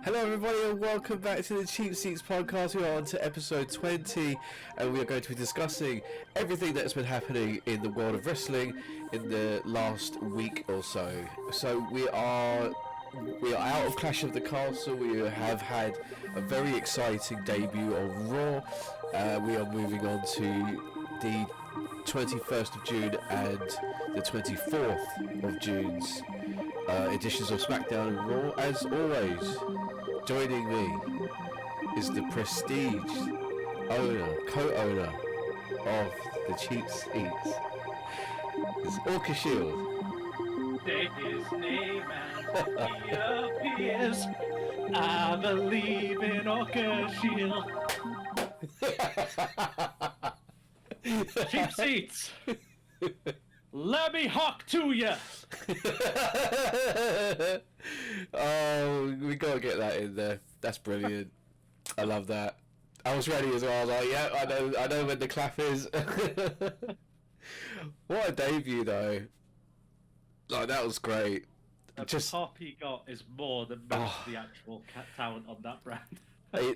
Hello everybody and welcome back to the Cheap Seats podcast. We are on to episode 20 and we are going to be discussing everything that's been happening in the world of wrestling in the last week or so. So we are out of Clash of the Castle. We have had a very exciting debut on Raw. We are moving on to the 21st of June and the 24th of June's editions of SmackDown and Raw. As always, joining me is the prestige co-owner of the Cheap Seats. It's Orca Shield. Say his name and he appears. I believe in Orca Shield. Cheap Seats. Let me hawk to ya. Oh, we gotta get that in there. That's brilliant. I love that. I was ready as well. I was like, yeah, I know when the clap is. What a debut though. Like, that was great. The pop he got is more than most of the actual talent on that brand.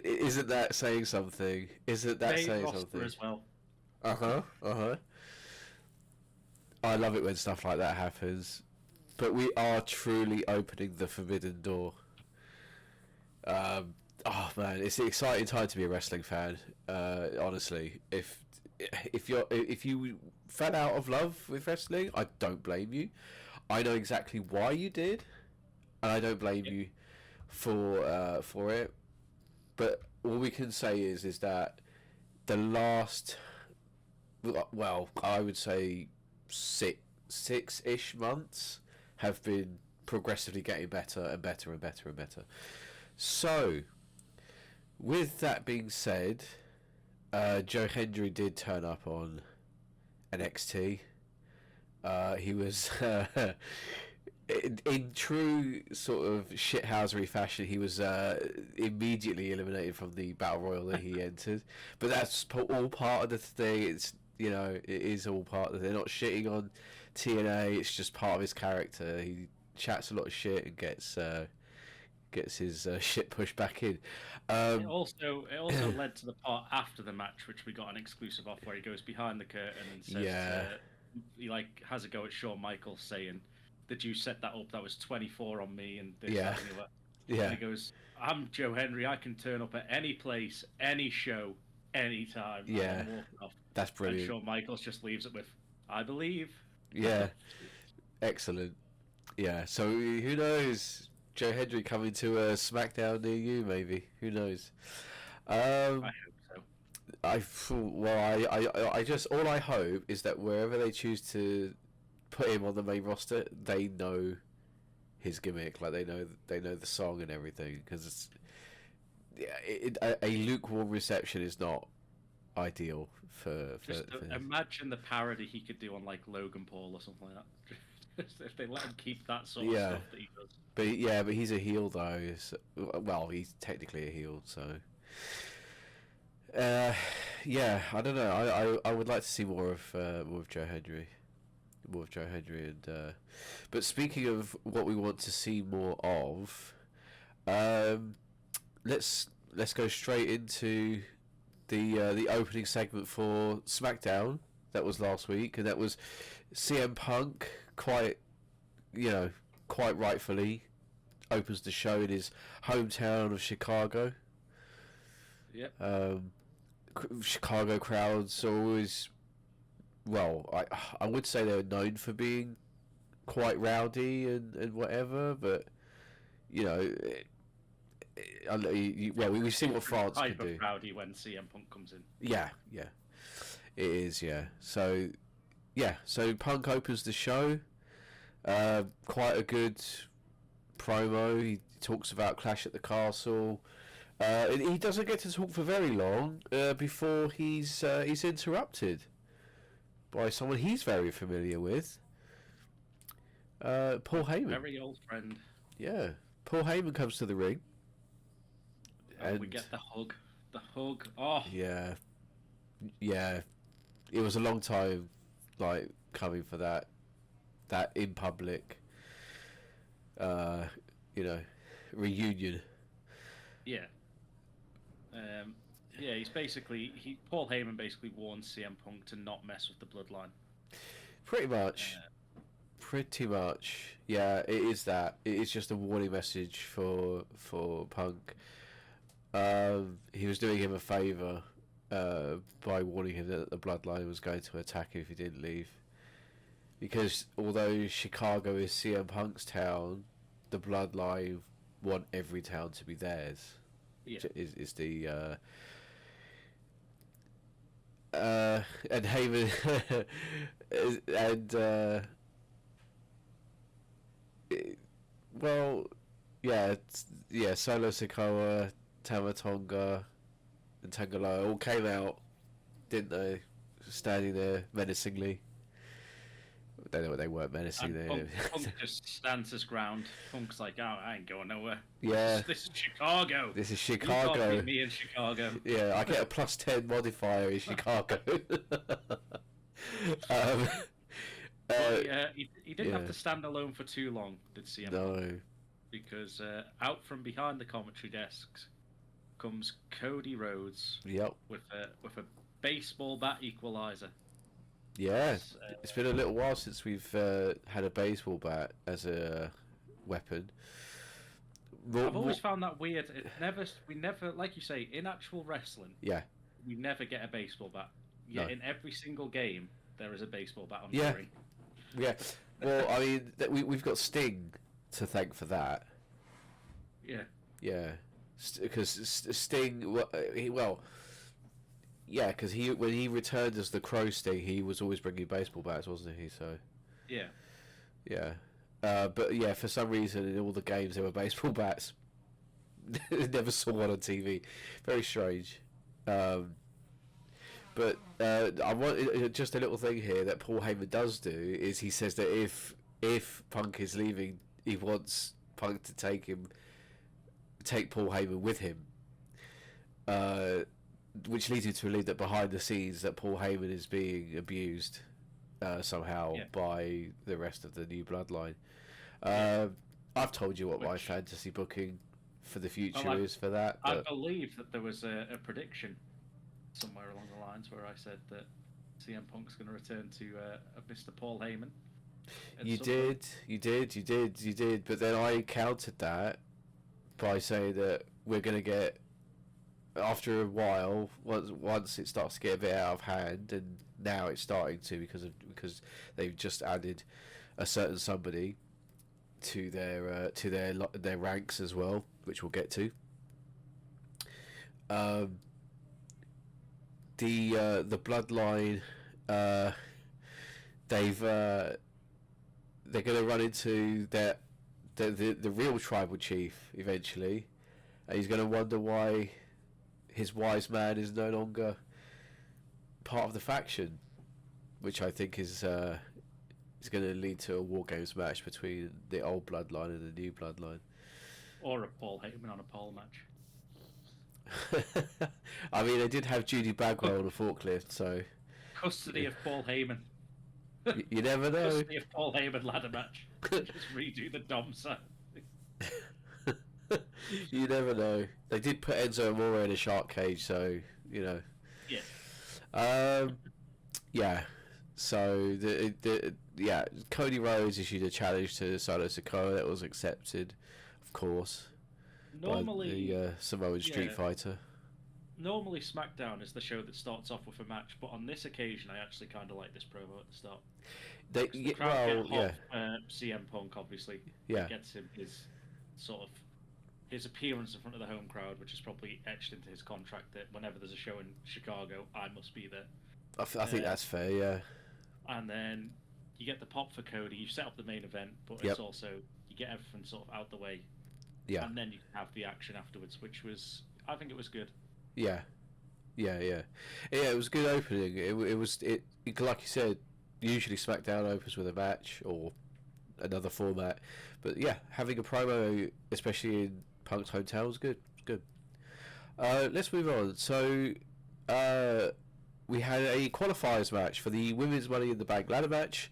Isn't that saying something? Isn't that saying something? As well. I love it when stuff like that happens. But we are truly opening the forbidden door. Oh man, it's an exciting time to be a wrestling fan. Honestly, if you fell out of love with wrestling, I don't blame you. I know exactly why you did, and I don't blame you for it. But all we can say is that the last, well, I would say six-ish months have been progressively getting better and better and better and better. So, with that being said, Joe Hendry did turn up on NXT. He was, in true sort of shithousery fashion, he was immediately eliminated from the Battle Royal that he entered. But that's all part of the thing. It's, you know, it is all part of it. They're not shitting on TNA. It's just part of his character. He chats a lot of shit and gets his shit pushed back in. It also led to the part after the match, which we got an exclusive off, where he goes behind the curtain and says, he like has a go at Shawn Michaels, saying, "Did you set that up? That was 24 on me." And this, that, and the other. Yeah. And he goes, "I'm Joe Hendry. I can turn up at any place, any show, anytime." Yeah. That's brilliant. And Shawn Michaels just leaves it with, "I believe." Yeah. Excellent. Yeah. So who knows? Joe Hendry coming to a SmackDown near you, maybe. Who knows? I hope so. I just, all I hope is that wherever they choose to put him on the main roster, they know his gimmick, like they know the song and everything. Because a lukewarm reception is not ideal for imagine the parody he could do on like Logan Paul or something like that. If they let him keep that sort of stuff that he does. But he's a heel though. Well, he's technically a heel, so. I don't know. I would like to see more of Joe Hendry, and but speaking of what we want to see more of, let's go straight into the opening segment for SmackDown that was last week, and that was CM Punk quite rightfully opens the show in his hometown of Chicago. Yep. Chicago crowds are always, well, I would say they're known for being quite rowdy and whatever, but you know, we've seen what France can do. Rowdy when CM Punk comes in. Yeah, it is. Yeah, so Punk opens the show. Quite a good promo. He talks about Clash at the Castle. He doesn't get to talk for very long before he's interrupted by someone he's very familiar with, Paul Heyman. Very old friend. Yeah, Paul Heyman comes to the ring. And we get the hug. The hug. Oh. Yeah. It was a long time, like, coming for that in public, reunion. Yeah. Yeah, Paul Heyman basically warned CM Punk to not mess with the bloodline. Pretty much. Pretty much. Yeah, it is that. It is just a warning message for Punk. He was doing him a favour by warning him that the bloodline was going to attack him if he didn't leave. Because although Chicago is CM Punk's town, the bloodline want every town to be theirs. Yeah. Is the and Heyman and well, yeah, Solo Sikoa, Tamatonga, and Tangaloa all came out, didn't they? Standing there menacingly. They know they weren't menacing. Punk just stands his ground. Punk's like, oh, I ain't going nowhere. Yeah. This is Chicago. This is Chicago. You can't beat me in Chicago. Yeah, I get a +10 modifier in Chicago. He didn't have to stand alone for too long, did CM Punk? Because out from behind the commentary desks comes Cody Rhodes. Yep. With a baseball bat equalizer. Yeah, it's been a little while since we've had a baseball bat as a weapon. I've always found that weird. We never, like you say, in actual wrestling. Yeah. We never get a baseball bat. Yet No. in every single game, there is a baseball bat on the ring. Yeah. Well, I mean, we've got Sting to thank for that. Yeah. Yeah. Because Sting, yeah, because when he returned as the Crow Sting, he was always bringing baseball bats, wasn't he? So. Yeah. Yeah. But yeah, for some reason in all the games there were baseball bats. Never saw one on TV. Very strange. But I want just a little thing here that Paul Heyman does do is he says that if Punk is leaving, he wants Punk to take Paul Heyman with him. Which leads you to believe that behind the scenes that Paul Heyman is being abused somehow by the rest of the new bloodline. I've told you what my fantasy booking for the future is for that. I believe that there was a prediction somewhere along the lines where I said that CM Punk's going to return to Mr. Paul Heyman. You did. But then I countered that by saying that we're going to get, after a while, once it starts to get a bit out of hand, and now it's starting to because they've just added a certain somebody to their ranks as well, which we'll get to. The bloodline, they're going to run into the real tribal chief eventually, and he's going to wonder why his wise man is no longer part of the faction, which I think is going to lead to a War Games match between the old bloodline and the new bloodline. Or a Paul Heyman on a pole match. I mean, they did have Judy Bagwell on a forklift, so... Custody of Paul Heyman. You never know. Custody of Paul Heyman ladder match. Just redo the Dom side. You never know. They did put Enzo Amore in a shark cage, so, you know. Yeah. Yeah. So, Cody Rhodes issued a challenge to Solo Sikoa that was accepted, of course. Normally, by the Samoan Street Fighter. Normally, SmackDown is the show that starts off with a match, but on this occasion, I actually kind of like this promo at the start. The crowd get hot, CM Punk, obviously. Yeah. It gets him his appearance in front of the home crowd, which is probably etched into his contract that whenever there's a show in Chicago, I must be there. I think that's fair, yeah. And then you get the pop for Cody. You set up the main event, but it's also you get everything sort of out the way. Yeah. And then you have the action afterwards, which was, I think it was good. Yeah. It was a good opening. It was like you said, usually SmackDown opens with a match or another format, but yeah, having a promo, especially in Punk's hometown, was good. Good. Let's move on. So, we had a qualifiers match for the Women's Money in the Bank ladder match.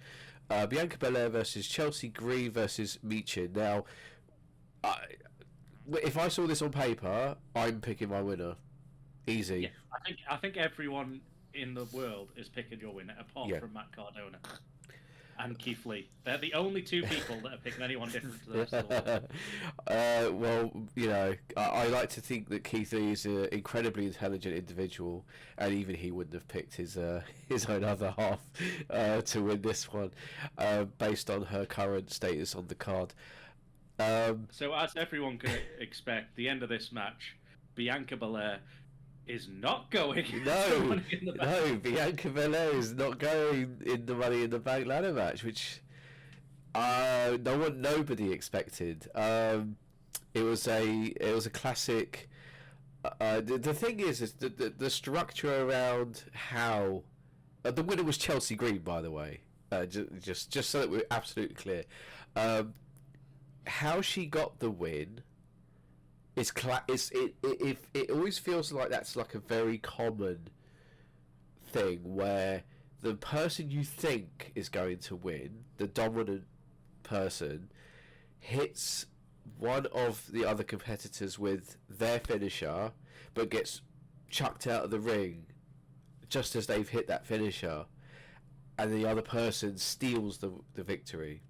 Bianca Belair versus Chelsea Green versus Michin. Now, if I saw this on paper, I'm picking my winner. Easy. Yeah, I think everyone in the world is picking your winner, apart from Matt Cardona and Keith Lee. They're the only two people that are picking anyone different to the rest of the world. Well, you know, I like to think that Keith Lee is an incredibly intelligent individual, and even he wouldn't have picked his own other half to win this one, based on her current status on the card. So, as everyone can expect, the end of this match, Bianca Belair is not going. No, Bianca Belair is not going in the Money in the Bank ladder match, which nobody expected. It was a classic. The thing is the structure around how the winner was Chelsea Green, by the way. Just so that we're absolutely clear, how she got the win. It always feels like that's like a very common thing where the person you think is going to win, the dominant person, hits one of the other competitors with their finisher, but gets chucked out of the ring just as they've hit that finisher, and the other person steals the victory.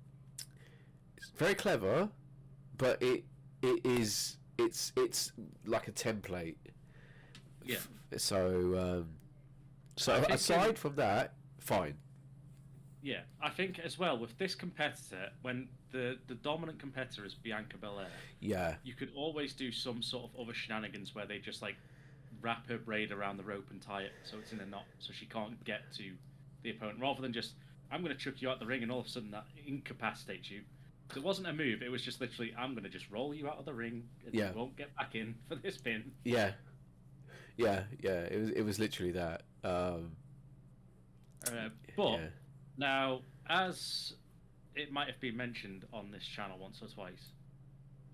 It's very clever, but it's like a template. Yeah. So aside from that, fine. Yeah, I think as well with this competitor, when the dominant competitor is Bianca Belair, you could always do some sort of other shenanigans where they just like wrap her braid around the rope and tie it so it's in a knot so she can't get to the opponent, rather than just, I'm going to chuck you out the ring and all of a sudden that incapacitates you. So it wasn't a move, it was just literally, I'm going to just roll you out of the ring and you won't get back in for this pin. Yeah. It was literally that. Now, as it might have been mentioned on this channel once or twice,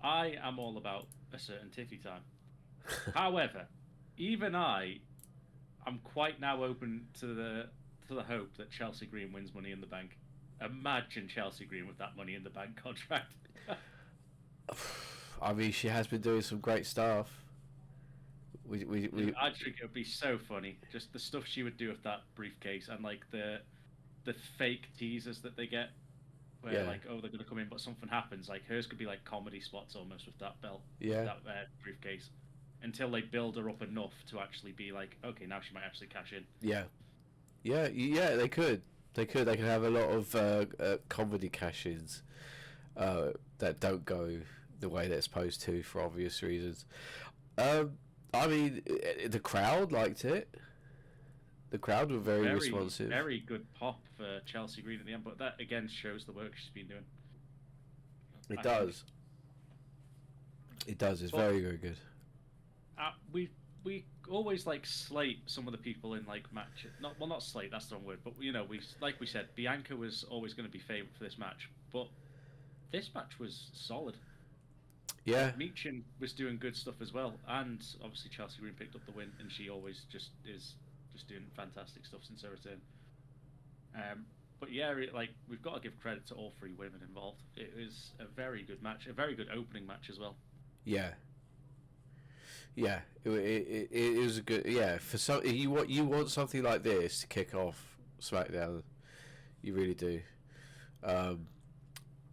I am all about a certain tiffy time. However, even I am quite now open to the hope that Chelsea Green wins Money in the Bank. Imagine Chelsea Green with that Money in the Bank contract. I mean, she has been doing some great stuff. I think it would be so funny, just the stuff she would do with that briefcase, and like the fake teasers that they get, where like, oh, they're gonna come in, but something happens. Like hers could be like comedy spots almost with that belt, that briefcase, until they build her up enough to actually be like, okay, now she might actually cash in. They could. They could have a lot of comedy cash-ins that don't go the way they're supposed to for obvious reasons. I mean, the crowd liked it. The crowd were very responsive. Very good pop for Chelsea Green at the end, but that again shows the work she's been doing. It does. It's very, very good. We always like slate some of the people in like match. Not slate. That's the wrong word. But you know, we said Bianca was always going to be favourite for this match, but this match was solid. Yeah, Meechin was doing good stuff as well, and obviously Chelsea Green picked up the win, and she always just is doing fantastic stuff since her return. But yeah, we've got to give credit to all three women involved. It was a very good match, a very good opening match as well. Yeah. It was a good. Yeah, for some you want something like this to kick off SmackDown, you really do.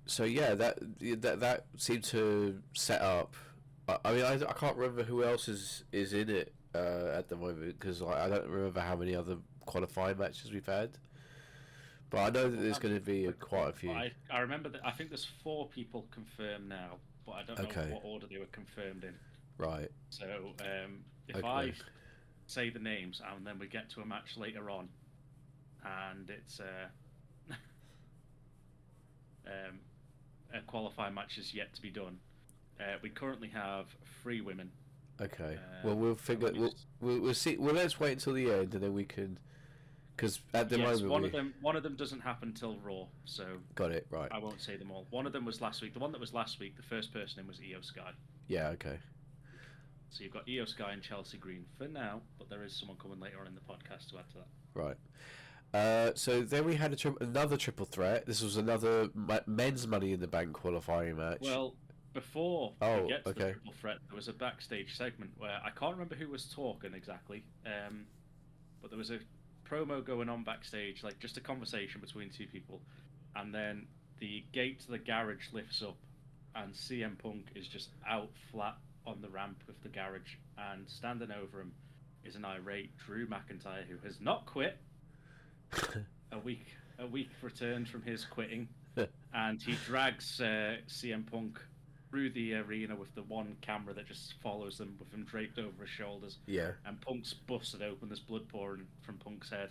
So yeah, that seemed to set up. I mean, I can't remember who else is in it at the moment, because I don't remember how many other qualifying matches we've had. But I know that there's going to be quite a few. I remember that. I think there's 4 people confirmed now, but I don't know what order they were confirmed in. Right. So if I say the names and then we get to a match later on, and it's a qualifying match is yet to be done. We currently have 3 women. Okay. Well, we'll figure. We'll see. Well, let's wait until the end, and then we can. Because at the moment, one of them doesn't happen till Raw. So got it right. I won't say them all. One of them was last week. The one that was last week, the first person in was Io Sky. Yeah. Okay. So you've got Io Sky and Chelsea Green for now, but there is someone coming later on in the podcast to add to that. Right. So then we had another triple threat. This was another men's Money in the Bank qualifying match. Well, before we Oh, get to the okay. triple threat, there was a backstage segment where I can't remember who was talking exactly, but there was a promo going on backstage, like just a conversation between two people, and then the gate to the garage lifts up, and CM Punk is just out flat on the ramp with the garage, and standing over him is an irate Drew McIntyre who has not quit. A week returned from his quitting, and he drags CM Punk through the arena with the one camera that just follows them, with him draped over his shoulders. Yeah. And Punk's busted open, there's blood pouring from Punk's head,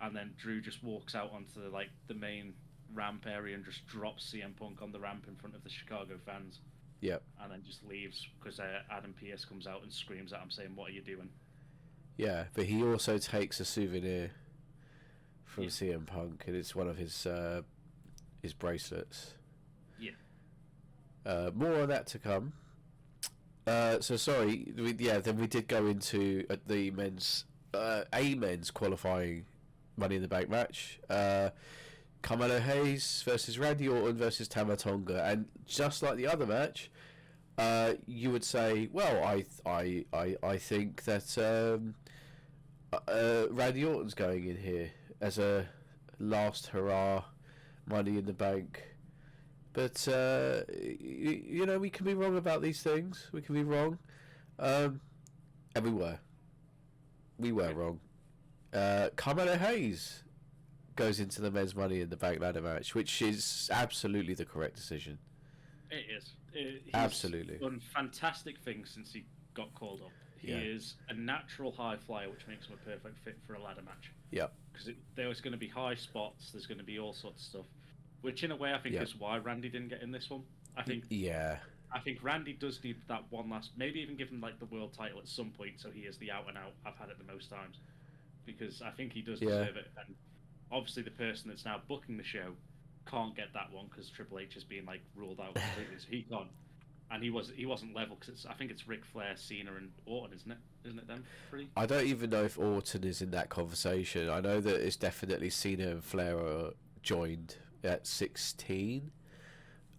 and then Drew just walks out onto the main ramp area and just drops CM Punk on the ramp in front of the Chicago fans. Yeah. And then just leaves because Adam Pearce comes out and screams at him saying, "What are you doing?" Yeah, but he also takes a souvenir from Yeah. CM Punk, and it's one of his bracelets. Yeah. More on that to come. So sorry, then we did go into the men's qualifying Money in the Bank match. Carmelo Hayes versus Randy Orton versus Tama Tonga, and just like the other match, you would say, well, I think that Randy Orton's going in here as a last hurrah Money in the Bank. But we can be wrong about these things. We can be wrong, and we were. We were wrong. Carmelo Hayes goes into the men's Money in the Bank ladder match, which is absolutely the correct decision. It is. He's Absolutely done fantastic things since he got called up. He is a natural high flyer, which makes him a perfect fit for a ladder match. Yeah. Because there's going to be high spots, there's going to be all sorts of stuff, which in a way I think is why Randy didn't get in this one. I think Randy does need that one last, maybe even give him the world title at some point, so he is the out and out. I've had it the most times, because I think he does deserve it. And obviously the person that's now booking the show can't get that one because Triple H has been ruled out completely, so he can't. And he wasn't level because I think it's Ric Flair, Cena, and Orton, isn't it? Isn't it them three? I don't even know if Orton is in that conversation. I know that it's definitely Cena and Flair are joined at 16,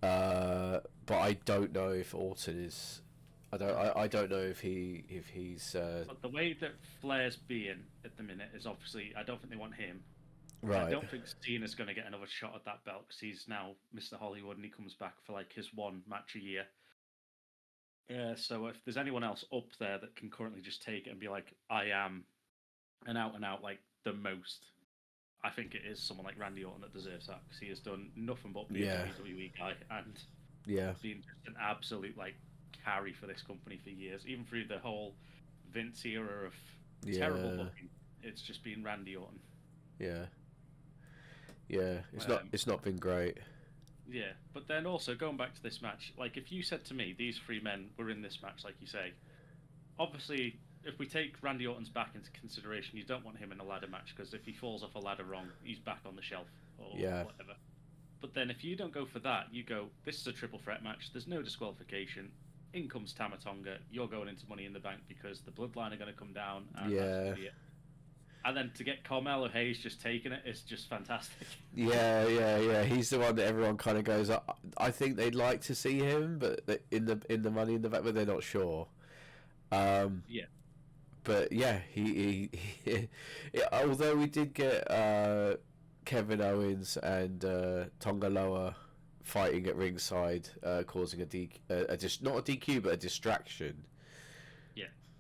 but I don't know if Orton is. I don't know if he's. But the way that Flair's being at the minute is obviously I don't think they want him. Right. I don't think Cena's going to get another shot at that belt because he's now Mr. Hollywood and he comes back for his one match a year. So if there's anyone else up there that can currently just take it and be I am an out and out the most, I think it is someone like Randy Orton that deserves that because he has done nothing but be a WWE guy and been just an absolute carry for this company for years, even through the whole Vince era of terrible booking. It's just been Randy Orton. It's not been great. Yeah, but then also going back to this match, if you said to me these three men were in this match, like you say, obviously if we take Randy Orton's back into consideration, you don't want him in a ladder match because if he falls off a ladder wrong, he's back on the shelf or whatever. But then if you don't go for that, you go, this is a triple threat match, there's no disqualification, in comes Tama Tonga, you're going into Money in the Bank because the Bloodline are going to come down, and that's going to be it. And then to get Carmelo Hayes just taking it is just fantastic. Yeah. He's the one that everyone kind of goes, I think they'd like to see him, but in the Money in the Bank, but they're not sure. But yeah, he although we did get Kevin Owens and Tonga Loa fighting at ringside, causing not a DQ, but a distraction.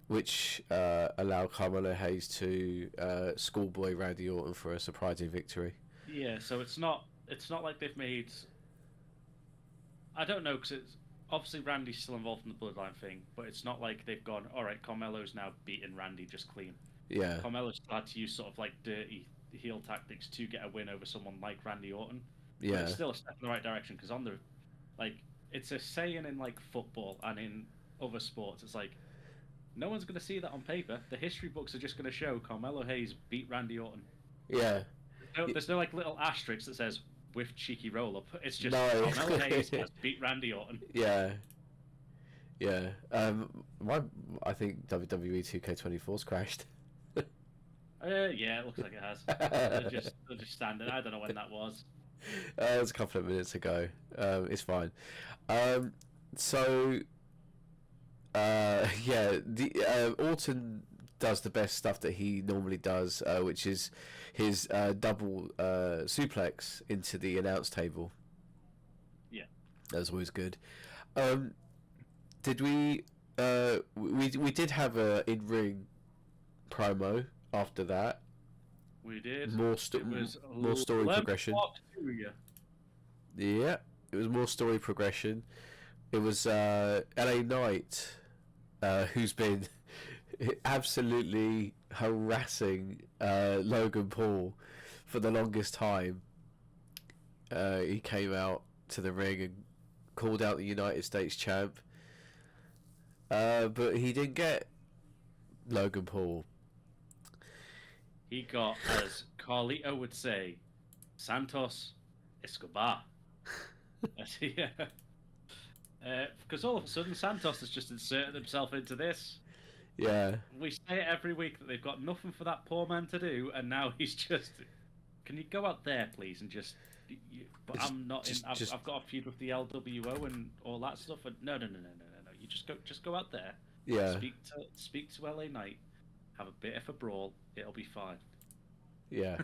Which allowed Carmelo Hayes to schoolboy Randy Orton for a surprising victory. Yeah, so it's not like they've made. I don't know because it's obviously Randy's still involved in the Bloodline thing, but it's not like they've gone, all right, Carmelo's now beaten Randy just clean. Yeah, Carmelo's had to use sort of dirty heel tactics to get a win over someone like Randy Orton. Yeah, but it's still a step in the right direction because on the it's a saying in football and in other sports. It's no one's going to see that on paper. The history books are just going to show Carmelo Hayes beat Randy Orton. Yeah. There's no little asterisk that says with cheeky roll up. It's just Carmelo Hayes has beat Randy Orton. Yeah. I think WWE 2K24's crashed. Yeah, it looks like it has. They're just standing. I don't know when that was. It was a couple of minutes ago. It's fine. So, yeah, the Orton does the best stuff that he normally does, which is his double suplex into the announce table. Yeah, that's always good. Did we? We did have a in-ring promo after that. We did. More story progression. Yeah, it was more story progression. It was LA Knight, who's been absolutely harassing Logan Paul for the longest time. He came out to the ring and called out the United States champ. But he didn't get Logan Paul. He got, as Carlito would say, Santos Escobar. Because all of a sudden Santos has just inserted himself into this. Yeah. We say it every week that they've got nothing for that poor man to do, and now he's just... Can you go out there, please, and just... But I'm not in... I've got a feud with the LWO and all that stuff. And no. You just go out there. Yeah. Speak to LA Knight. Have a bit of a brawl. It'll be fine. Yeah.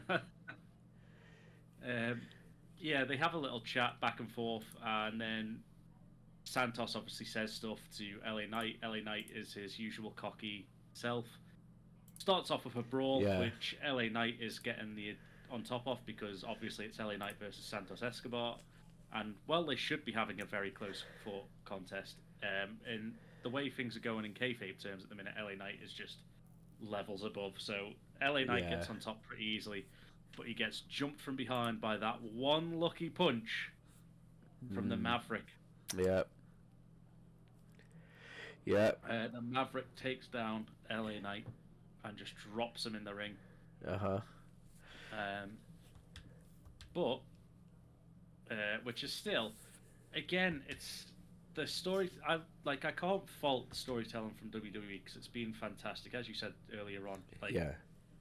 Yeah, they have a little chat back and forth, and then Santos obviously says stuff to LA Knight. LA Knight is his usual cocky self. Starts off with a brawl, which LA Knight is getting the on top of, because obviously it's LA Knight versus Santos Escobar, and well, they should be having a very close fought contest. And the way things are going in kayfabe terms at the minute, LA Knight is just levels above. So LA Knight gets on top pretty easily, but he gets jumped from behind by that one lucky punch from the Maverick. Yeah. The Maverick takes down LA Knight and just drops him in the ring. But which is still, again, it's the story. I can't fault the storytelling from WWE, because it's been fantastic, as you said earlier on.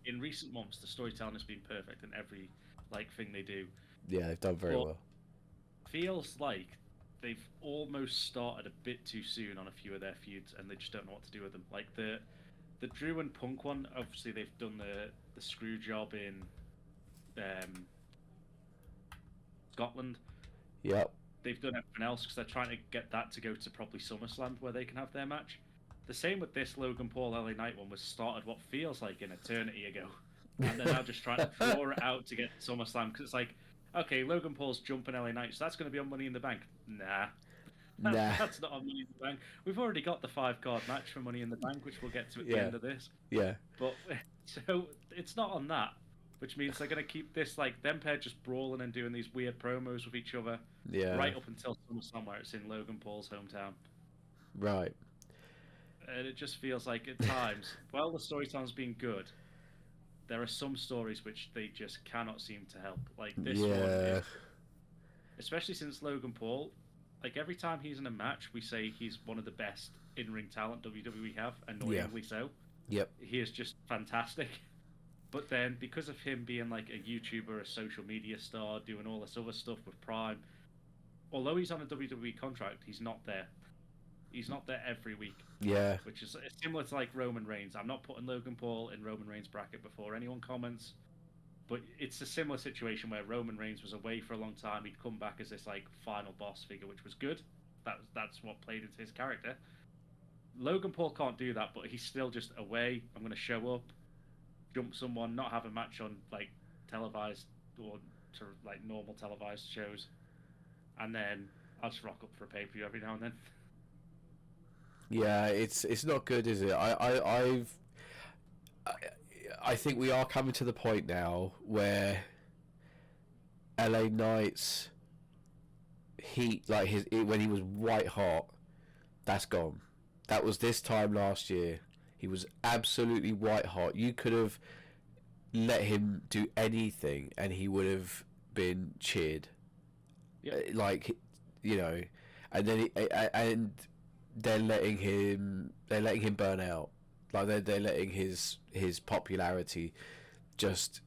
In recent months, the storytelling has been perfect in every thing they do. Yeah, they've done very well. Feels like they've almost started a bit too soon on a few of their feuds, and they just don't know what to do with them. Like the Drew and Punk one, obviously they've done the screw job in Scotland. Yep. They've done everything else because they're trying to get that to go to probably SummerSlam, where they can have their match. The same with this Logan Paul LA Knight one, was started what feels like an eternity ago, and they're now just trying to draw it out to get to SummerSlam, because it's like, okay, Logan Paul's jumping LA Knight, so that's going to be on Money in the Bank. Nah. That's not on Money in the Bank. We've already got the 5-card match for Money in the Bank, which we'll get to at the end of this. Yeah. But so it's not on that, which means they're going to keep this them pair just brawling and doing these weird promos with each other. Yeah. Right up until SummerSlam, where it's in Logan Paul's hometown. Right. And it just feels like at times, while the storytelling's been good, there are some stories which they just cannot seem to help. Like this one, especially since Logan Paul, every time he's in a match, we say he's one of the best in-ring talent WWE have, annoyingly so. Yep. He is just fantastic. But then, because of him being a YouTuber, a social media star, doing all this other stuff with Prime, although he's on a WWE contract, he's not there. He's not there every week. Yeah. Which is similar to Roman Reigns. I'm not putting Logan Paul in Roman Reigns' bracket before anyone comments, but it's a similar situation where Roman Reigns was away for a long time. He'd come back as this final boss figure, which was good. That's what played into his character. Logan Paul can't do that, but he's still just away. I'm going to show up, jump someone, not have a match on televised or to normal televised shows, and then I'll just rock up for a pay-per-view every now and then. Yeah, it's not good, is it? I think we are coming to the point now where LA Knight's heat, when he was white hot, that's gone. That was this time last year. He was absolutely white hot. You could have let him do anything, and he would have been cheered. Yeah. And then they're letting him burn out. They're letting his popularity just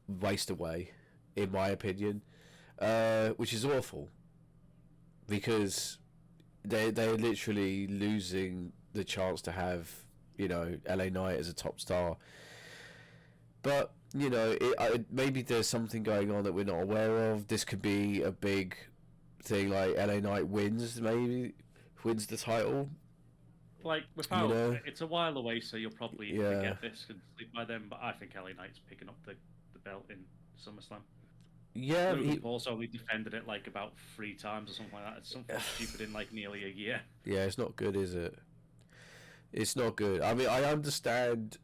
waste away, in my opinion, which is awful, because they're literally losing the chance to have, you know, LA Knight as a top star. But you know, maybe there's something going on that we're not aware of. This could be a big thing, like LA Knight wins the title. Like, without, You know? it's a while away, so you'll probably Yeah. forget this and sleep by then. But I think LA Knight's picking up the belt in SummerSlam. Yeah, Logan Paul's only defended it like about 3 times or something like that. It's something stupid in like nearly a year. yeah, it's not good, is it? It's not good. I mean, I understand,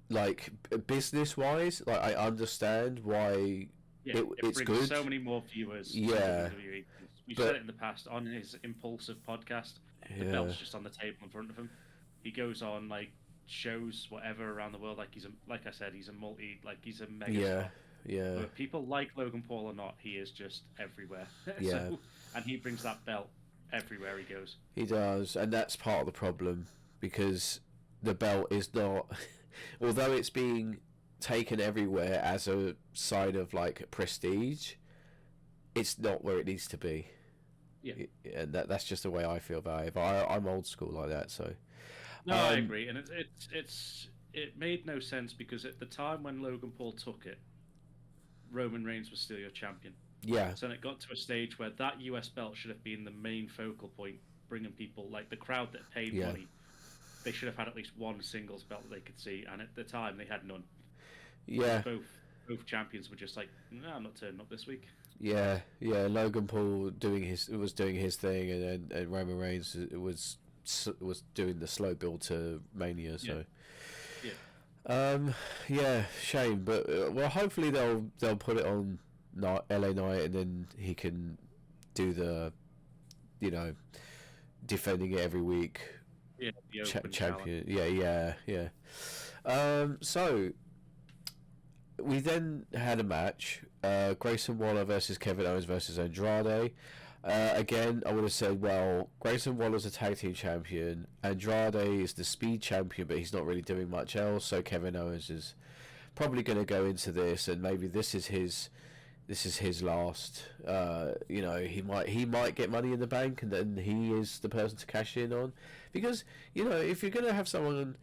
like, business wise, like, I understand why Yeah, it's brings good. so many more viewers. Yeah. To WWE. We've said it in the past on his Impulsive podcast. The belt's just on the table in front of him. He goes on like shows whatever around the world. Like he's like I said, he's a mega star. Yeah. Whether people like Logan Paul or not, he is just everywhere. Yeah. And he brings that belt everywhere he goes. He does, and that's part of the problem, because the belt is not, although it's being taken everywhere as a sign of like prestige, it's not where it needs to be. Yeah, and that's just the way I feel about it. But I'm old school like that, so. No, I agree, and it made no sense, because at the time when Logan Paul took it, Roman Reigns was still your champion. Yeah. So then it got to a stage where that US belt should have been the main focal point, bringing people like the crowd that paid money. They should have had at least one singles belt that they could see, and at the time they had none. Yeah. Both champions were just like, no, I'm not turning up this week. Yeah. Logan Paul was doing his thing, and Roman Reigns was doing the slow build to Mania. So. Yeah. Shame, but well, hopefully they'll put it on LA Knight, and then he can do the, you know, defending it every week. Yeah, the champion. Yeah. So we then had a match, Grayson Waller versus Kevin Owens versus Andrade. Again, I would have said, well, Grayson Waller's a tag team champion, Andrade is the speed champion, but he's not really doing much else, so Kevin Owens is probably going to go into this, and maybe this is his last. You know, he might get Money in the Bank, and then he is the person to cash in on, because, you know, if you're going to have someone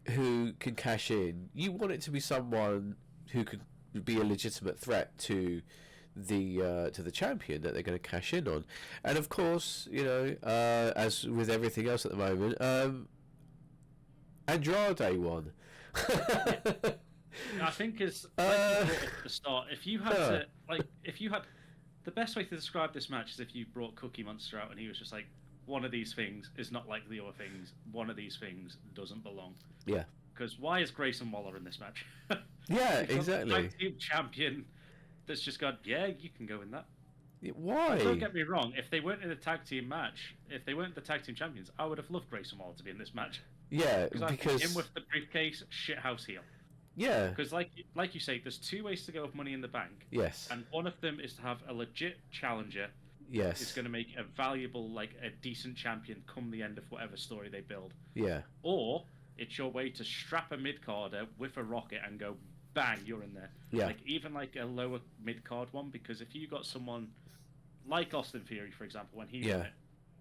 who can cash in, you want it to be someone who could be a legitimate threat to the champion that they're going to cash in on. And of course, you know, as with everything else at the moment, Andrade won. I think is like you brought at the start. If you had the best way to describe this match is if you brought Cookie Monster out and he was just like, one of these things is not like the other things. One of these things doesn't belong. Yeah. Because why is Grayson Waller in this match? Yeah, exactly. Tag team champion that's just gone, yeah, you can go in that. Why? Don't get me wrong. If they weren't in a tag team match, if they weren't the tag team champions, I would have loved Grayson Waller to be in this match. Yeah, because I think him with the briefcase, shithouse heel. Yeah. Because like you say, there's 2 ways to go with Money in the Bank. Yes. And one of them is to have a legit challenger. Yes. It's going to make a valuable, like a decent champion come the end of whatever story they build. Yeah. Or it's your way to strap a mid-carder with a rocket and go, bang, you're in there. Yeah. Like even like a lower mid-card one, because if you got someone like Austin Theory, for example, when he won it,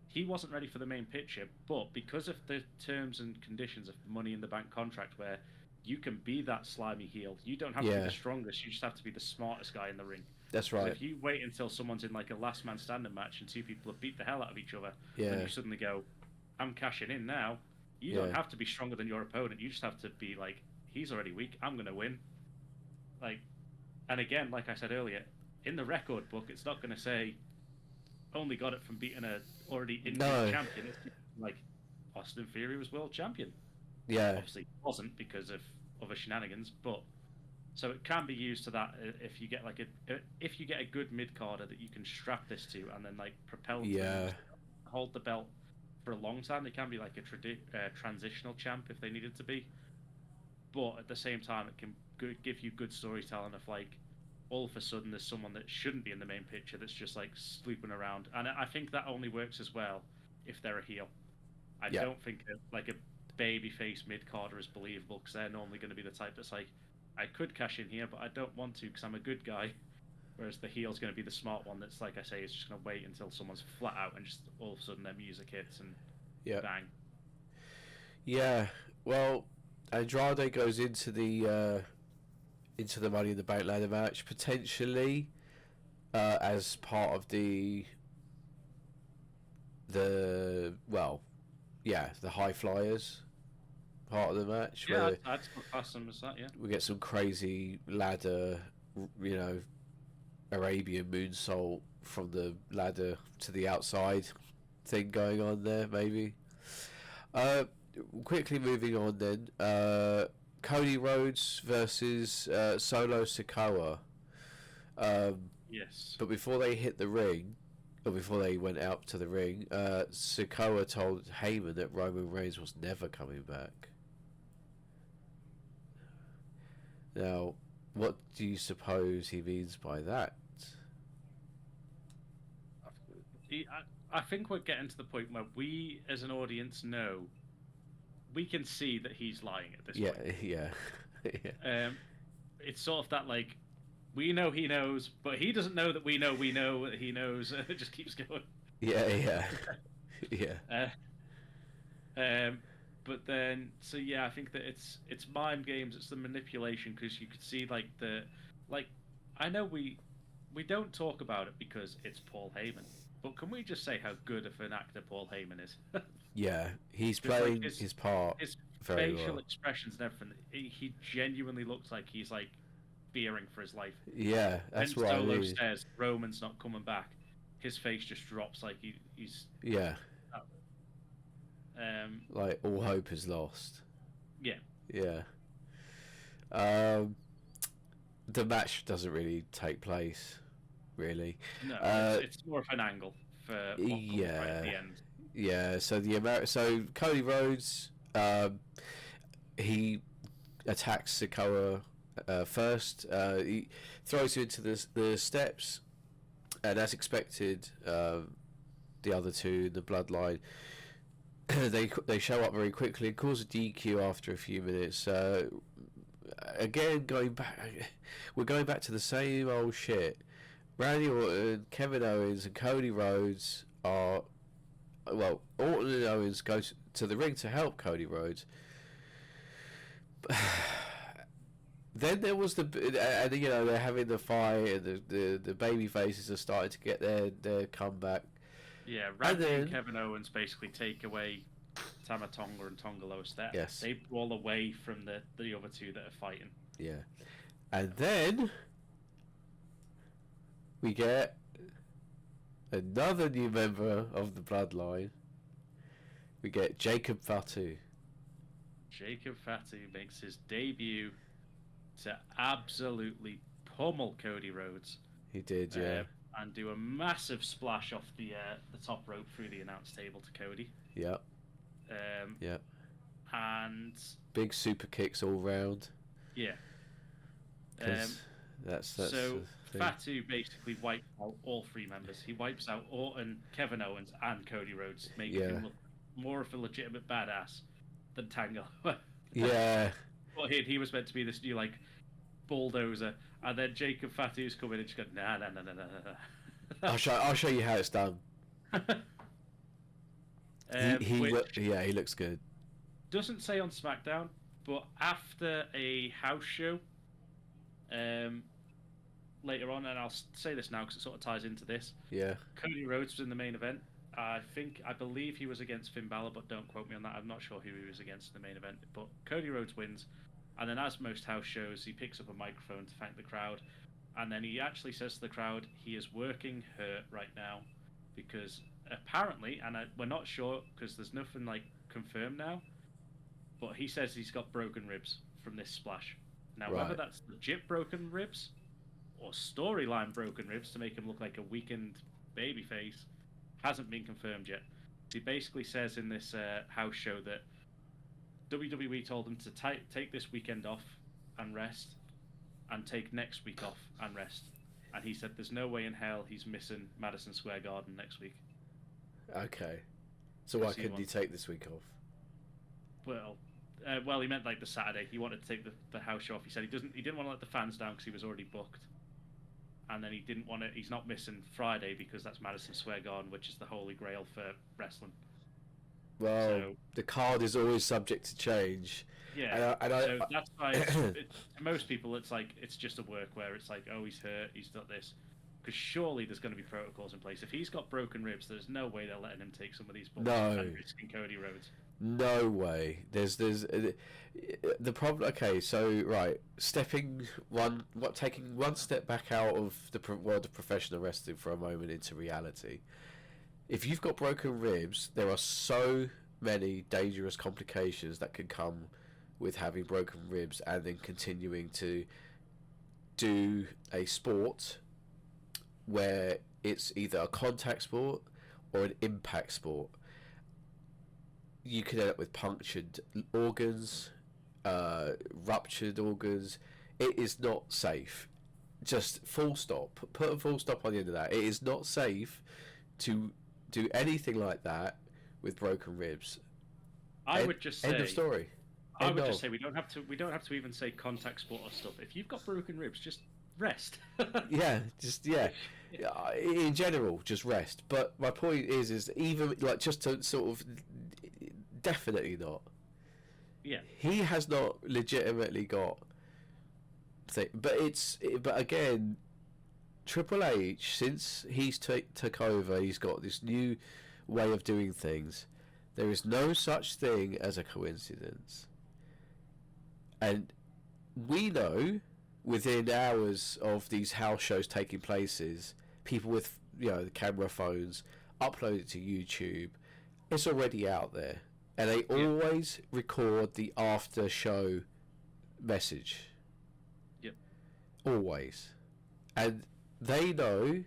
he wasn't ready for the main picture, but because of the terms and conditions of Money in the Bank contract, where you can be that slimy heel, you don't have to be the strongest, you just have to be the smartest guy in the ring. That's right. If you wait until someone's in like a last man standing match and 2 people have beat the hell out of each other, and you suddenly go, I'm cashing in now, you don't have to be stronger than your opponent, you just have to be like, he's already weak, I'm going to win. Like, and again, like I said earlier, in the record book, it's not going to say only got it from beating a already in-ring champion. It's like Austin Theory was world champion. Yeah. Obviously, it wasn't because of other shenanigans, but so it can be used to that if you get like a good mid-carder that you can strap this to and then like propel to hold the belt for a long time. It can be like a transitional champ if they needed to be, but at the same time it can give you good storytelling of like all of a sudden there's someone that shouldn't be in the main picture that's just like slooping around, and I think that only works as well if they're a heel. I don't think like a babyface mid-carder is believable, because they're normally going to be the type that's like, I could cash in here, but I don't want to because I'm a good guy. Whereas the heel's going to be the smart one that's, like I say, is just going to wait until someone's flat out and just all of a sudden their music hits and bang. Yeah, well, Andrade goes into the Money in the Bank ladder match potentially as part of the high flyers part of the match. Yeah, I'd still class them as that. Yeah, we get some crazy ladder, Arabian moonsault from the ladder to the outside thing going on there, maybe. Quickly moving on then. Cody Rhodes versus Solo Sikoa. Yes. But before they hit the ring, or before they went out to the ring, Sikoa told Heyman that Roman Reigns was never coming back. Now, what do you suppose he means by that? I think we're getting to the point where we, as an audience, know we can see that he's lying at this point. Yeah. It's sort of that, like, we know he knows, but he doesn't know that we know that he knows. It just keeps going. Yeah. But then, so yeah, I think that it's mind games. It's the manipulation, because you could see I know we don't talk about it because it's Paul Heyman, but can we just say how good of an actor Paul Heyman is? Yeah, he's playing his part. His very facial well. expressions and everything. He genuinely looks like he's like fearing for his life. Yeah, that's what Solo I mean. says Roman's not coming back. His face just drops like he's. Yeah. Like all hope is lost. Yeah. Yeah. The match doesn't really take place, really. No, it's more of an angle for what comes right at the end. Yeah. So Cody Rhodes, he attacks Sikoa first. He throws him into the steps, and as expected, the other two, the Bloodline, they show up very quickly and cause a DQ after a few minutes. Again, we're going back to the same old shit. Randy Orton, Kevin Owens, and Cody Rhodes are, well, Orton and Owens go to the ring to help Cody Rhodes. Then there was and they're having the fight, and the baby faces are starting to get their comeback. Yeah, Randy and Kevin Owens basically take away Tama Tonga and Tonga Loa Step. Yes. They brawl away from the other two that are fighting. Yeah. And then we get another new member of the Bloodline. We get Jacob Fatu. Jacob Fatu makes his debut to absolutely pummel Cody Rhodes. He did, yeah. And do a massive splash off the top rope through the announce table to Cody. Yep. Yep. And big super kicks all round. Yeah. That's so Fatu basically wipes out all three members. He wipes out Orton, Kevin Owens, and Cody Rhodes, making him look more of a legitimate badass than Tango. Yeah. But he was meant to be this new bulldozer, and then Jacob Fatu's coming and just going, nah. I'll show you how it's done. He looks good. Doesn't say on SmackDown, but after a house show, later on, and I'll say this now because it sort of ties into this. Yeah. Cody Rhodes was in the main event. I believe he was against Finn Balor, but don't quote me on that. I'm not sure who he was against in the main event. But Cody Rhodes wins, and then as most house shows, he picks up a microphone to thank the crowd, and then he actually says to the crowd he is working hurt right now because apparently, and we're not sure because there's nothing confirmed now, but he says he's got broken ribs from this splash. Now, whether that's legit broken ribs or storyline broken ribs to make him look like a weakened babyface hasn't been confirmed yet. He basically says in this house show that WWE told him to take this weekend off and rest, and take next week off and rest. And he said there's no way in hell he's missing Madison Square Garden next week. Okay. So why couldn't he take this week off? Well, he meant the Saturday. He wanted to take the house show off. He said he didn't want to let the fans down because he was already booked. and then he didn't want to. He's not missing Friday because that's Madison Square Garden, which is the holy grail for wrestling. Well, So, the card is always subject to change. yeah, so that's why to most people it's like it's just a work where it's like, oh, he's hurt, he's got this. Because surely there's going to be protocols in place. If he's got broken ribs, there's no way they're letting him take some of these balls and risking Cody Rhodes. No way. There's the problem. Okay, so right, taking one step back out of the world of professional wrestling for a moment into reality. If you've got broken ribs, there are so many dangerous complications that can come with having broken ribs and then continuing to do a sport where it's either a contact sport or an impact sport. You can end up with punctured organs, ruptured organs. It is not safe. Just full stop. Put a full stop on the end of that. It is not safe to do anything like that with broken ribs. I would just say end of story. I would just say we don't have to even say contact sport or stuff. If you've got broken ribs, just rest. In general, just rest. But my point is even like just to sort of definitely not. Yeah. He has not legitimately got. But again, Triple H, since he's took over, he's got this new way of doing things. There is no such thing as a coincidence. And we know within hours of these house shows taking places, people with the camera phones upload it to YouTube. It's already out there, and they always record the after show message. Yep. Always, and they know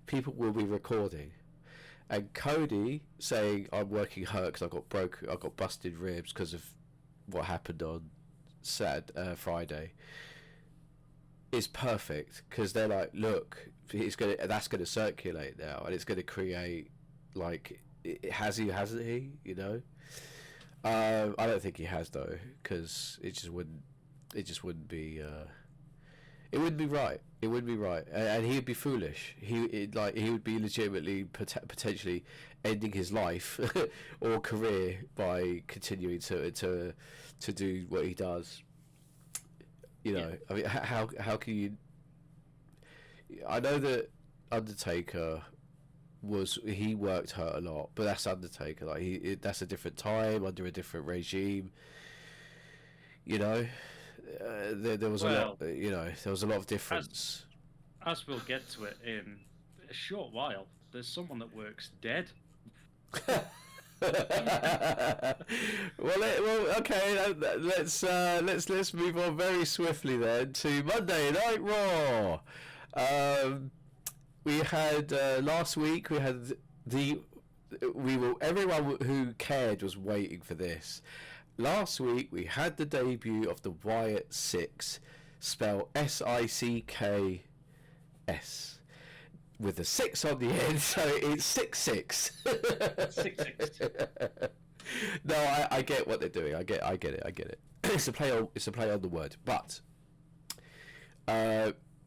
people will be recording. And Cody saying I'm working hurt because I got busted ribs because of what happened on Friday is perfect, because they're like, look, that's gonna circulate now, and it's gonna create like, hasn't he? I don't think he has though, because it just wouldn't be it wouldn't be right. It wouldn't be right, and he'd be foolish. He would be legitimately potentially ending his life or career by continuing to do what he does. I mean, how can you? I know that Undertaker he worked hurt a lot, but that's Undertaker. Like that's a different time under a different regime. There was a lot. There was a lot of difference. As we'll get to it in a short while, there's someone that works dead. Okay. Let's move on very swiftly then to Monday Night Raw. We had last week. We had everyone who cared was waiting for this. Last week we had the debut of the WyattSicks, spelled SICKS, with a 6 on the end, so it's 6-6. 6-6. No, I get what they're doing. I get it. It's a play on the word, but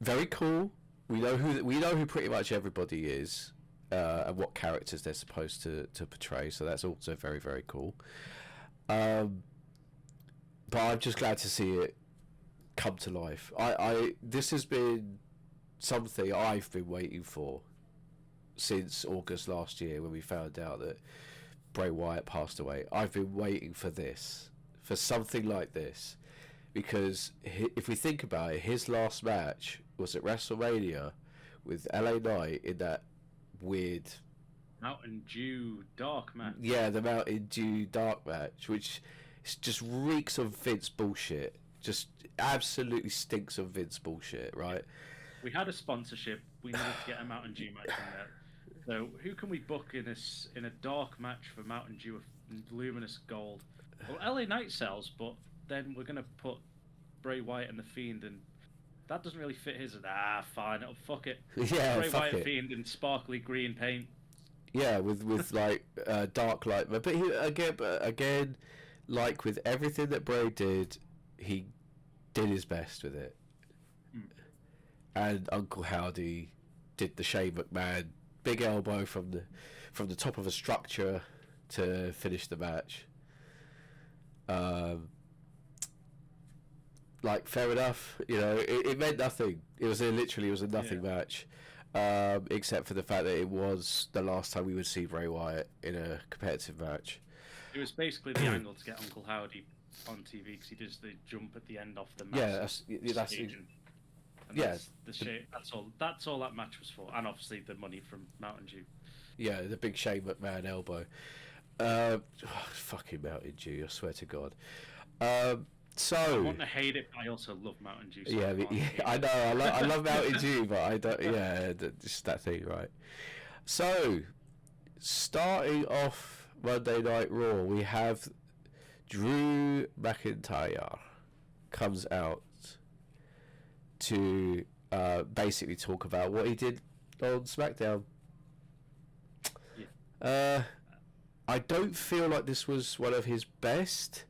very cool. We know who pretty much everybody is, and what characters they're supposed to portray. So that's also very, very cool. But I'm just glad to see it come to life. This has been something I've been waiting for since August last year, when we found out that Bray Wyatt passed away. I've been waiting for something like this, because if we think about it, his last match was at WrestleMania with LA Knight in that weird Mountain Dew dark match. Yeah, the Mountain Dew dark match, which just reeks of Vince bullshit. Just absolutely stinks of Vince bullshit, right? We had a sponsorship. We needed to get a Mountain Dew match in there. So who can we book in a dark match for Mountain Dew of luminous gold? Well, LA Knight sells, but then we're gonna put Bray Wyatt and the Fiend, and that doesn't really fit his. Fine, fuck it. Yeah, Bray fuck Wyatt it. Fiend in sparkly green paint. Yeah, with like dark light, but again, like with everything that Bray did, he did his best with it. and Uncle Howdy did the Shane McMahon big elbow from the top of a structure to finish the match. Like, fair enough, you know, it meant nothing. It was a nothing match, except for the fact that it was the last time we would see Bray Wyatt in a competitive match. It was basically the angle to get Uncle Howdy on TV because he does the jump at the end off the match. That's all that match was for, and obviously the money from Mountain Dew. Yeah, the big Shane McMahon elbow. Fucking Mountain Dew, I swear to God. So I want to hate it, but I also love Mountain Dew. So I know. I love Mountain Dew, but I don't. Yeah, just that thing, right? So, starting off Monday Night Raw, we have Drew McIntyre comes out to basically talk about what he did on SmackDown. Yeah. I don't feel like this was one of his best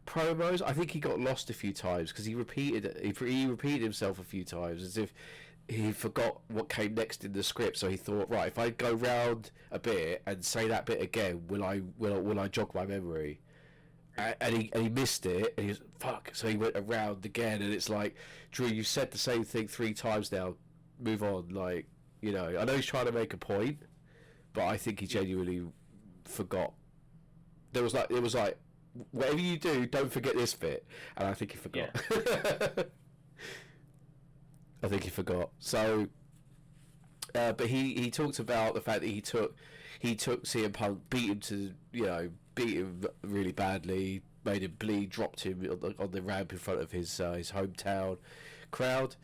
promos. I think he got lost a few times because he repeated himself a few times as if he forgot what came next in the script. So he thought, right, if I go round a bit and say that bit again, will I jog my memory? And he missed it, and he was fuck. So he went around again, and it's like, Drew, you said the same thing 3 times now. Move on, like, you know. I know he's trying to make a point, but I think he genuinely forgot. It was like, whatever you do, don't forget this bit, and I think he forgot. Yeah. I think he forgot. So, but he talked about the fact that he took CM Punk, beat him really badly, made him bleed, dropped him on the ramp in front of his hometown crowd.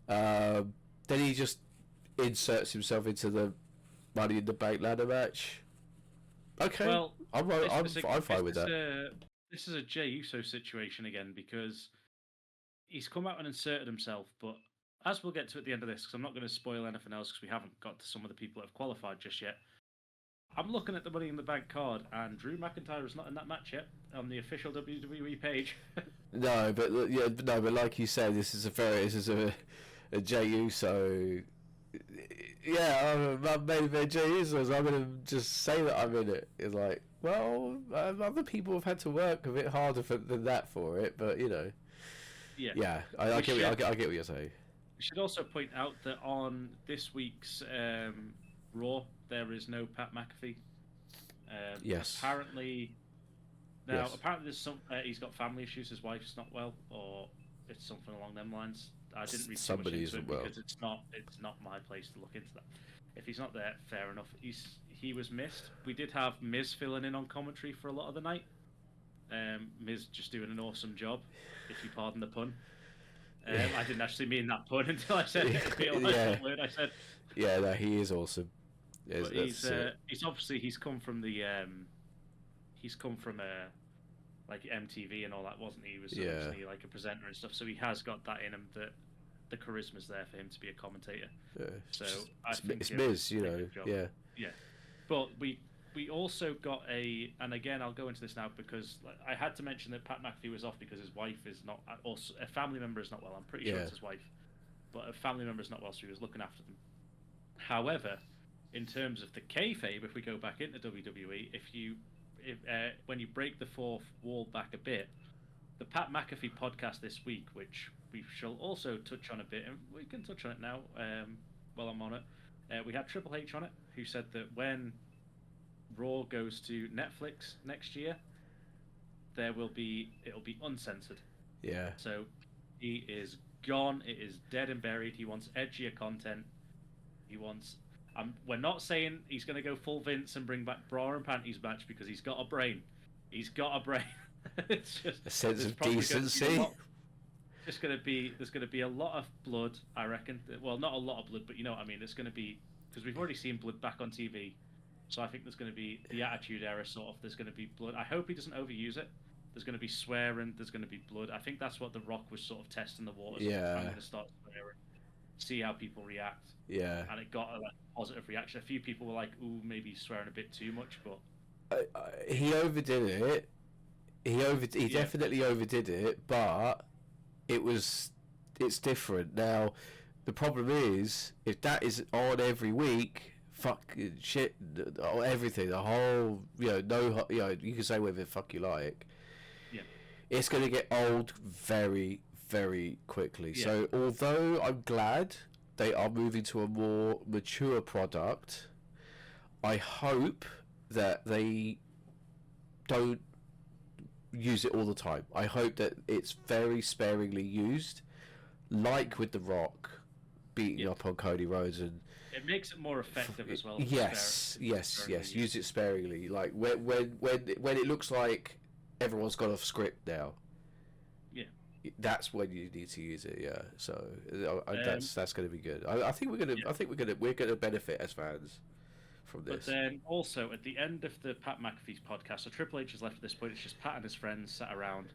Then he just inserts himself into the Money in the Bank ladder match. Okay, well, I'm fine with that. This is a Jey Uso situation again because he's come out and inserted himself, but as we'll get to at the end of this, because I'm not going to spoil anything else because we haven't got to some of the people that have qualified just yet. I'm looking at the Money in the Bank card, and Drew McIntyre is not in that match yet on the official WWE page. No, but like you said, this is a Jey Uso. Yeah, I'm maybe Jey Uso. So I'm gonna just say that I'm in it. It's like, well, other people have had to work a bit harder than that for it, but you know. Yeah. Yeah, I get what you're saying. We should also point out that on this week's Raw, there is no Pat McAfee. Yes. Apparently, there's some. He's got family issues. His wife's not well, or it's something along them lines. I didn't read too much into it because it's not my place to look into that. If he's not there, fair enough. He was missed. We did have Miz filling in on commentary for a lot of the night. Miz just doing an awesome job, if you pardon the pun. I didn't actually mean that pun until I said it. That word I said. Yeah, no, he is awesome. But he's come from like MTV and all that, wasn't he? He was obviously like a presenter and stuff, so he has got that in him that the charisma's there for him to be a commentator. Yeah. So I think it's Miz, you know. Yeah. Yeah. But we also got and again I'll go into this now because I had to mention that Pat McAfee was off because his wife is not, also a family member is not well. I'm pretty sure it's his wife, but a family member is not well, so he was looking after them. However, in terms of the kayfabe, if we go back into WWE, when you break the fourth wall back a bit, the Pat McAfee podcast this week, which we shall also touch on a bit, and we can touch on it now while I'm on it. We had Triple H on it, who said that when Raw goes to Netflix next year, it'll be uncensored. Yeah. So he is gone. It is dead and buried. He wants edgier content. He wants. We're not saying he's going to go full Vince and bring back bra and panties match because he's got a brain. He's got a brain. It's just a sense of decency. There's going to be a lot of blood, I reckon. Well, not a lot of blood, but you know what I mean. It's going to be because we've already seen blood back on TV, so I think there's going to be the Attitude Era sort of. There's going to be blood. I hope he doesn't overuse it. There's going to be swearing. There's going to be blood. I think that's what The Rock was sort of testing the waters. Yeah. I'm going to start swearing, see how people react. Yeah. And it got a positive reaction. A few people were like, "Ooh, maybe he's swearing a bit too much," but he overdid it. He definitely overdid it, but it's different now. the problem is, if that is on every week, fuck shit, everything, the whole, no, you can say whatever the fuck you like. Yeah. It's going to get old very, very quickly. Yeah. So, although I'm glad they are moving to a more mature product, I hope that they don't use it all the time. I hope that it's very sparingly used, like with The Rock beating up on Cody Rhodes, and it makes it more effective as well. Yes. Use it sparingly. Like when it looks like everyone's got off script now. Yeah. That's when you need to use it. Yeah. So that's going to be good. I think we're going to benefit as fans from this. But then also at the end of the Pat McAfee's podcast, so Triple H is left at this point. It's just Pat and his friends sat around.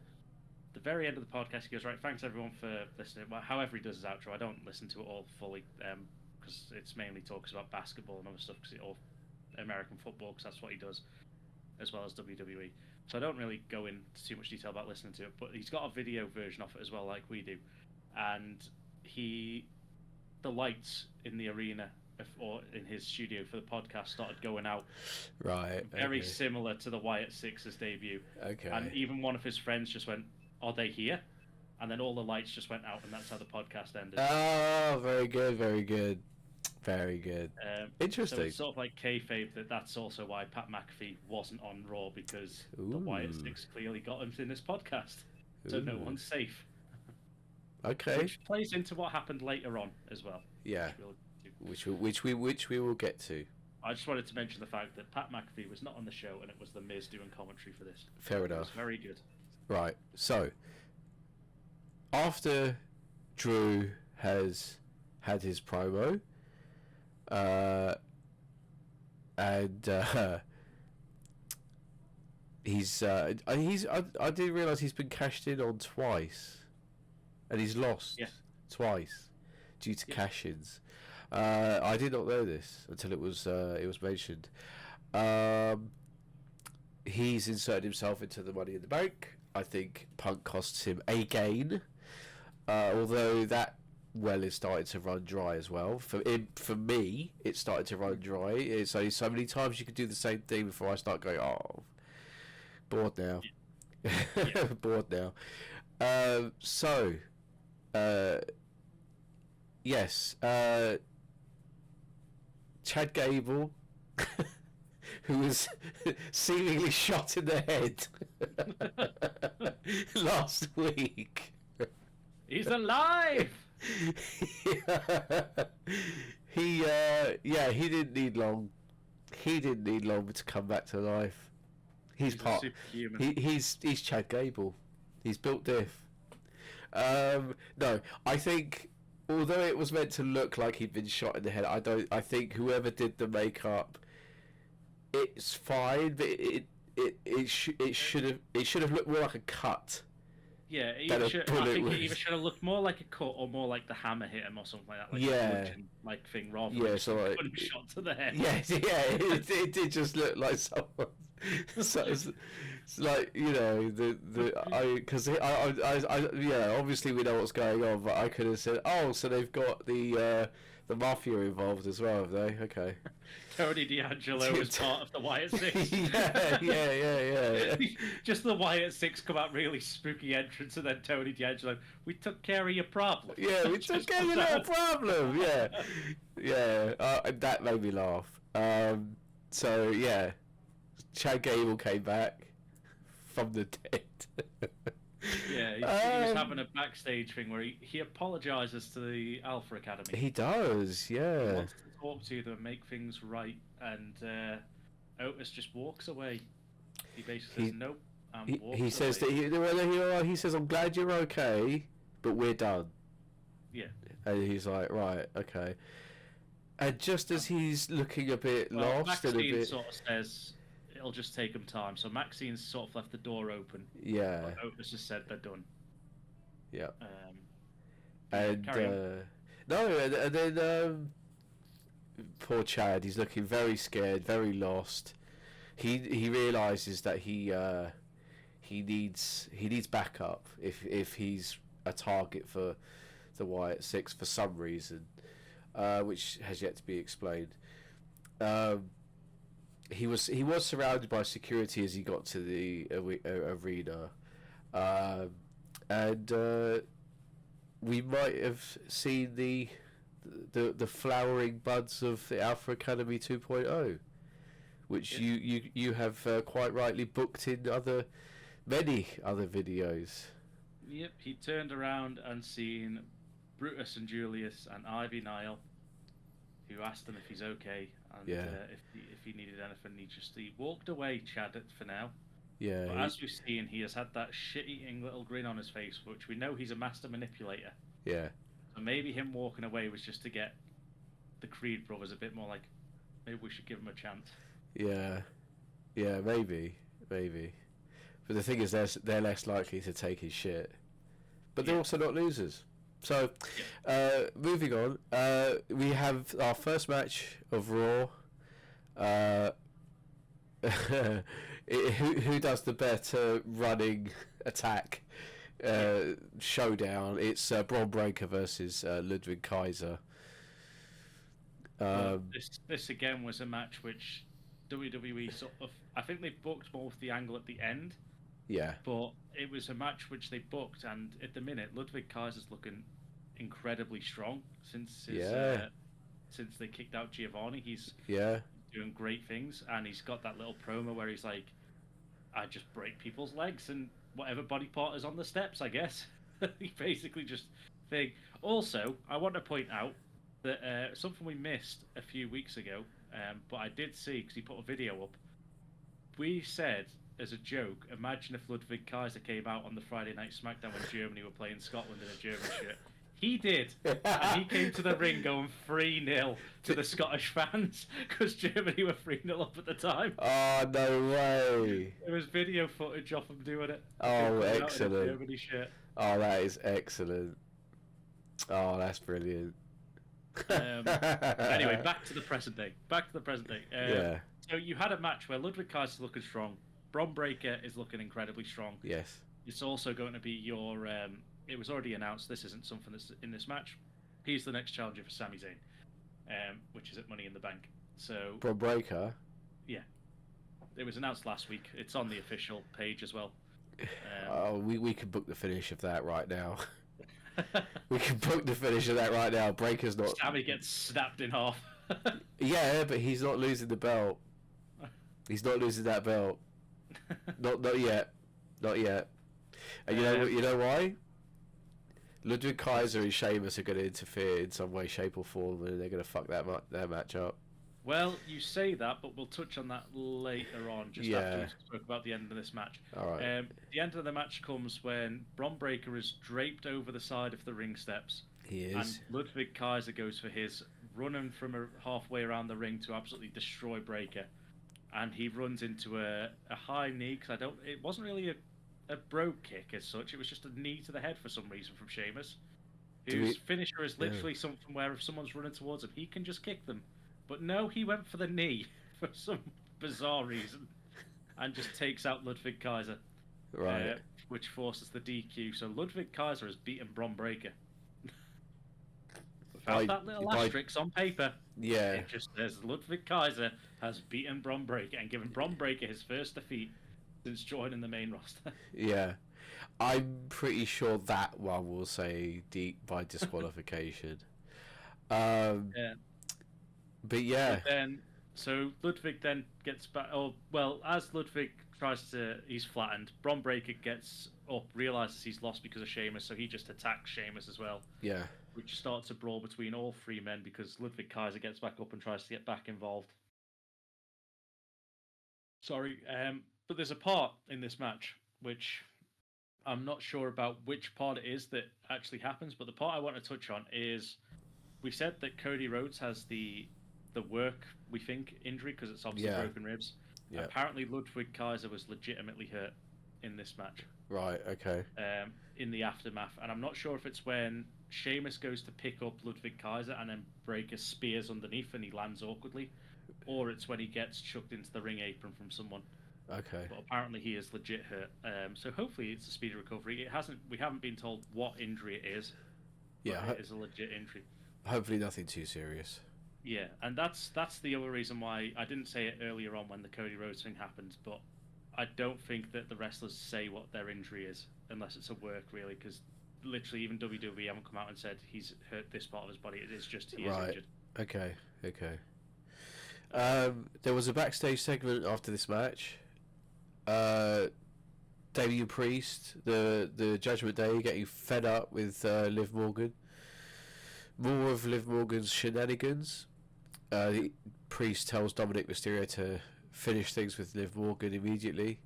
The very end of the podcast, he goes, right, thanks everyone for listening. Well, however he does his outro, I don't listen to it all fully because it's mainly talks about basketball and other stuff, or American football, because that's what he does, as well as WWE. So I don't really go into too much detail about listening to it, but he's got a video version of it as well, like we do. And the lights in the arena or in his studio for the podcast started going out. Right. Very similar to the WyattSicks' debut. Okay. And even one of his friends just went, "Are they here?" And then all the lights just went out, and that's how the podcast ended. Oh, very good, very good, very good. Interesting. So it's sort of like kayfabe that's also why Pat McAfee wasn't on Raw, because the WyattSicks clearly got him in this podcast, so no one's safe. Okay. Which plays into what happened later on as well. Yeah. Which we will get to. I just wanted to mention the fact that Pat McAfee was not on the show, and it was The Miz doing commentary for this. Fair enough. It was very good. Right, so after Drew has had his promo, and I didn't realise he's been cashed in on twice, and he's lost twice due to cash-ins. I did not know this until it was mentioned. He's inserted himself into the Money in the Bank. I think Punk costs him a gain, although that well is starting to run dry as well. For me, it's started to run dry. It's only so many times you can do the same thing before I start going, oh, bored now. Yeah. Bored now. Yes. Chad Gable, who was seemingly shot in the head last week. He's alive! He didn't need long. He didn't need long to come back to life. He's He's Chad Gable. He's built diff. No, I think, although it was meant to look like he'd been shot in the head, I think whoever did the makeup, it's fine, but it should have looked more like a cut. Yeah, I think it either should have looked more like a cut or more like the hammer hit him or something like that. Like a like thing rather than so like, shot to the head. Yes, it did just look like someone. So it's like, because obviously we know what's going on, but I could have said, oh, so they've got the mafia involved as well, have they? Okay. Tony D'Angelo was part of the WyattSicks. yeah. Just the WyattSicks come out really spooky entrance, and then Tony D'Angelo, we took care of your problem. Yeah, we took care of your problem. Yeah. That made me laugh. So yeah, Chad Gable came back from the dead. Yeah, he was having a backstage thing where he apologises to the Alpha Academy. He does, yeah. He wants to talk to them, make things right, and Otis just walks away. He basically says, nope, he says away. That he says, I'm glad you're okay, but we're done. Yeah. And he's like, right, okay. And just as he's looking a bit lost Maxine and a bit... sort of says it'll just take him time. So Maxine's sort of left the door open. Yeah. But Otis just said they're done. Yeah. And then poor Chad, he's looking very scared, very lost. He realizes that he needs backup if he's a target for the WyattSicks for some reason, which has yet to be explained. He was surrounded by security as he got to the arena, and we might have seen the flowering buds of the Alpha Academy 2.0, which you have quite rightly booked in many other videos. Yep, he turned around and seen Brutus and Julius and Ivy Nile, who asked him if he's okay and if he needed anything. He walked away, Chad, for now. Yeah. But as we've seen, he has had that shit-eating little grin on his face, which we know he's a master manipulator. Yeah. So maybe him walking away was just to get the Creed brothers a bit more like, maybe we should give him a chance. Yeah. Yeah, maybe. But the thing is, they're less likely to take his shit. But they're also not losers. So, moving on, we have our first match of Raw. Who does the better running attack showdown? It's Braun Breaker versus Ludwig Kaiser. This again was a match which WWE sort of, I think they booked more with the angle at the end. Yeah. But it was a match which they booked, and at the minute, Ludwig Kaiser's looking incredibly strong since they kicked out Giovanni. He's doing great things, and he's got that little promo where he's like, I just break people's legs and whatever body part is on the steps, I guess. He basically just thing. Also, I want to point out that something we missed a few weeks ago, but I did see, because he put a video up. We said, as a joke, imagine if Ludwig Kaiser came out on the Friday Night SmackDown when Germany were playing Scotland in a German shirt. He did, and he came to the ring going 3-0 to the Scottish fans because Germany were 3-0 up at the time. Oh, no way. There was video footage of him doing it. Oh, excellent. Germany shirt. Oh, that is excellent. Oh, that's brilliant. Anyway, back to the present day. Yeah. So you had a match where Ludwig Kaiser's looking strong. Braun Breaker is looking incredibly strong. Yes. It's also going to be your... it was already announced. This isn't something that's in this match. He's the next challenger for Sami Zayn, which is at Money in the Bank. So Braun Breaker? Yeah. It was announced last week. It's on the official page as well. We could book the finish of that right now. We can book the finish of that right now. Breaker's not... Sami gets snapped in half. Yeah, but he's not losing the belt. He's not losing that belt. Not yet. Not yet. And you know why? Ludwig Kaiser and Sheamus are going to interfere in some way, shape or form, and they're going to fuck their match up. Well, you say that, but we'll touch on that later on, just after we spoke about the end of this match. All right. The end of the match comes when Braun Breaker is draped over the side of the ring steps. He is. And Ludwig Kaiser goes for his running from halfway around the ring to absolutely destroy Breaker. And he runs into a high knee, because it wasn't really a brogue kick as such, it was just a knee to the head for some reason from Sheamus. Whose finisher is literally something where if someone's running towards him, he can just kick them. But no, he went for the knee for some bizarre reason and just takes out Ludwig Kaiser. Right. Which forces the DQ. So Ludwig Kaiser has beaten Braun Breaker. Without that little asterisk on paper. Yeah. It just says Ludwig Kaiser has beaten Braun Breaker and given Braun Breaker his first defeat since joining the main roster. Yeah. I'm pretty sure that one will say by disqualification. Yeah. But yeah. So Ludwig then gets back. Oh, well, as Ludwig he's flattened. Braun Breaker gets up, realizes he's lost because of Sheamus, so he just attacks Sheamus as well. Yeah. Which starts a brawl between all three men because Ludwig Kaiser gets back up and tries to get back involved. Sorry, but there's a part in this match which I'm not sure about which part it is that actually happens, but the part I want to touch on is we said that Cody Rhodes has the work, we think, injury because it's obviously broken ribs. Yeah. Apparently Ludwig Kaiser was legitimately hurt in this match. Right, okay. In the aftermath. And I'm not sure if it's when Sheamus goes to pick up Ludwig Kaiser and then Breaker spears underneath and he lands awkwardly, or it's when he gets chucked into the ring apron from someone. Okay. But apparently he is legit hurt. So hopefully it's a speedy recovery. We haven't been told what injury it is. Yeah, it is a legit injury. Hopefully nothing too serious. Yeah, and that's the other reason why I didn't say it earlier on when the Cody Rhodes thing happened, but I don't think that the wrestlers say what their injury is unless it's a work, really, because literally even WWE haven't come out and said he's hurt this part of his body. It is just he is injured. Okay. There was a backstage segment after this match. Damian Priest, the Judgment Day, getting fed up with Liv Morgan. More of Liv Morgan's shenanigans. Priest tells Dominic Mysterio to finish things with Liv Morgan immediately.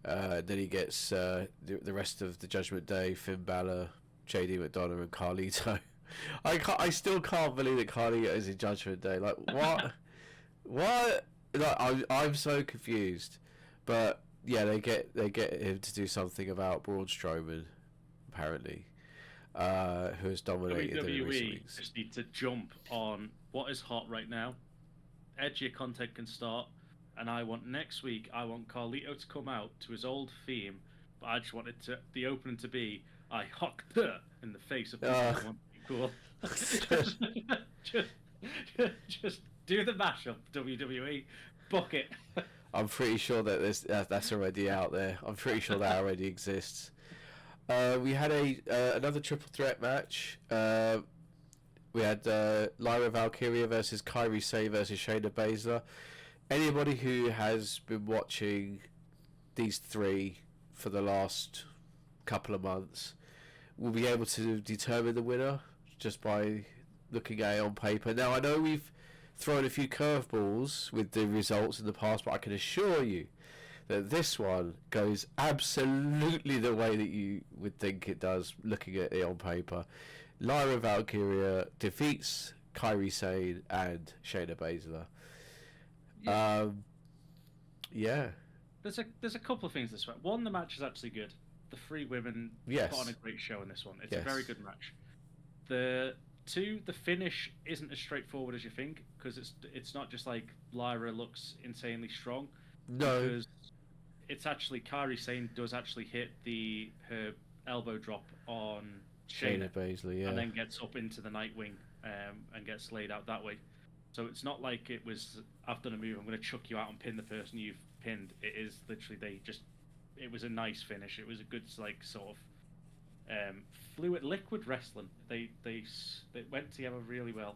Then he gets the rest of the Judgment Day, Finn Balor, JD McDonough, and Carlito. I still can't believe that Carlito is in Judgment Day. Like, what? What? Like, I'm so confused. But yeah, they get him to do something about Braun Strowman, apparently, who has dominated in recent WWE weeks. just need to jump on what is hot right now. Edgier content can start, and I want Carlito to come out to his old theme, but I just want the opening to be I hocked her in the face of cool. just do the mashup, WWE. Book it. I'm pretty sure that that's already out there. I'm pretty sure that already exists. We had another triple threat match. We had Lyra Valkyria versus Kairi Sane versus Shayna Baszler. Anybody who has been watching these three for the last couple of months will be able to determine the winner just by looking at it on paper. Now, I know we've thrown a few curveballs with the results in the past, but I can assure you that this one goes absolutely the way that you would think it does looking at it on paper. Lyra Valkyria defeats Kairi Sane and Shayna Baszler. Yeah. There's a couple of things this way. One, the match is actually good. The three women put on a great show in this one. It's a very good match. The finish isn't as straightforward as you think, because it's not just like Lyra looks insanely strong. No. Because it's actually Kairi Sane does actually hit her elbow drop on Shayna Baszler, yeah, and then gets up into the Nightwing and gets laid out that way. So it's not like it was, I've done a move, I'm going to chuck you out and pin the person you've pinned. It is literally it was a nice finish. It was a good sort of fluid liquid wrestling. They went together really well.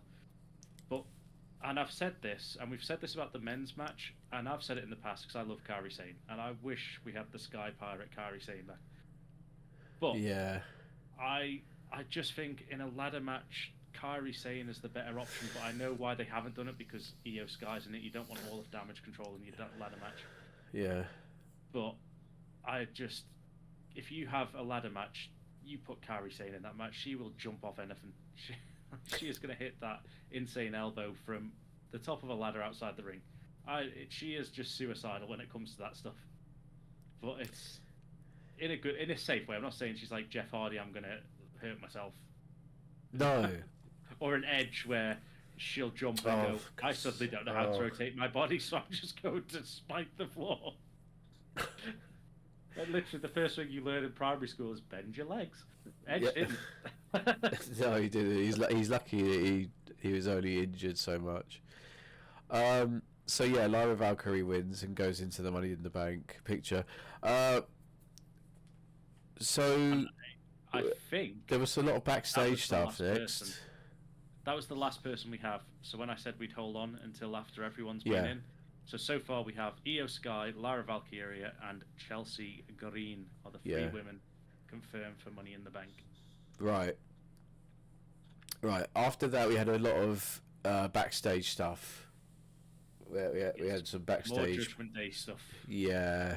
And I've said this, and we've said this about the men's match, and I've said it in the past because I love Kairi Sane, and I wish we had the Sky Pirate Kairi Sane back. But yeah, I just think in a ladder match, Kairi Sane is the better option. But I know why they haven't done it, because Io Sky's in it. You don't want all of damage control in your ladder match. Yeah. But if you have a ladder match, you put Kairi Sane in that match, she will jump off anything. She is going to hit that insane elbow from the top of a ladder outside the ring. She is just suicidal when it comes to that stuff. But it's in a safe way. I'm not saying she's like Jeff Hardy, I'm going to hurt myself. No. Or an Edge where she'll jump and go, I suddenly don't know how to rotate my body, so I'm just going to spike the floor. And literally the first thing you learn in primary school is bend your legs. Edge didn't. No, he didn't. He's lucky that he was only injured so much. So yeah, Lyra Valkyrie wins and goes into the Money in the Bank picture. So I think there was a lot of backstage stuff next. Person. That was the last person we have. So when I said we'd hold on until after everyone's been in. So far we have Io Sky, Lyra Valkyria, and Chelsea Green are the three women confirmed for Money in the Bank. Right. After that, we had a lot of backstage stuff. We had some backstage. More Judgment Day stuff. Yeah.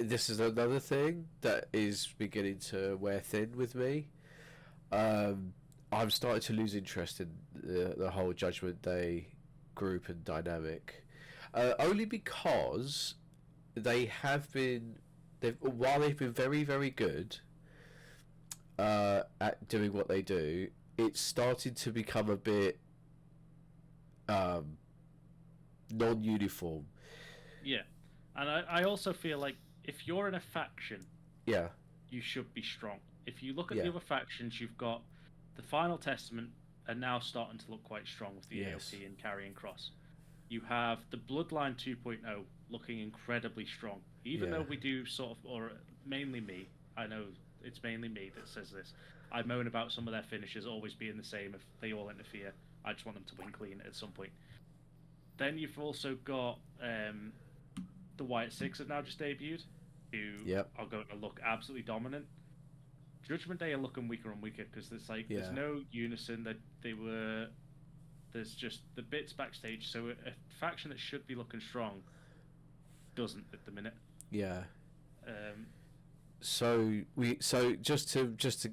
This is another thing that is beginning to wear thin with me. I'm starting to lose interest in the whole Judgment Day group and dynamic, only because while they've been very, very good at doing what they do, it's started to become a bit non-uniform. Yeah, and I also feel like if you're in a faction, you should be strong. If you look at the other factions, you've got the Final Testament are now starting to look quite strong with the AOT and Carrying Cross. You have the Bloodline 2.0 looking incredibly strong. Even though we do sort of, or mainly me, I know it's mainly me that says this. I moan about some of their finishes always being the same if they all interfere. I just want them to win clean at some point. Then you've also got the WyattSicks have now just debuted, who are going to look absolutely dominant. Judgment Day are looking weaker and weaker because there's there's no unison. That there's just the bits backstage. So a faction that should be looking strong doesn't at the minute. Yeah. So just to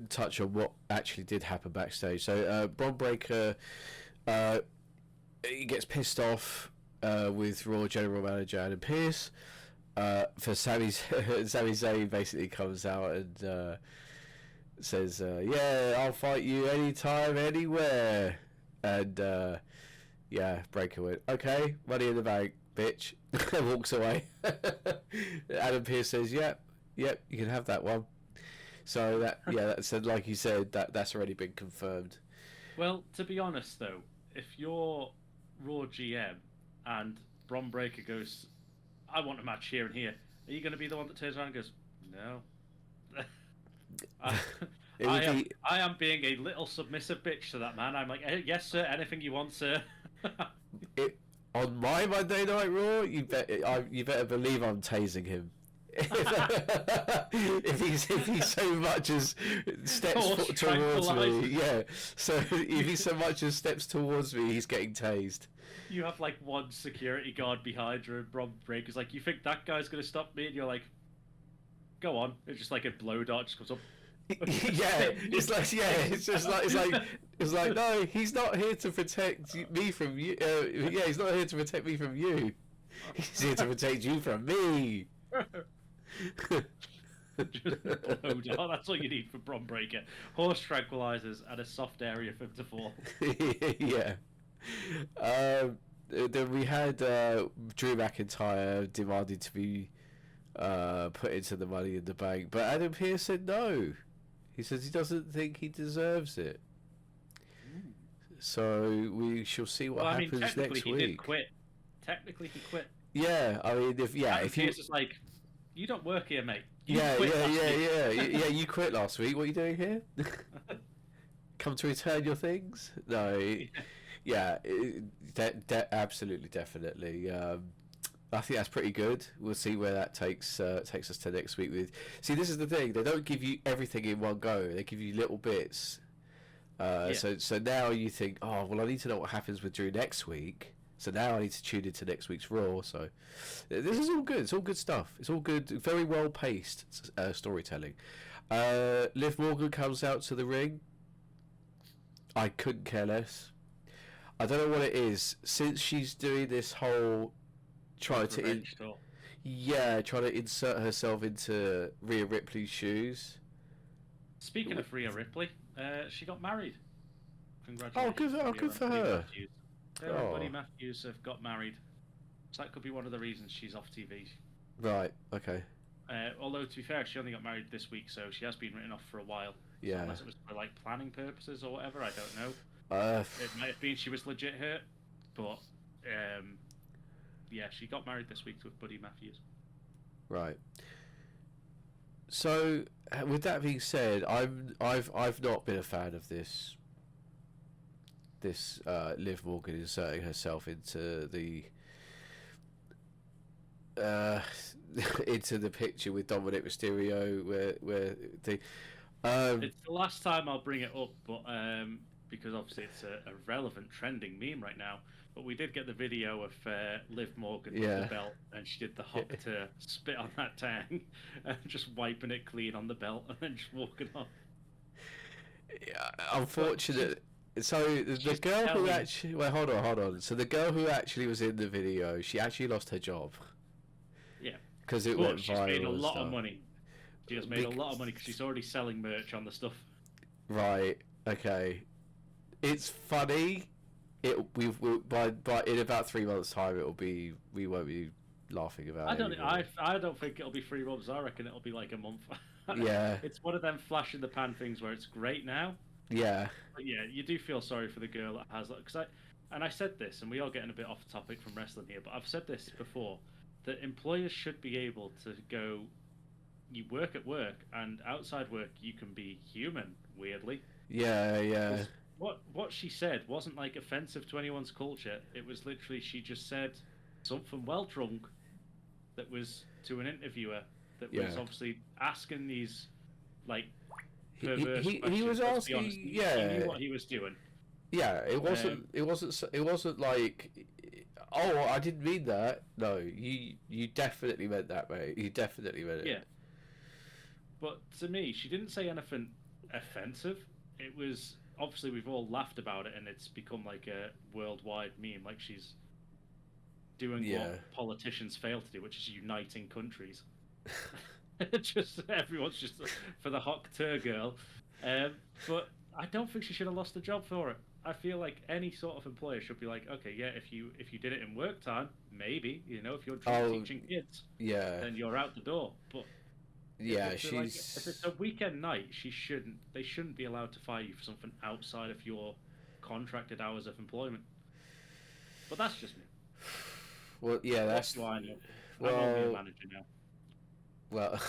touch on what actually did happen backstage. So Bron Breakker, he gets pissed off with Raw General Manager Adam Pearce. For Sami Zayn basically comes out and says, "Yeah, I'll fight you anytime, anywhere." And Breakker went, "Okay, money in the bank, bitch." Walks away. Adam Pearce says, "Yep, you can have that one." So that's like you said, that's already been confirmed. Well, to be honest though, if you're Raw GM and Bron Breakker goes, "I want a match here and here," are you going to be the one that turns around and goes, "No"? I am being a little submissive bitch to that man. I'm like, "Yes, sir. Anything you want, sir." On my Monday Night Raw, you better believe I'm tasing him. if he so much as steps towards me, So if he so much as steps towards me, he's getting tased. You have like one security guard behind you, and Bron Breakker's like, "You think that guy's gonna stop me?" And you're like, "Go on." It's just like a blow dart just comes up. It's like no, he's not here to protect me from you. He's not here to protect me from you. He's here to protect you from me. Just blow dart. That's all you need for Bron Breakker. Horse tranquilizers and a soft area for him to fall. Then we had Drew McIntyre demanding to be put into the Money in the Bank, but Adam Pearce said no. He says he doesn't think he deserves it. So we shall see what happens next week. Did quit. Technically, he quit. Yeah, I mean, if Pearce is like, "You don't work here, mate." You quit last week. What are you doing here? Come to return your things? No. Absolutely, definitely. I think that's pretty good. We'll see where that takes us to next week. See, this is the thing. They don't give you everything in one go. They give you little bits. So now you think, oh, well, I need to know what happens with Drew next week. So now I need to tune into next week's Raw. So this is all good. It's all good stuff. It's all good. Very well paced storytelling. Liv Morgan comes out to the ring. I couldn't care less. I don't know what it is. Since she's doing this whole trying to insert herself into Rhea Ripley's shoes. Speaking of Rhea Ripley, she got married. Congratulations! Good for her. Buddy Matthews have got married, so that could be one of the reasons she's off TV. Right. Okay. Although to be fair, she only got married this week, so she has been written off for a while. Yeah. So unless it was for like planning purposes or whatever, I don't know. It might have been she was legit hurt, but she got married this week with Buddy Matthews. Right. So, with that being said, I've not been a fan of this Liv Morgan inserting herself into the into the picture with Dominic Mysterio, where the it's the last time I'll bring it up, but because obviously it's a relevant trending meme right now. But we did get the video of Liv Morgan with the belt, and she did the hop to spit on that tang, and just wiping it clean on the belt, and then just walking off. Yeah, unfortunate. So the girl who actually hold on. So the girl who actually was in the video, she actually lost her job. Yeah, because it went viral. She's made a lot of money. She has made a lot of money because she's already selling merch on the stuff. Right. Okay. It's funny. In about 3 months' time, we won't be laughing about I it don't. anymore. I don't think it'll be 3 months. I reckon it'll be like a month. Yeah. It's one of them flash in the pan things where it's great now. Yeah. But yeah, you do feel sorry for the girl that has that. I said this, and we are getting a bit off topic from wrestling here, but I've said this before, that employers should be able to go, you work at work, and outside work you can be human, weirdly. Yeah, yeah. What she said wasn't like offensive to anyone's culture. It was literally, she just said something well drunk that was to an interviewer that was obviously asking these like perverse questions. He was asking, honest, he knew what he was doing. Yeah, it wasn't like, oh, I didn't mean that. No, you definitely meant that, mate. You definitely meant it. Yeah. But to me, she didn't say anything offensive. It was, obviously we've all laughed about it, and it's become like a worldwide meme. Like, she's doing what politicians fail to do, which is uniting countries. Just everyone's just for the hot tour girl. But I don't think she should have lost the job for it. I feel like any sort of employer should be like, okay, yeah, if you did it in work time, maybe, if you're teaching kids, then you're out the door. But if it's a weekend night, they shouldn't be allowed to fire you for something outside of your contracted hours of employment. But that's just me. Well, yeah, that's why I'm only a manager now. Well,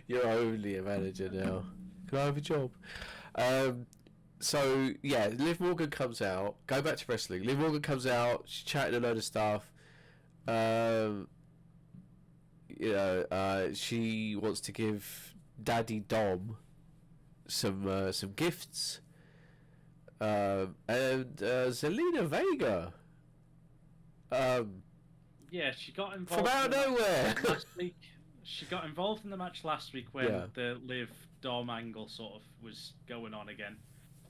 you're only a manager now. Can I have a job? So yeah, Liv Morgan comes out. Go back to wrestling. Liv Morgan comes out. She's chatting a load of stuff. She wants to give Daddy Dom some gifts. And Zelina Vega. Yeah, she got involved from out of nowhere last week. She got involved in the match last week when the Liv Dom angle sort of was going on again,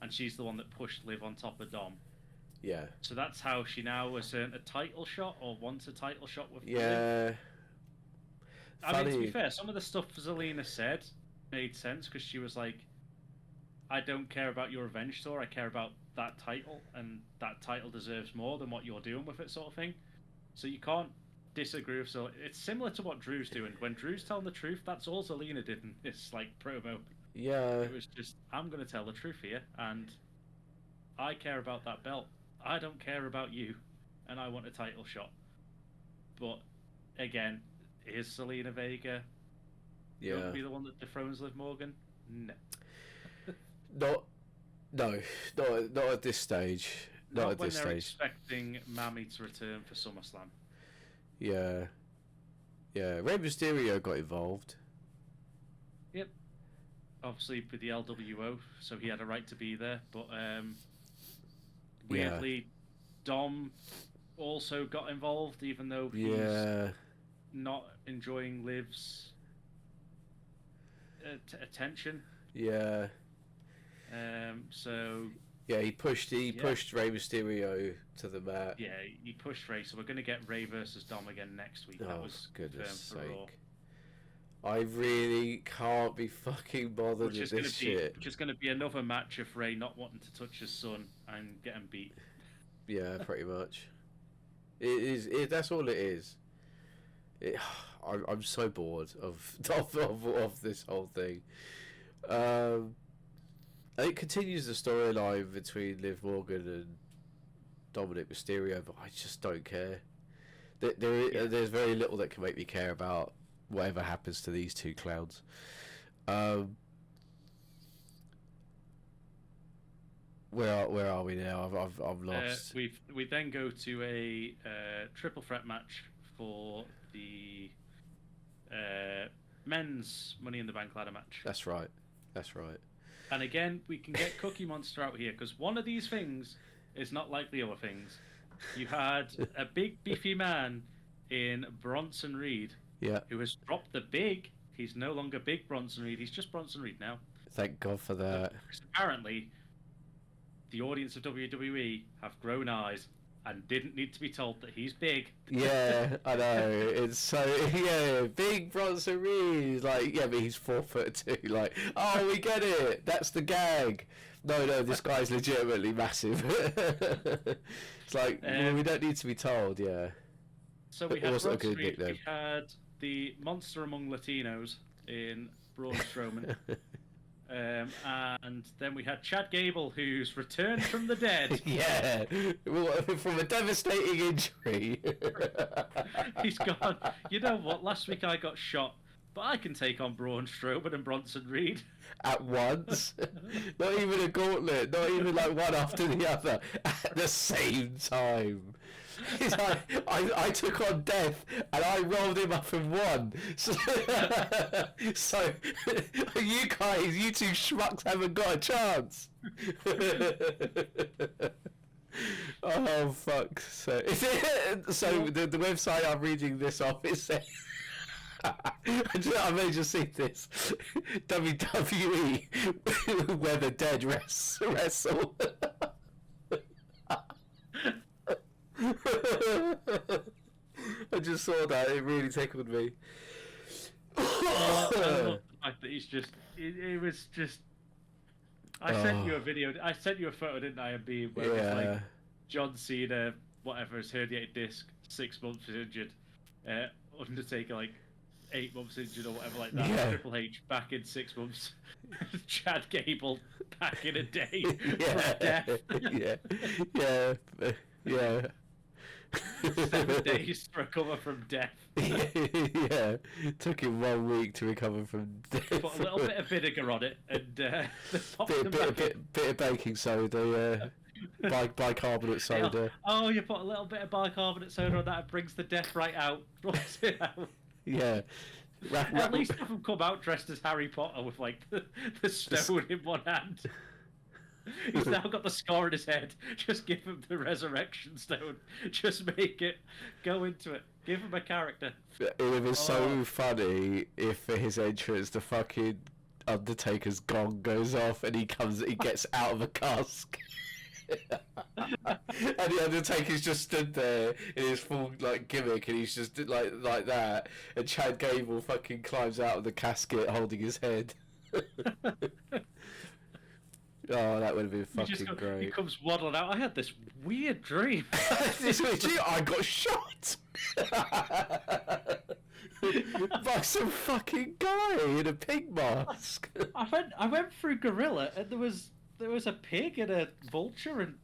and she's the one that pushed Liv on top of Dom. Yeah. So that's how she now was a title shot, or wants a title shot with Liv. Yeah. I mean, to be fair, some of the stuff Zelina said made sense, because she was like, I don't care about your revenge tour, I care about that title, and that title deserves more than what you're doing with it, sort of thing. So you can't disagree with Zelina. It's similar to what Drew's doing. When Drew's telling the truth, that's all Zelina did in this promo. Yeah. It was just, I'm going to tell the truth here, and I care about that belt. I don't care about you, and I want a title shot. But again, is Zelina Vega going to be the one that dethrones Liv Morgan? No. Not at this stage. Not at this stage. When they're expecting Mami to return for SummerSlam. Yeah. Rey Mysterio got involved. Yep. Obviously with the LWO, so he had a right to be there. But weirdly, Dom also got involved, even though he's not enjoying Liv's attention. Yeah. So. Yeah, he pushed Rey Mysterio to the mat. Yeah, he pushed Rey, so we're going to get Rey versus Dom again next week. That was goodness sake. Raw. I really can't be fucking bothered with this shit. Which is going to be another match of Rey not wanting to touch his son and get him beat. Yeah, pretty much. It is. That's all it is. I'm so bored of this whole thing. It continues the storyline between Liv Morgan and Dominic Mysterio, but I just don't care. There's very little that can make me care about whatever happens to these two clowns. Where are we now? I'm lost. We then go to a triple threat match for the men's Money in the Bank ladder match. That's right. And again, we can get Cookie Monster out here, because one of these things is not like the other things. You had a big beefy man in Bronson Reed, who has dropped the big. He's no longer Big Bronson Reed. He's just Bronson Reed now. Thank God for that. Apparently, the audience of WWE have grown eyes and didn't need to be told that he's big. Yeah, I know. It's so Big Bronson Reed. But he's 4'2". Oh, we get it. That's the gag. No, this guy's legitimately massive. It's we don't need to be told. Yeah. So we had Rod Reed, we had the monster among Latinos in Braun Strowman. And then we had Chad Gable, who's returned from the dead. Yeah, from a devastating injury. He's gone, you know what, last week I got shot, but I can take on Braun Strowman and Bronson Reed. At once? Not even a gauntlet, not even like one after the other, at the same time. He's like, I took on Death and I rolled him up and won. So you guys, you two schmucks haven't got a chance. Oh fuck! So the website I'm reading this off is saying. I may just see this WWE where the dead wrestle. I just saw that, it really tickled me. I love the fact that he's just, it was just, I sent you a video, I sent you a photo, didn't I, of me, where it was like, John Cena, whatever, his herniated disc, 6 months injured, Undertaker, like, 8 months injured or whatever like that, Triple H back in 6 months, Chad Gable back in a day from death. Yeah. 7 days to recover from death. Yeah, took him 1 week to recover from death. Put a little bit of vinegar on it and bit of baking soda, bicarbonate soda. Oh, you put a little bit of bicarbonate soda on that, it brings the death right out. Drops it out. Yeah. At least have him come out dressed as Harry Potter with like the stone in one hand. He's now got the scar in his head. Just give him the resurrection stone. Just make it go into it. Give him a character. It would have been so funny if for his entrance the fucking Undertaker's gong goes off and he gets out of a cask. And the Undertaker's just stood there in his full like gimmick, and he's just like that, and Chad Gable fucking climbs out of the casket holding his head. Oh, that would have been fucking great. He comes waddling out. I had this weird dream. I got shot by some fucking guy in a pig mask. I went through Gorilla, and there was a pig and a vulture and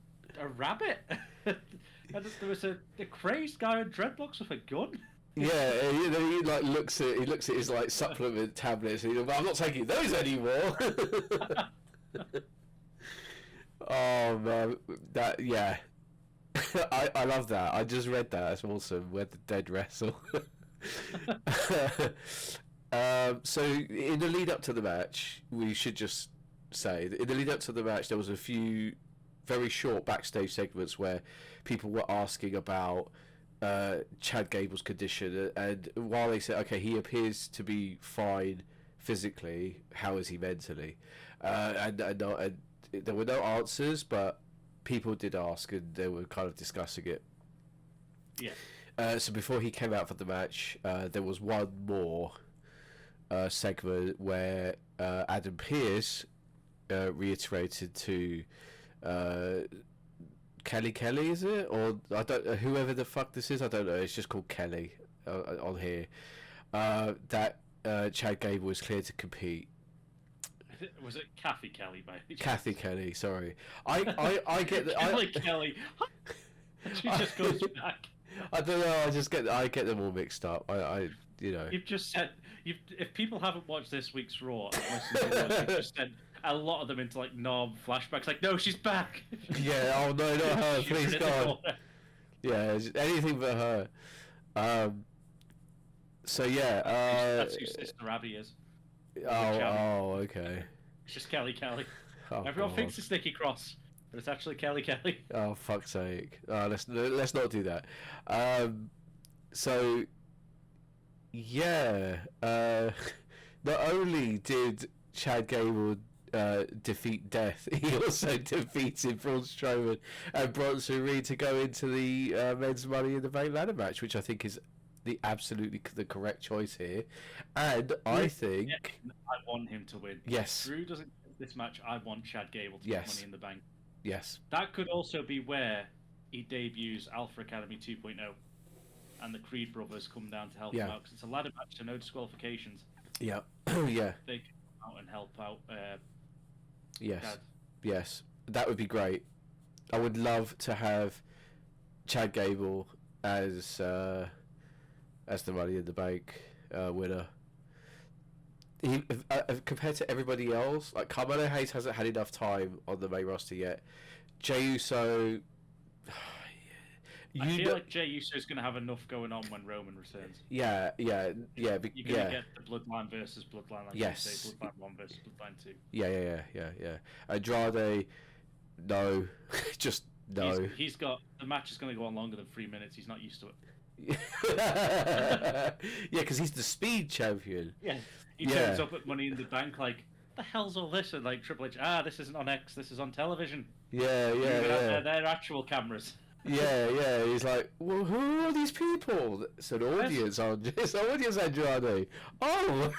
a rabbit, and there was a crazed guy in dreadlocks with a gun. Yeah, he like looks at his like supplement tablets, and he's like, I'm not taking those anymore. Oh man, I love that. I just read that. That's awesome. Where the dead wrestle. So in the lead up to the match, we should just say that in the lead up to the match, there was a few very short backstage segments where people were asking about Chad Gable's condition, and while they said, okay, he appears to be fine physically, how is he mentally? And there were no answers, but people did ask, and they were kind of discussing it. Yeah. So before he came out for the match, there was one more segment where Adam Pearce reiterated to Kelly, is it? Or I don't know, whoever the fuck this is, I don't know, it's just called Kelly on here, that Chad Gable was clear to compete. Was it Kathy Kelly, mate? Kathy Kelly, sorry. I get the Kelly. She just goes back. I don't know. I get them all mixed up. I you know. You've just said if people haven't watched this week's Raw, you've just sent a lot of them into like knob flashbacks. Like, no, she's back. Yeah. Oh no, not her. Please God. Yeah, anything but her. So yeah. That's who Sister Abby is. Oh, okay. It's just Kelly. Oh, Everyone thinks it's Nikki Cross, but it's actually Kelly. Oh, fuck's sake! Let's not do that. So, yeah. Not only did Chad Gable defeat Death, he also defeated Braun Strowman and Bronson Reed to go into the men's Money in the Bank ladder match, which I think is absolutely the correct choice here, and I think I want him to win. Yes, Drew doesn't get this match. I want Chad Gable to get Money in the Bank. Yes, that could also be where he debuts Alpha Academy 2.0. and the Creed brothers come down to help him out because it's a ladder match, so no disqualifications. Yeah, yeah. They can come out and help out. Yes, Chad. yes, that would be great. I would love to have Chad Gable as the Money in the Bank winner. He, compared to everybody else, like Carmelo Hayes hasn't had enough time on the main roster yet. Jey Uso, I feel like Jey Uso is going to have enough going on when Roman returns. Yeah. You're going to get the Bloodline versus Bloodline, like yes. you say, Bloodline 1 versus Bloodline 2. Yeah. Andrade, no, just no. He's got the match is going to go on longer than 3 minutes. He's not used to it. Yeah, because he's the speed champion. Yeah, he turns up at Money in the Bank like, the hell's all this? And like Triple H, this isn't on X, this is on television. Yeah. They're actual cameras. Yeah. He's like, well, who are these people? It's an audience on. It's an audience, Andrade. Oh.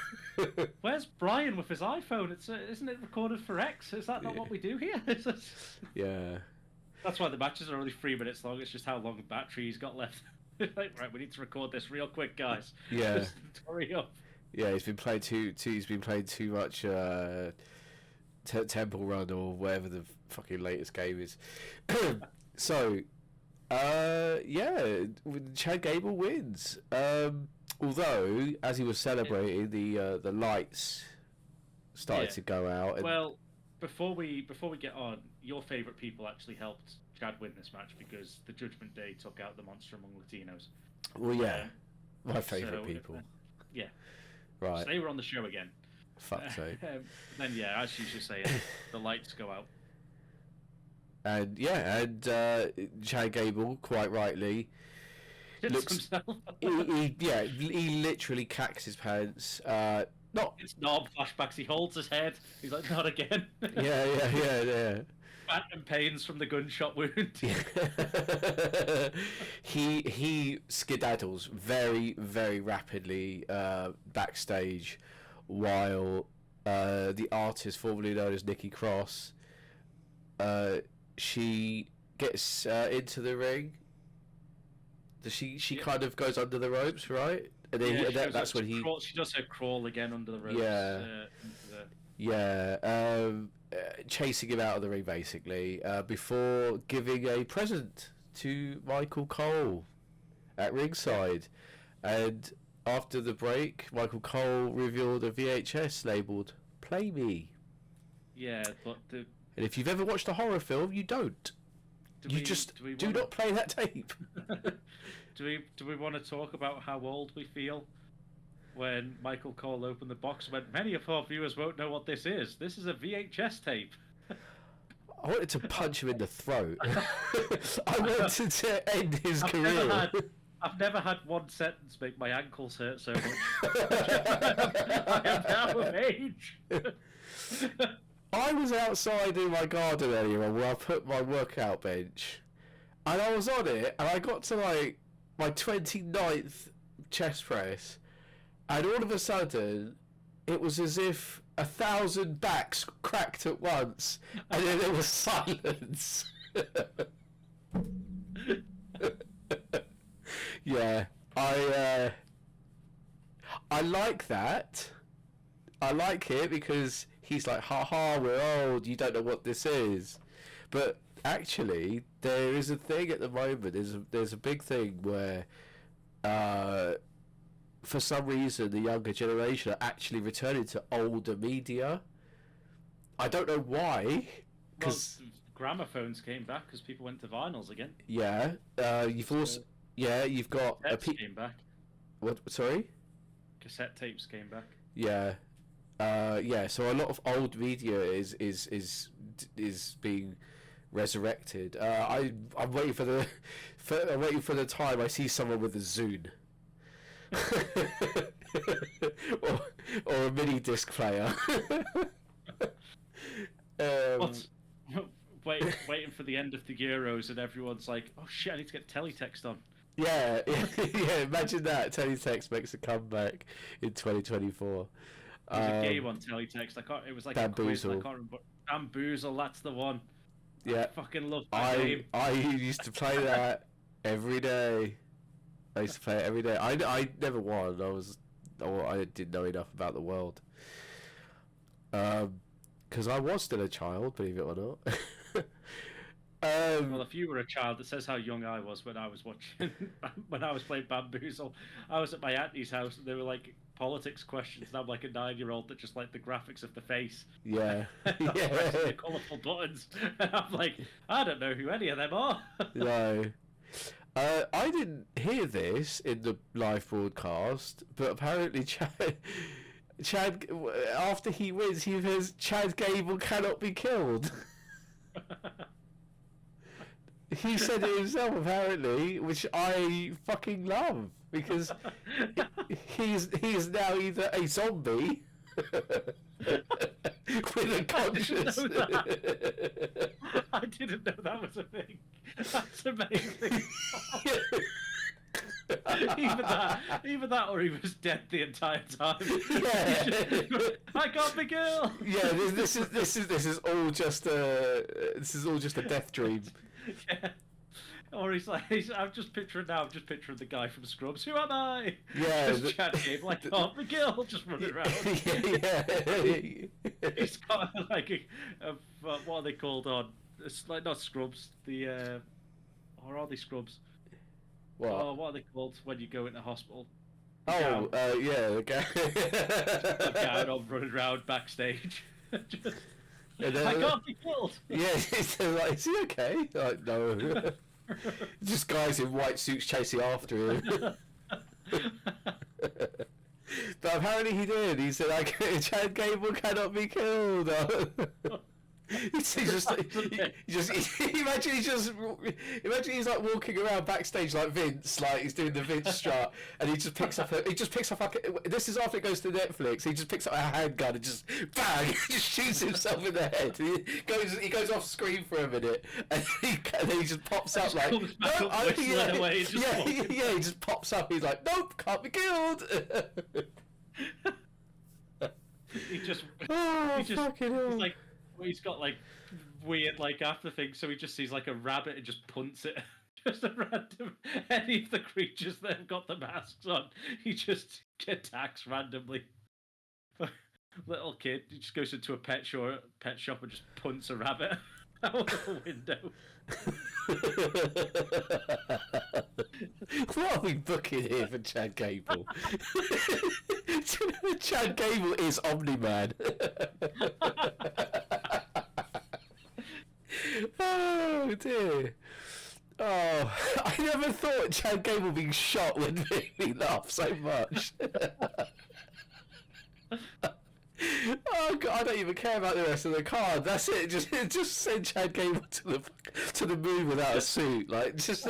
Where's Brian with his iPhone? Isn't it recorded for X? Is that not what we do here? Yeah. That's why the matches are only 3 minutes long. It's just how long battery he's got left. Like, right, we need to record this real quick, guys. Yeah. Just hurry up. Yeah, he's been playing too much Temple Run or whatever the fucking latest game is. So, Chad Gable wins. Although, as he was celebrating, the lights started to go out. And... Well, before we get on, your favourite people actually helped Chad win this match because the Judgment Day took out the Monster Among Latinos. Well, yeah, my favourite people. Yeah. Right. So they were on the show again. Fuck's sake. Then as you just saying, the lights go out. And Chad Gable, quite rightly, looks. He literally cacks his pants. It's not flashbacks. He holds his head. He's like, not again. Yeah. Phantom pains from the gunshot wound. He skedaddles very, very rapidly backstage, while the artist formerly known as Nikki Cross, she gets into the ring. She kind of goes under the ropes, right? And then that's when she does her crawl again under the ropes. Chasing him out of the ring basically, before giving a present to Michael Cole at ringside. And after the break, Michael Cole revealed a VHS labelled "Play Me." Yeah, but and if you've ever watched a horror film, you don't. Do not play that tape. Do we want to talk about how old we feel when Michael Cole opened the box and went, many of our viewers won't know what this is. This is a VHS tape. I wanted to punch him in the throat. I wanted to end his career. I've never had one sentence make my ankles hurt so much. I am now of age. I was outside in my garden earlier where I put my workout bench, and I was on it, and I got to like my 29th chest press, and all of a sudden it was as if 1,000 backs cracked at once, and then there was silence. Yeah, I like that. I like it because he's like, haha, we're old, you don't know what this is. But actually, there is a thing at the moment, there's a big thing where, for some reason, the younger generation are actually returning to older media. I don't know why, because... Well, gramophones came back because people went to vinyls again. Yeah, you've also... Yeah, you've got... came back. What, sorry? Cassette tapes came back. Yeah. So a lot of old media is being resurrected. I'm waiting for the time I see someone with a Zune, or a mini disc player. Waiting for the end of the Euros and everyone's like, oh shit, I need to get teletext on. Yeah. Imagine that teletext makes a comeback in 2024. There's a game on teletext. It was like Bamboozle. a quiz. I can't remember. Bamboozle, that's the one. Yeah, I fucking love that game. I used to play that every day. I used to play it every day. I never won. I didn't know enough about the world. Because I was still a child, believe it or not. Well, if you were a child, it says how young I was when I was watching, when I was playing Bamboozle. I was at my auntie's house, and they were like politics questions, and I'm like a 9-year-old that just like the graphics of the face. Yeah. The colourful buttons. And I'm like, I don't know who any of them are. No. I didn't hear this in the live broadcast, but apparently Chad, after he wins, he says Chad Gable cannot be killed. He said it himself, apparently, which I fucking love, because he is now either a zombie with a conscience. I didn't know that was a thing. That's amazing. Even that, or he was dead the entire time. Yeah. I can't be killed. Yeah, this is all just a death dream. Yeah. Or I'm just picturing the guy from Scrubs. Who am I? Yeah. Just Chad Gable, like, can't be killed, just running around. Yeah. He's got like what are they called on? It's like not Scrubs. Or are they Scrubs? What? Oh, what are they called when you go into hospital? Yeah, okay. A gown on running around backstage. Just, I can't be killed. Yeah, it's like, is he okay? Like, no. Just guys in white suits chasing after him. But apparently he did. He said, Chad Gable cannot be killed. Imagine he's like walking around backstage like Vince, like he's doing the Vince strut, and he just picks up this is after it goes to Netflix. He just picks up a handgun and just bang, he just shoots himself in the head. He goes off screen for a minute, and then he just pops up like, he just pops up. He's like, nope, can't be killed. He's like. He's got like weird like after things, so he just sees like a rabbit and just punts it. Just a random any of the creatures that have got the masks on, he just attacks randomly. Little kid, he just goes into a pet shop and just punts a rabbit out of the window. What are we booking here for Chad Gable? Chad Gable is Omni-Man. Oh dear. Oh, I never thought Chad Gable being shot would make me laugh so much. Oh God, I don't even care about the rest of the card. That's it. Just send Chad Gable to the moon without a suit. Like just.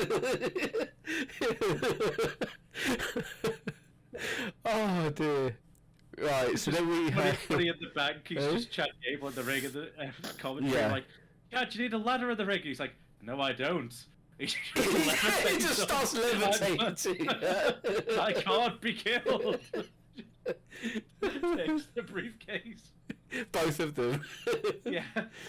Oh dear. Right, so then we have money in the bank. He's just Chad Gable in the ring of the commentary. Yeah. Like, Chad, you need a ladder in the ring. He's like, no, I don't. He just starts levitating. I can't be killed. Takes the briefcase. Both of them. Yeah.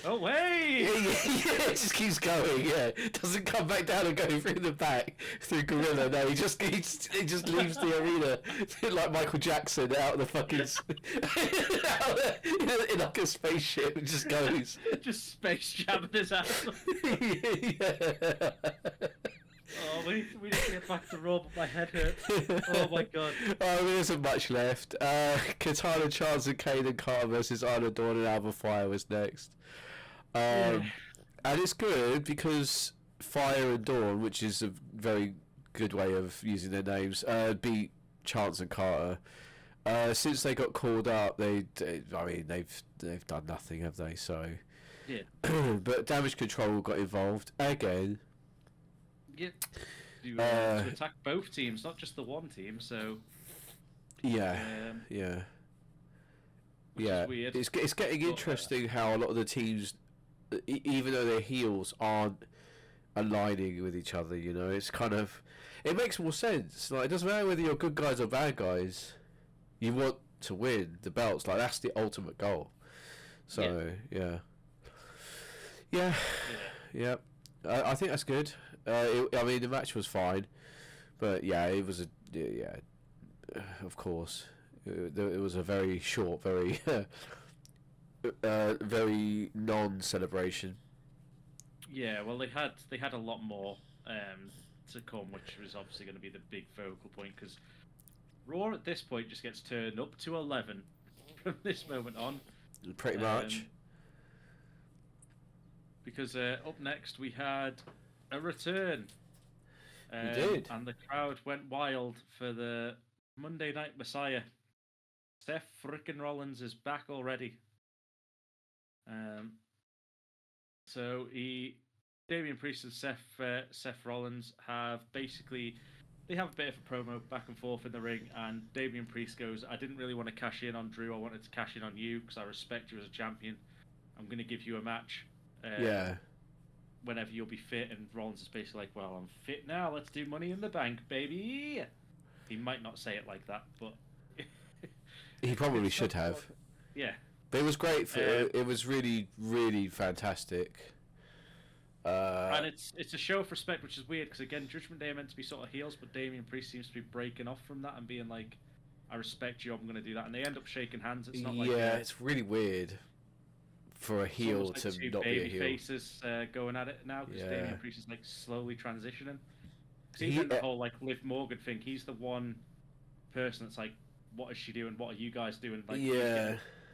Away! Yeah, it just keeps going, yeah. Doesn't come back down and go through the back, through Gorilla, no, he just leaves the arena like Michael Jackson out of the fucking... in like a spaceship and just goes. Just space jamming his ass. Yeah. Oh, we need to get back to Raw, but my head hurts. Oh my God. Oh, there isn't much left. Katana, Chance, and Caden Carter versus Arnold Dawn and Alba Fire was next. And it's good because Fire and Dawn, which is a very good way of using their names, beat Chance and Carter. Since they got called up, they've done nothing, have they? So yeah. But Damage Control got involved again. Yeah. To attack both teams, not just the one team. So yeah. Which is weird. It's getting interesting how a lot of the teams, even though they're heels, aren't aligning with each other. You know, it's kind of, it makes more sense. Like, it doesn't matter whether you're good guys or bad guys. You want to win the belts. Like, that's the ultimate goal. So yeah. I think that's good. I mean, the match was fine, But yeah, it was of course, it was a very short, very very non-celebration. Yeah, well, they had a lot more to come, which was obviously going to be the big focal point because Raw at this point just gets turned up to 11 from this moment on. Pretty much. Because up next we had a return. We did. And the crowd went wild for the Monday Night Messiah. Seth frickin' Rollins is back already. So Damian Priest and Seth Rollins have basically, they have a bit of a promo back and forth in the ring, and Damian Priest goes, "I didn't really want to cash in on Drew. I wanted to cash in on you because I respect you as a champion. I'm going to give you a match. Whenever you'll be fit." And Rollins is basically like, "Well, I'm fit now. Let's do Money in the Bank, baby." He might not say it like that, but he probably should have. Yeah. But it was great. It was really, really fantastic. And it's a show of respect, which is weird because again, Judgment Day are meant to be sort of heels, but Damian Priest seems to be breaking off from that and being like, "I respect you. I'm going to do that." And they end up shaking hands. It's not like it's really weird for a heel to not be a heel. Faces going at it now because Damian Priest is like slowly transitioning. Because even the whole like Liv Morgan thing, he's the one person that's like, "What is she doing? What are you guys doing?" Like,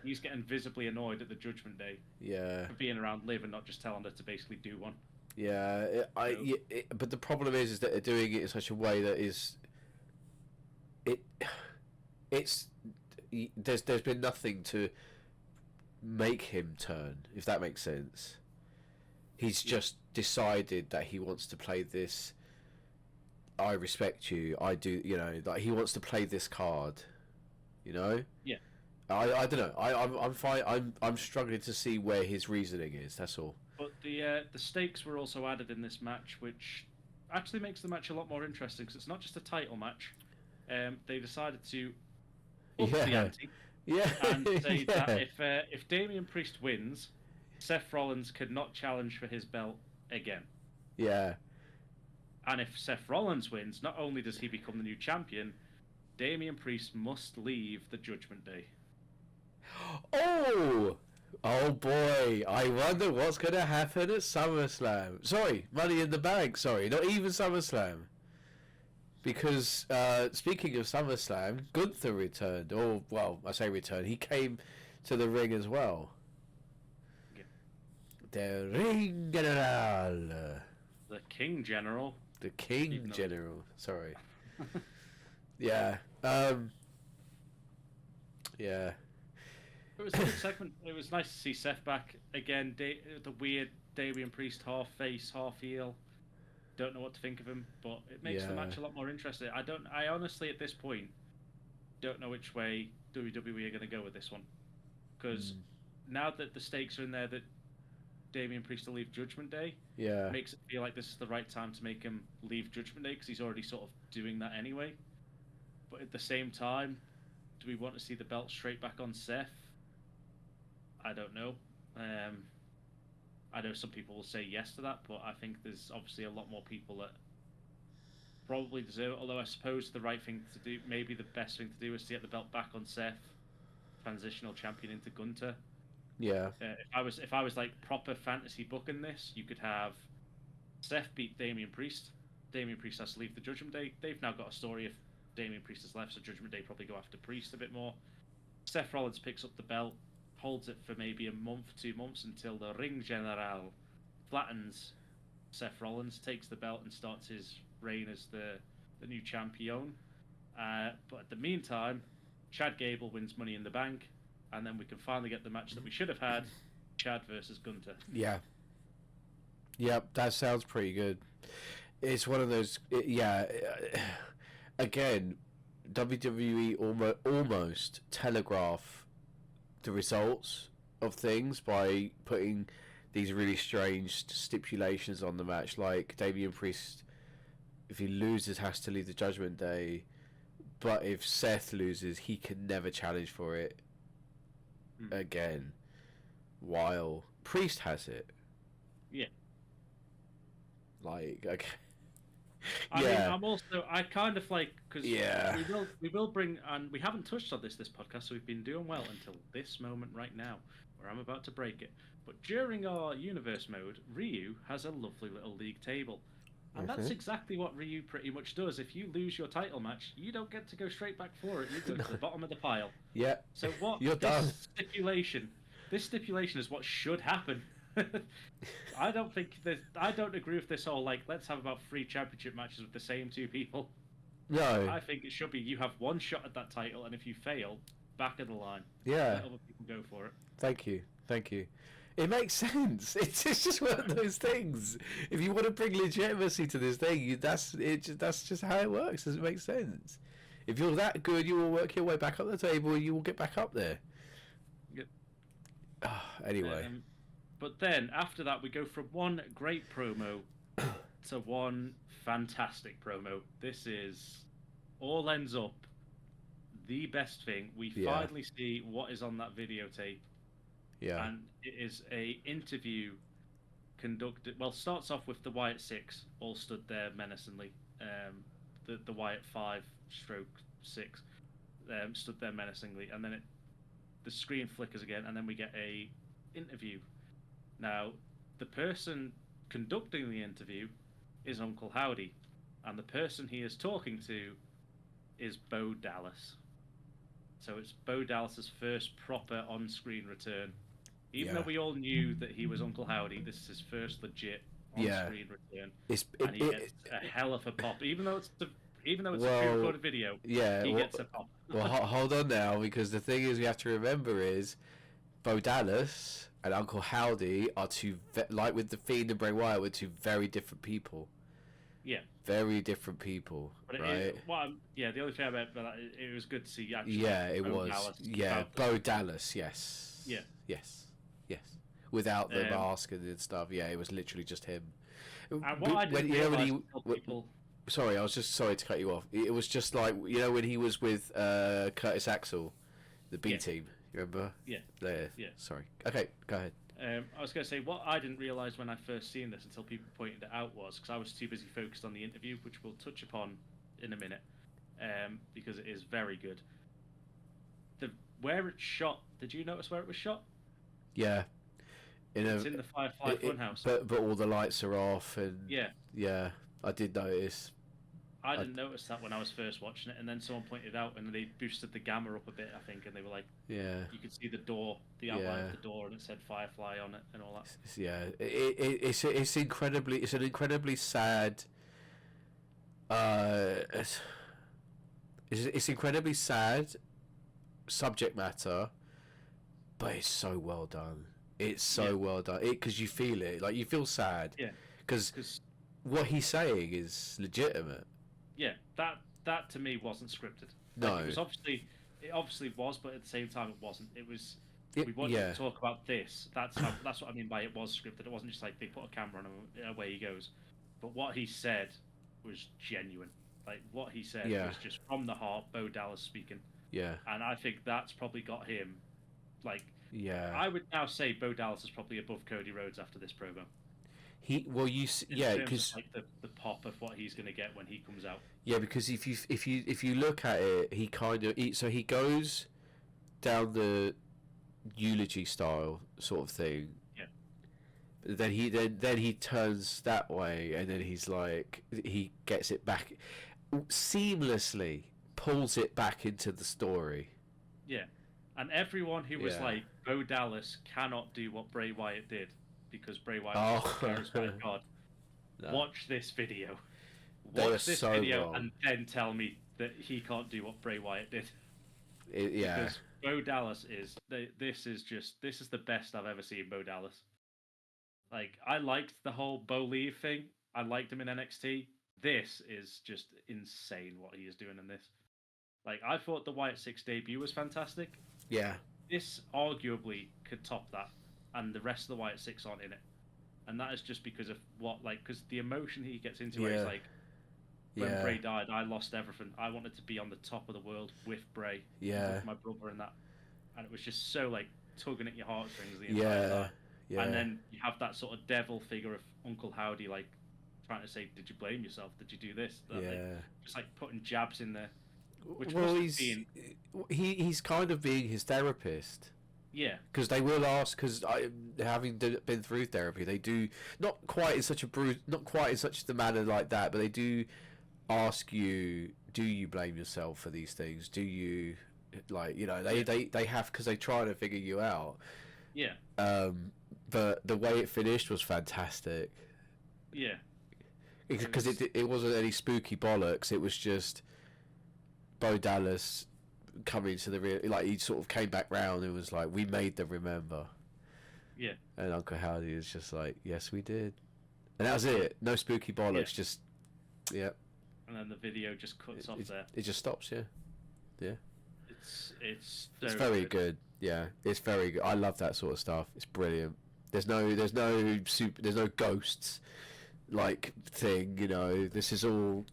he's getting visibly annoyed at the Judgment Day. For being around Liv and not just telling her to basically do one. But the problem is that they're doing it in such a way that there's been nothing to make him turn, if that makes sense. He's just decided that he wants to play this. I respect you. I do. Like he wants to play this card. Yeah. I don't know. I'm fine. I'm struggling to see where his reasoning is. That's all. But the stakes were also added in this match, which actually makes the match a lot more interesting because it's not just a title match. They decided to up the ante, and say that if Damian Priest wins, Seth Rollins could not challenge for his belt again. Yeah. And if Seth Rollins wins, not only does he become the new champion, Damian Priest must leave the Judgment Day. Oh boy, I wonder what's going to happen at SummerSlam. Sorry, Money in the Bank. Sorry, not even SummerSlam. Because speaking of SummerSlam, Gunther returned. Or, well, I say returned. He came to the ring as well. Yeah. The Ring General. The King General. The King General. Sorry. Yeah. Yeah. It was a good segment. It was nice to see Seth back again. The weird Damian Priest, half face, half heel. Don't know what to think of him, but it makes the match a lot more interesting. I honestly, at this point, don't know which way WWE are going to go with this one, because now that the stakes are in there that Damian Priest will leave Judgment Day, it makes it feel like this is the right time to make him leave Judgment Day because he's already sort of doing that anyway. But at the same time, do we want to see the belt straight back on Seth? I don't know. I know some people will say yes to that, but I think there's obviously a lot more people that probably deserve it. Although I suppose the right thing to do, maybe the best thing to do, is to get the belt back on Seth, transitional champion into Gunther. Yeah. If I was like proper fantasy booking this, you could have Seth beat Damian Priest. Damian Priest has to leave the Judgment Day. They've now got a story if Damian Priest has left, so Judgment Day probably go after Priest a bit more. Seth Rollins picks up the belt, holds it for maybe a month, 2 months, until the Ring General flattens Seth Rollins, takes the belt and starts his reign as the new champion. But at the meantime, Chad Gable wins Money in the Bank, and then we can finally get the match that we should have had, Chad versus Gunther. Yeah. Yep, that sounds pretty good. It's one of those... Again, WWE almost telegraph the results of things by putting these really strange stipulations on the match, like Damian Priest, if he loses, has to leave the Judgment Day, but if Seth loses, he can never challenge for it again, while Priest has it. Yeah. Like, okay. I mean, I kind of like, because Yeah. we will bring, and we haven't touched on this podcast, so we've been doing well until this moment right now, where I'm about to break it. But during our universe mode, Ryu has a lovely little league table. And that's exactly what Ryu pretty much does. If you lose your title match, you don't get to go straight back for it. You go to the bottom of the pile. Yeah. So what You're done. This stipulation is what should happen. I don't agree with this whole like let's have about 3 championship matches with the same 2 people. No. I think it should be you have 1 shot at that title, and if you fail, back of the line. Yeah. Let other people go for it. Thank you. It makes sense. It's just one of those things. If you want to bring legitimacy to this thing, that's just how it works. Does it make sense? If you're that good, you will work your way back up the table, and you will get back up there. Yep. Anyway. But then after that, we go from 1 great promo to 1 fantastic promo. This is all ends up the best thing. We finally see what is on that videotape. Yeah. And it is a interview conducted. Well, starts off with the WyattSicks all stood there menacingly. The Wyatt 5/6 stood there menacingly, and then the screen flickers again, and then we get a interview. Now, the person conducting the interview is Uncle Howdy, and the person he is talking to is Bo Dallas. So it's Bo Dallas's first proper on-screen return. Even though we all knew that he was Uncle Howdy, this is his first legit on-screen return, and he gets a hell of a pop. Even though it's a pre-recorded video, he gets a pop. Well, hold on now, because the thing is, we have to remember is Bo Dallas and Uncle Howdy are like with the Fiend and Bray Wyatt, were 2 very different people. Yeah. Very different people, but right? The only thing about that, it was good to see actually. Yeah, it was. Bo Dallas, yes. Yeah. Yes. Without the mask and stuff, it was literally just him. And what I didn't realize people... Sorry, I was just sorry to cut you off. It was just like, when he was with Curtis Axel, the B team. You remember? Yeah. There. Yeah. Sorry. Okay, go ahead. I was going to say, what I didn't realise when I first seen this until people pointed it out was, because I was too busy focused on the interview, which we'll touch upon in a minute, because it is very good. Where it's shot, did you notice where it was shot? Yeah. It's in the Firefly Funhouse. But all the lights are off, and... Yeah, I did notice. I didn't notice that when I was first watching it, and then someone pointed it out, and they boosted the gamma up a bit, I think, and they were like, you could see the door, the outline of the door, and it said Firefly on it, and all that. Yeah, it's an incredibly sad. It's incredibly sad subject matter, but it's so well done. It's so well done. Because you feel it, like you feel sad. Yeah. Because what he's saying is legitimate. Yeah, that to me wasn't scripted. No, it obviously was, but at the same time it wasn't. It was. We wanted to talk about this. That's what I mean by it was scripted. It wasn't just like they put a camera on him and away he goes. But what he said was genuine. Like what he said was just from the heart. Bo Dallas speaking. Yeah. And I think that's probably got him. Like. Yeah. I would now say Bo Dallas is probably above Cody Rhodes after this program. Because like the pop of what he's going to get when he comes out. Yeah, because if you look at it, he goes down the eulogy style sort of thing. Yeah. Then he turns that way, and then he's like he gets it back seamlessly, pulls it back into the story. Yeah, and everyone who was like Bo Dallas cannot do what Bray Wyatt did. Because Bray Wyatt was my God. No. Watch this video. Watch this video and then tell me that he can't do what Bray Wyatt did. Because Bo Dallas is this is the best I've ever seen Bo Dallas. Like I liked the whole Bo Leave thing. I liked him in NXT. This is just insane what he is doing in this. Like I thought the WyattSicks debut was fantastic. Yeah. This arguably could top that. And the rest of the WyattSicks aren't in it, and that is just because of because the emotion he gets into, where he's like, when Bray died, I lost everything. I wanted to be on the top of the world with Bray, with my brother, and that, and it was just so like tugging at your heartstrings the entire time. Yeah. And then you have that sort of devil figure of Uncle Howdy, like trying to say, "Did you blame yourself? Did you do this?" Yeah. Like, just like putting jabs in there. Which well, he's kind of being his therapist. Yeah. Because they will ask, because having been through therapy, they do not quite in such the manner like that, but they do ask you, do you blame yourself for these things? Do you, like, you know, they have, because they try to figure you out. Yeah. But the way it finished was fantastic. Yeah. Because it wasn't any spooky bollocks. It was just Bo Dallas coming to the real, like, he sort of came back round and was like, we made them remember. Yeah. And Uncle Howdy is just like, yes, we did. And that was it. No spooky bollocks, just, yeah. And then the video just cuts off there. It just stops, yeah. Yeah. It's very good. Yeah, it's very good. I love that sort of stuff. It's brilliant. There's no ghosts like thing, you know. This is all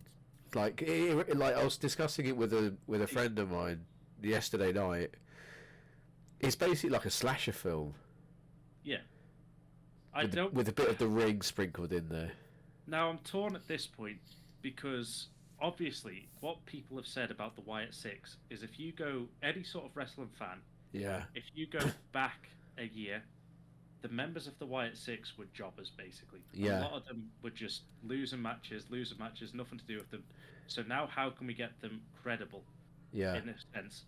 like I was discussing it with a friend of mine yesterday night. It's basically like a slasher film. Yeah. With a bit of The Ring sprinkled in there. Now I'm torn at this point because obviously what people have said about the WyattSicks is if you go any sort of wrestling fan, if you go back a year, the members of the WyattSicks were jobbers basically. Yeah. A lot of them were just losing matches, nothing to do with them. So now how can we get them credible? Yeah. In a sense.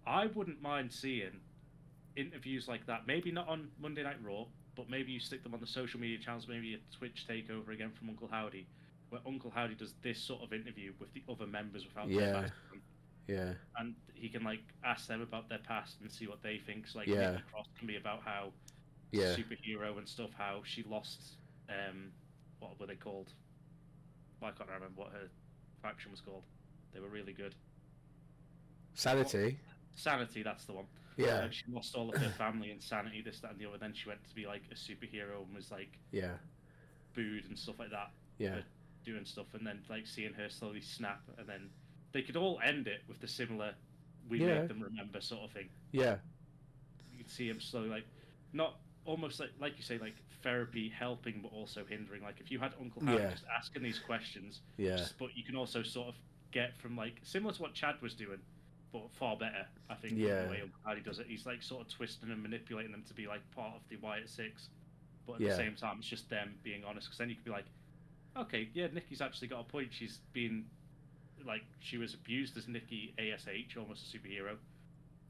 I wouldn't mind seeing interviews like that. Maybe not on Monday Night Raw, but maybe you stick them on the social media channels, maybe a Twitch takeover again from Uncle Howdy, where Uncle Howdy does this sort of interview with the other members without their mask on. Yeah. And he can like ask them about their past and see what they think. So, like Nikki Cross can be about how superhero and stuff, how she lost what were they called? Well, I can't remember what her faction was called. They were really good. Sanity. Sanity, that's the one. Yeah. She lost all of her family and sanity, this, that, and the other. Then she went to be like a superhero and was like booed and stuff like that. Yeah. For doing stuff, and then like seeing her slowly snap, and then they could all end it with the similar "we made them remember" sort of thing. Yeah. You could see him slowly, like, not almost like you say, like therapy helping but also hindering. Like if you had Uncle Howard just asking these questions, but you can also sort of get from like similar to what Chad was doing, but far better, I think. The way Uncle Howdy does it, he's like sort of twisting and manipulating them to be like part of the WyattSicks, but at the same time it's just them being honest, because then you could be like, okay, yeah, Nikki's actually got a point. She's been like, she was abused as Nikki ASH, almost a superhero.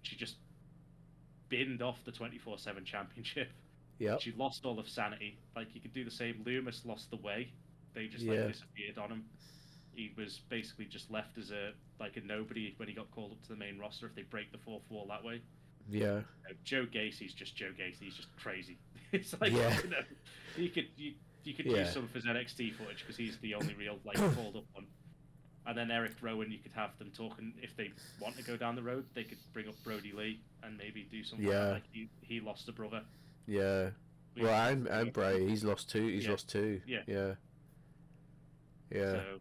She just binned off the 24/7 championship. Yeah. She lost all of sanity. Like, you could do the same. Loomis lost the way. They just like disappeared on him. He was basically just left as a nobody when he got called up to the main roster if they break the fourth wall that way. Yeah. Joe Gacy's just Joe Gacy. He's just crazy. It's like, you know, you could use some of his NXT footage because he's the only real called up one. And then Eric Rowan, you could have them talking, if they want to go down the road, they could bring up Brody Lee and maybe do something like he lost a brother. Yeah. Well, and Bray, he's lost two. He's lost two. Yeah. Yeah. Yeah. So,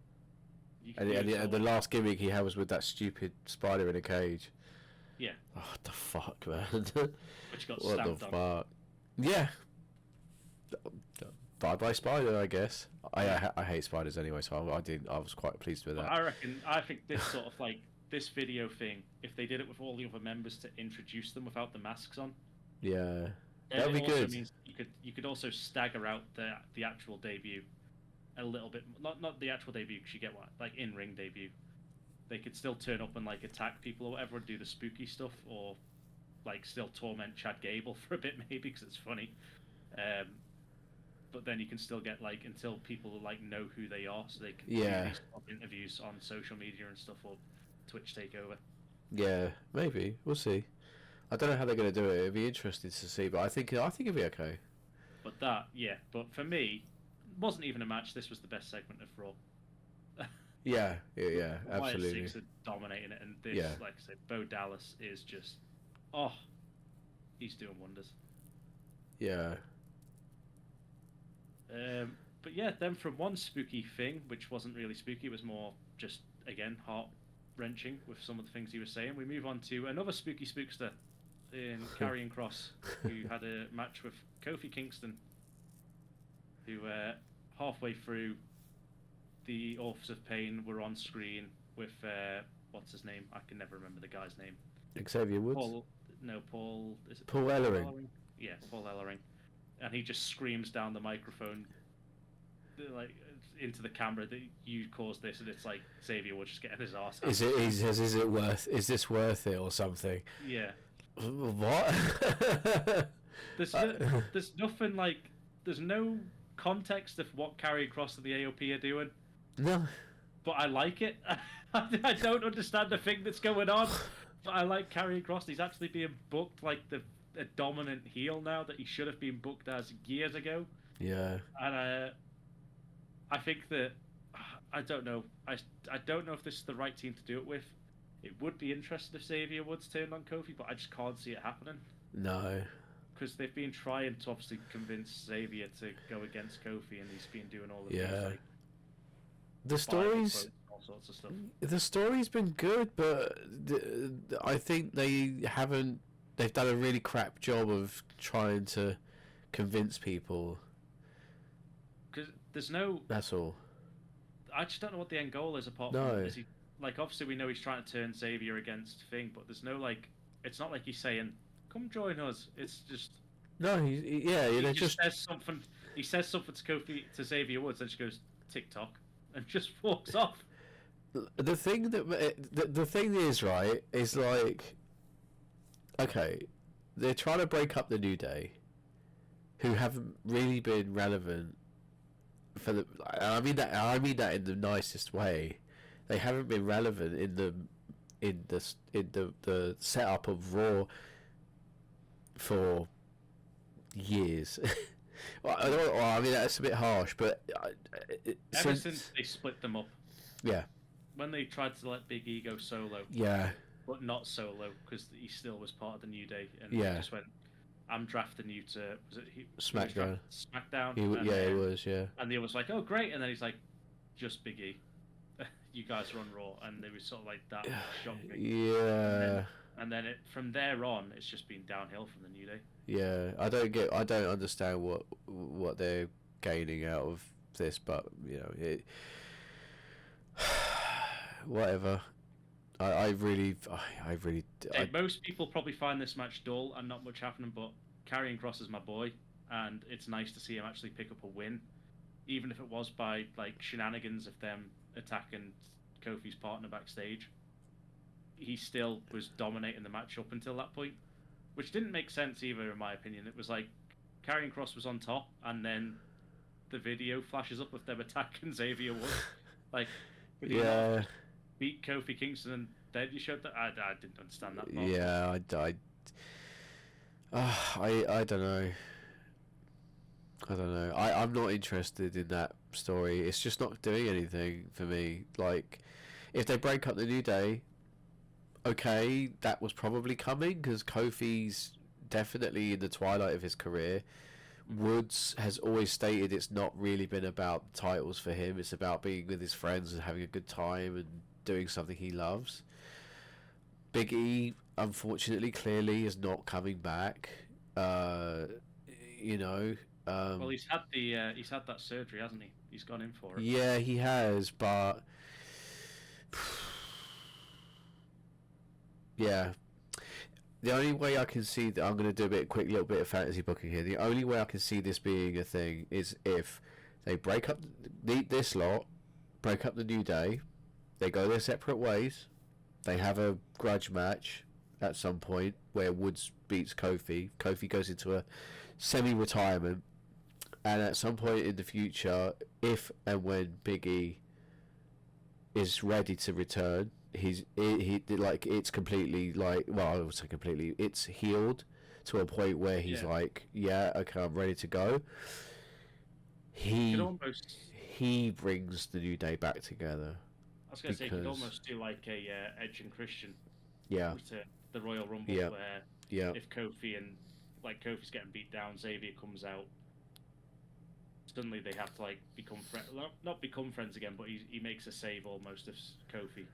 and the last gimmick he had was with that stupid spider in a cage. Yeah. Oh, what the fuck, man? Which got what stamped the on. Fuck? Yeah. Bye bye spider, I guess. I hate spiders anyway, so I was quite pleased with that. I think this sort of this video thing, if they did it with all the other members to introduce them without the masks on. Yeah. That would be good. Means you could also stagger out the actual debut a little bit. Not the actual debut, because you get what, like in-ring debut. They could still turn up and attack people or whatever and do the spooky stuff, or still torment Chad Gable for a bit maybe because it's funny. But then you can still get until people know who they are, so they can do these interviews on social media and stuff, or Twitch takeover. Yeah, maybe we'll see. I don't know how they're going to do it. It'd be interesting to see, but I think it'd be okay. But but for me, it wasn't even a match. This was the best segment of Raw. Yeah, absolutely. WyattSicks are dominating it, and this, like I said, Bo Dallas is just, he's doing wonders. Yeah. But yeah, then from one spooky thing, which wasn't really spooky, it was more just, again, heart-wrenching with some of the things he was saying, we move on to another spooky spookster in Karrion Kross, who had a match with Kofi Kingston, who halfway through the Authors of Pain were on screen with what's his name? I can never remember the guy's name. Xavier Woods. Paul. Is it Paul Ellering? Yeah, Paul Ellering, and he just screams down the microphone, like into the camera, that you caused this, and it's like Xavier Woods just getting his arse out. Is this worth it or something? Yeah. What? There's nothing like. There's no context of what Karrion Kross and the AOP are doing. No. But I like it. I don't understand the thing that's going on, but I like Karrion Kross. He's actually being booked like a dominant heel now that he should have been booked as years ago. Yeah. And I think that I don't know. I don't know if this is the right team to do it with. It would be interesting if Xavier Woods turned on Kofi, but I just can't see it happening. No. Because they've been trying to obviously convince Xavier to go against Kofi, and he's been doing all of these, like, the stories, all sorts of stuff. The story's been good, but I think they've done a really crap job of trying to convince people. Because there's no. That's all. I just don't know what the end goal is apart from. Is he, like, obviously we know he's trying to turn Xavier against Thing, but there's no, like, it's not like he's saying, "Come join us." It's just. No, he just says something. He says something to Kofi, to Xavier Woods, and she goes TikTok, and just walks off. The thing is, right, is like, okay, they're trying to break up the New Day, who haven't really been relevant for the. I mean that in the nicest way. They haven't been relevant in the setup of Raw for years. I mean that's a bit harsh, but ever since they split them up. Yeah. When they tried to let Big E go solo. Yeah. But not solo, because he still was part of the New Day, and yeah. He just went, "I'm drafting you to SmackDown." SmackDown. He was. Yeah. And the other was like, "Oh, great!" And then he's like, "Just Big E. You guys are on Raw," and they were sort of like that shocked me. Yeah. And then from there on, it's just been downhill from the New Day. Yeah, I don't understand what they're gaining out of this, but you know, whatever. Most people probably find this match dull and not much happening, but Karrion Kross is my boy, and it's nice to see him actually pick up a win, even if it was by like shenanigans of them attacking Kofi's partner backstage. He still was dominating the match up until that point, which didn't make sense either, in my opinion. It was like Karrion Kross was on top, and then the video flashes up with them attacking Xavier Woods. Like, yeah, beat Kofi Kingston, and then you showed that. I didn't understand that part. Yeah, I don't know. I'm not interested in that story. It's just not doing anything for me. Like, if they break up the New Day, okay, that was probably coming because Kofi's definitely in the twilight of his career. Woods has always stated it's not really been about titles for him. It's about being with his friends and having a good time and doing something he loves. Big E, unfortunately, clearly is not coming back. You know. Well, he's had that surgery, hasn't he? He's gone in for it. Yeah, he has, but yeah. The only way I can see that, I'm going to do a quick little bit of fantasy booking here. The only way I can see this being a thing is if they break up this lot, break up the New Day, they go their separate ways, they have a grudge match at some point where Woods beats Kofi. Kofi goes into a semi-retirement, and at some point in the future, if and when Big E is ready to return, he like it's completely like, well, I would say completely, it's healed to a point where he's like, yeah, okay, I'm ready to go. He brings the New Day back together. I was gonna say, you could almost do like a Edge and Christian. Yeah. To the Royal Rumble, where if Kofi and Kofi's getting beat down, Xavier comes out. Suddenly they have to like become not become friends again, but he makes a save almost of Kofi.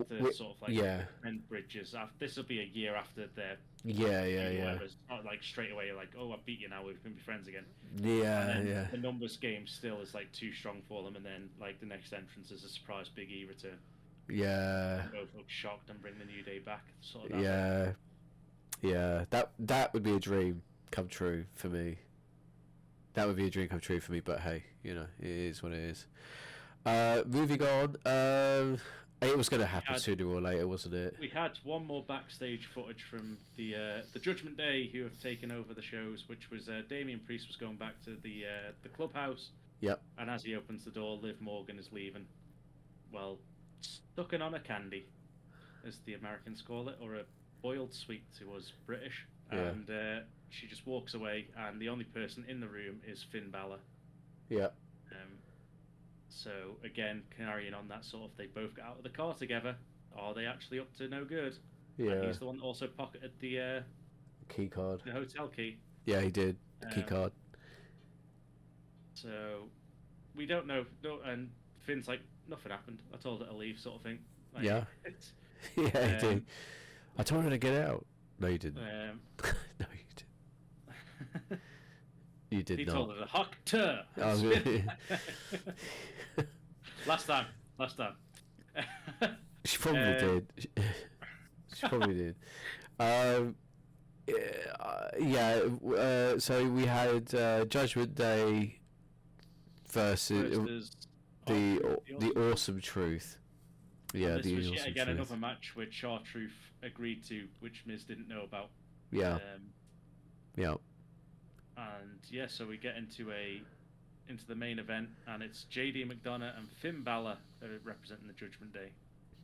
to sort of like yeah, mend bridges. This will be a year after their yeah. It's not like straight away like, oh, I beat you now, we can be friends again. And Yeah, then yeah, the numbers game still is like too strong for them, and then like the next entrance is a surprise Big E return. yeah, And both look shocked and bring the New Day back. Sort of that way. yeah, yeah. That would be a dream come true for me. That would be a dream come true for me. But hey, you know, it is what it is. Moving on. It was going to happen sooner or later, wasn't it? We had one more backstage footage from the Judgment Day, who have taken over the shows, which was Damian Priest was going back to the clubhouse. Yep. And as he opens the door, Liv Morgan is leaving. Well, sucking on a candy, as the Americans call it, or a boiled sweet to us British. Yeah. And she just walks away, and the only person in the room is Finn Balor. Yeah. So again, carrying on that sort of, they both got out of the car together. Are they actually up to no good? Yeah. And he's the one that also pocketed the key card. The hotel key. Yeah, he did. The key card. So we don't know. No, and Finn's like, nothing happened. I told her to leave, sort of thing. Like, yeah. Yeah, he did. I told her to get out. No, you didn't. No, you didn't. You did he not. He told her to hock her. Oh, really? Last time. She probably did. She probably did. So we had Judgment Day versus the Awesome Truth. Yeah, this the was Awesome yet again Truth. another match which R-Truth agreed to, which Miz didn't know about. Yeah. Yeah. And yeah, so we get into the main event, and it's JD McDonough and Finn Balor representing the Judgment Day.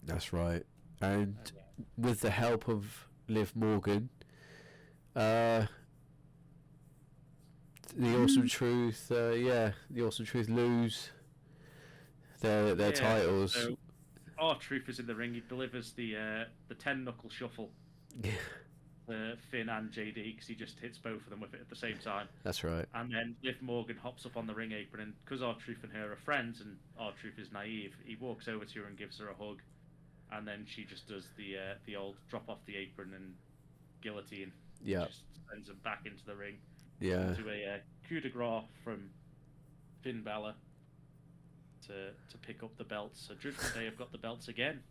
That's right. And with the help of Liv Morgan, the Awesome Truth, the Awesome Truth lose their titles. So R-Truth is in the ring. He delivers the 10-knuckle shuffle. Yeah. Finn and JD, because he just hits both of them with it at the same time. That's right. And then Liv Morgan hops up on the ring apron, and because R-Truth and her are friends, and R-Truth is naive, he walks over to her and gives her a hug, and then she just does the old drop off the apron and guillotine. Yeah. Just sends him back into the ring. Yeah. To a coup de grace from Finn Balor to pick up the belts. So Judgment Day have got the belts again,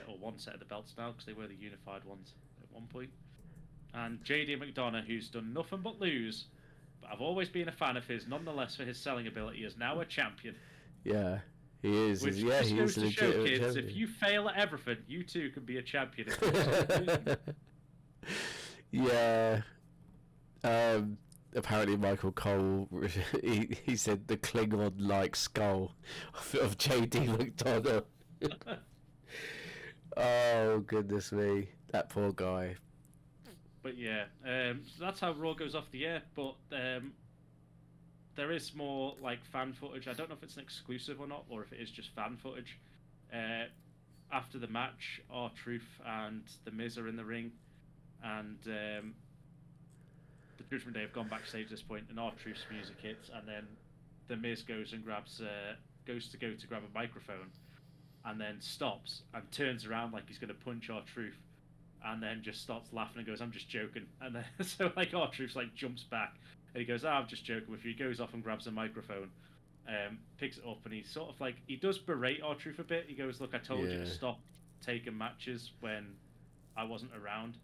or one set of the belts now, because they were the unified ones at one point. And JD McDonough, who's done nothing but lose, but I've always been a fan of his, nonetheless, for his selling ability, is now a champion. Yeah, he is. Which yeah, just he goes is to show kids, champion. if you fail at everything, you too can be a champion. Yeah. Apparently Michael Cole, he said the Klingon-like skull of JD McDonough. Oh, goodness me. That poor guy. But yeah, so that's how Raw goes off the air, but there is more like fan footage. I don't know if it's an exclusive or not, or if it is just fan footage. After the match, R-Truth and The Miz are in the ring, and the Judgment Day have gone backstage at this point, and R-Truth's music hits, and then The Miz goes and grab a microphone, and then stops and turns around like he's going to punch R-Truth, and then just starts laughing and goes, "I'm just joking." And then so like R-Truth's like jumps back, and he goes, "I'm just joking with you." He goes off and grabs a microphone, picks it up, and he sort of like, he does berate R-Truth a bit. He goes, "Look, I told you to stop taking matches when I wasn't around.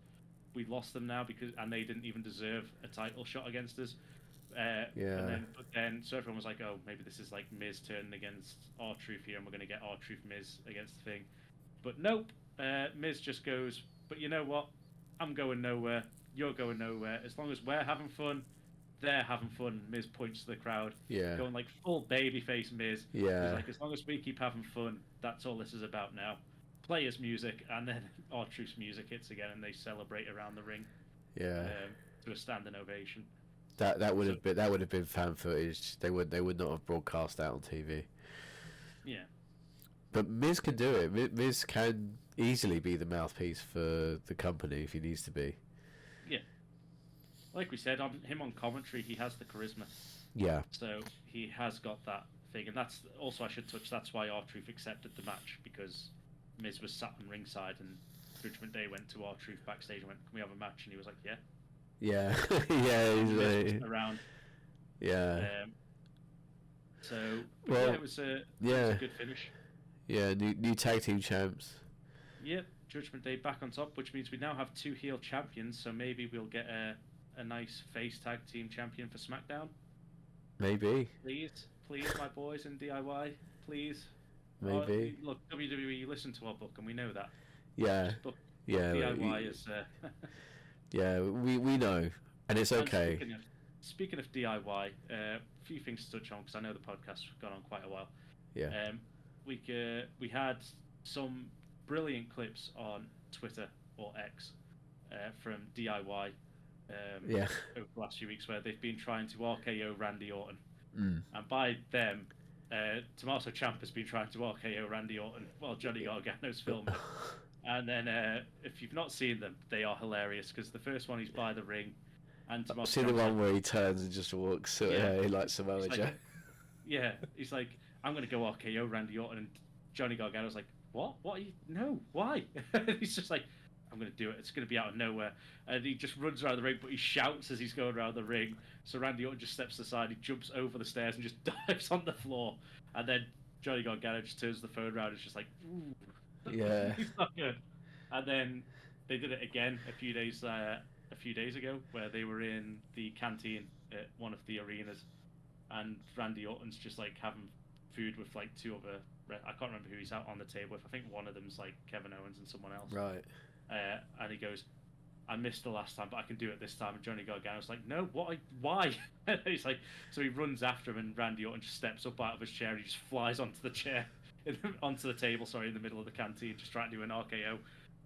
We lost them now and they didn't even deserve a title shot against us." But then so everyone was like, "Oh, maybe this is like Miz turning against R-Truth here, and we're going to get R-Truth Miz against the thing." But nope, Miz just goes, "But you know what? I'm going nowhere. You're going nowhere. As long as we're having fun, they're having fun." Miz points to the crowd, going like full babyface Miz. Yeah. He's like, "As long as we keep having fun, that's all this is about now." Play his music, and then R-Truth's music hits again, and they celebrate around the ring. Yeah. To a standing ovation. That would have been fan footage. They would not have broadcast that on TV. Yeah. But Miz can do it. Miz can easily be the mouthpiece for the company if he needs to be. Yeah. Like we said, on commentary, he has the charisma. Yeah. So he has got that thing, and that's also, I should touch, that's why R-Truth accepted the match, because Miz was sat on ringside, and Judgment Day went to R-Truth backstage and went, "Can we have a match?" And he was like, "Yeah." Yeah, yeah, he's Miz wasn't around. Yeah. So well, it was a good finish. Yeah, new tag team champs. Yep, Judgment Day back on top, which means we now have 2 heel champions. So maybe we'll get a nice face tag team champion for SmackDown. Maybe. Please, my boys in DIY, please. Maybe. Look, WWE, you listen to our book, and we know that. Yeah. Book Yeah. DIY is. Yeah, we know, and it's okay. Speaking of DIY, a few things to touch on because I know the podcast's gone on quite a while. Yeah. We had some brilliant clips on Twitter or X from DIY over the last few weeks where they've been trying to RKO Randy Orton. And by them, Tommaso Ciampa has been trying to RKO Randy Orton while Johnny Gargano's filming it. And then if you've not seen them, they are hilarious because the first one he's by the ring. And I've seen the one where he turns and just walks like Samoa Joe. Yeah, he's like, "I'm going to go RKO Randy Orton," and Johnny Gargano's like, "What? What are you? No, why?" He's just like, "I'm going to do it. It's going to be out of nowhere." And he just runs around the ring, but he shouts as he's going around the ring. So Randy Orton just steps aside, he jumps over the stairs and just dives on the floor. And then Johnny Gargano just turns the phone around and is just like, "Ooh." Yeah. He's not good. And then they did it again a few days ago, where they were in the canteen at one of the arenas, and Randy Orton's just like having food with like 2 other. I can't remember who he's out on the table with. I think one of them's like Kevin Owens and someone else. Right. And he goes, "I missed the last time, but I can do it this time." And Johnny Gargano's like, "No, what? Why?" And he's like, so he runs after him, and Randy Orton just steps up out of his chair. And he just flies onto the chair, onto the table. Sorry, in the middle of the canteen, just trying to do an RKO.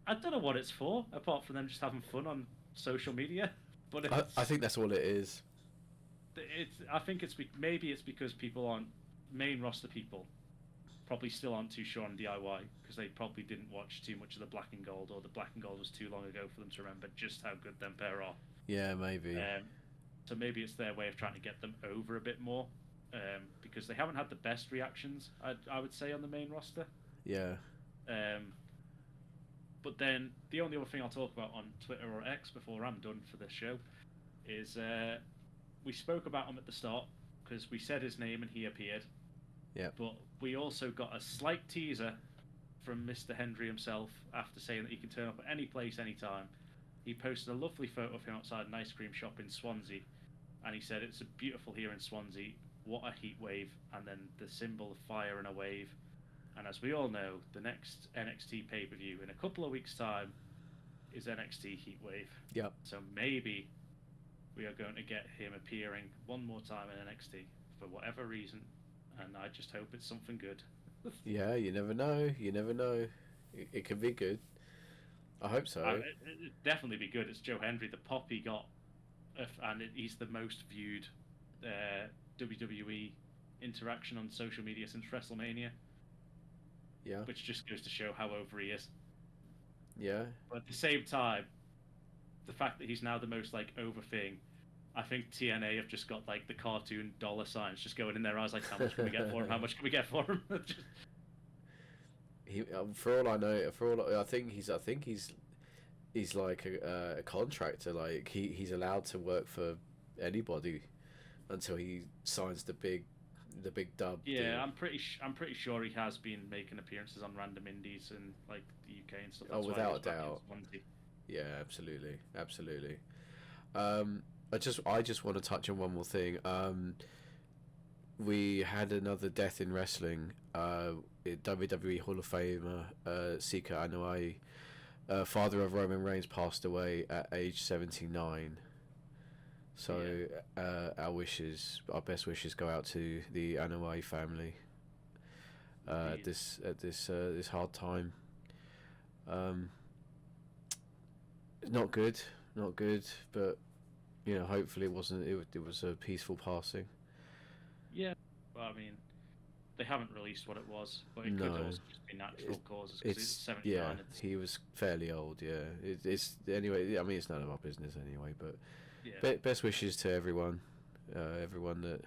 I don't know what it's for, apart from them just having fun on social media. But I think that's all it is. I think maybe it's because people aren't main roster people probably still aren't too sure on DIY because they probably didn't watch too much of the Black and Gold, or the Black and Gold was too long ago for them to remember just how good them pair are. Yeah, maybe. So maybe it's their way of trying to get them over a bit more, because they haven't had the best reactions, I would say, on the main roster. Yeah. But then the only other thing I'll talk about on Twitter or X before I'm done for this show is we spoke about him at the start because we said his name and he appeared. Yeah. But we also got a slight teaser from Mr. Hendry himself after saying that he can turn up at any place, anytime. He posted a lovely photo of him outside an ice cream shop in Swansea, and he said it's beautiful here in Swansea. What a heat wave, and then the symbol of fire and a wave. And as we all know, the next NXT pay-per-view in a couple of weeks' time is NXT Heatwave. Yep. So maybe we are going to get him appearing one more time in NXT for whatever reason, and I just hope it's something good. Yeah, you never know. You never know. It could be good. I hope so. It'd definitely be good. It's Joe Hendry, the pop he got, and he's the most viewed WWE interaction on social media since WrestleMania. Yeah. Which just goes to show how over he is. Yeah. But at the same time, the fact that he's now the most like over thing, I think TNA have just got like the cartoon dollar signs just going in their eyes, like, how much can we get for him? How much can we get for him? He, for all I know, I think he's like a contractor. Like he's allowed to work for anybody until he signs the big dub. Yeah, deal. I'm pretty sure he has been making appearances on random indies in like the UK and stuff. That's without a doubt. Yeah, absolutely. I just want to touch on one more thing. We had another death in wrestling. WWE Hall of Famer Sika Anoa'i, father of Roman Reigns, passed away at age 79. So our best wishes go out to the Anoa'i family at this hard time. Not good, but you know, hopefully it wasn't. It was a peaceful passing. Yeah, well, I mean, they haven't released what it was, but it could also just be natural causes because it's 79. Yeah, he was fairly old. Yeah, it's anyway. I mean, it's none of our business anyway. But yeah. Best wishes to everyone that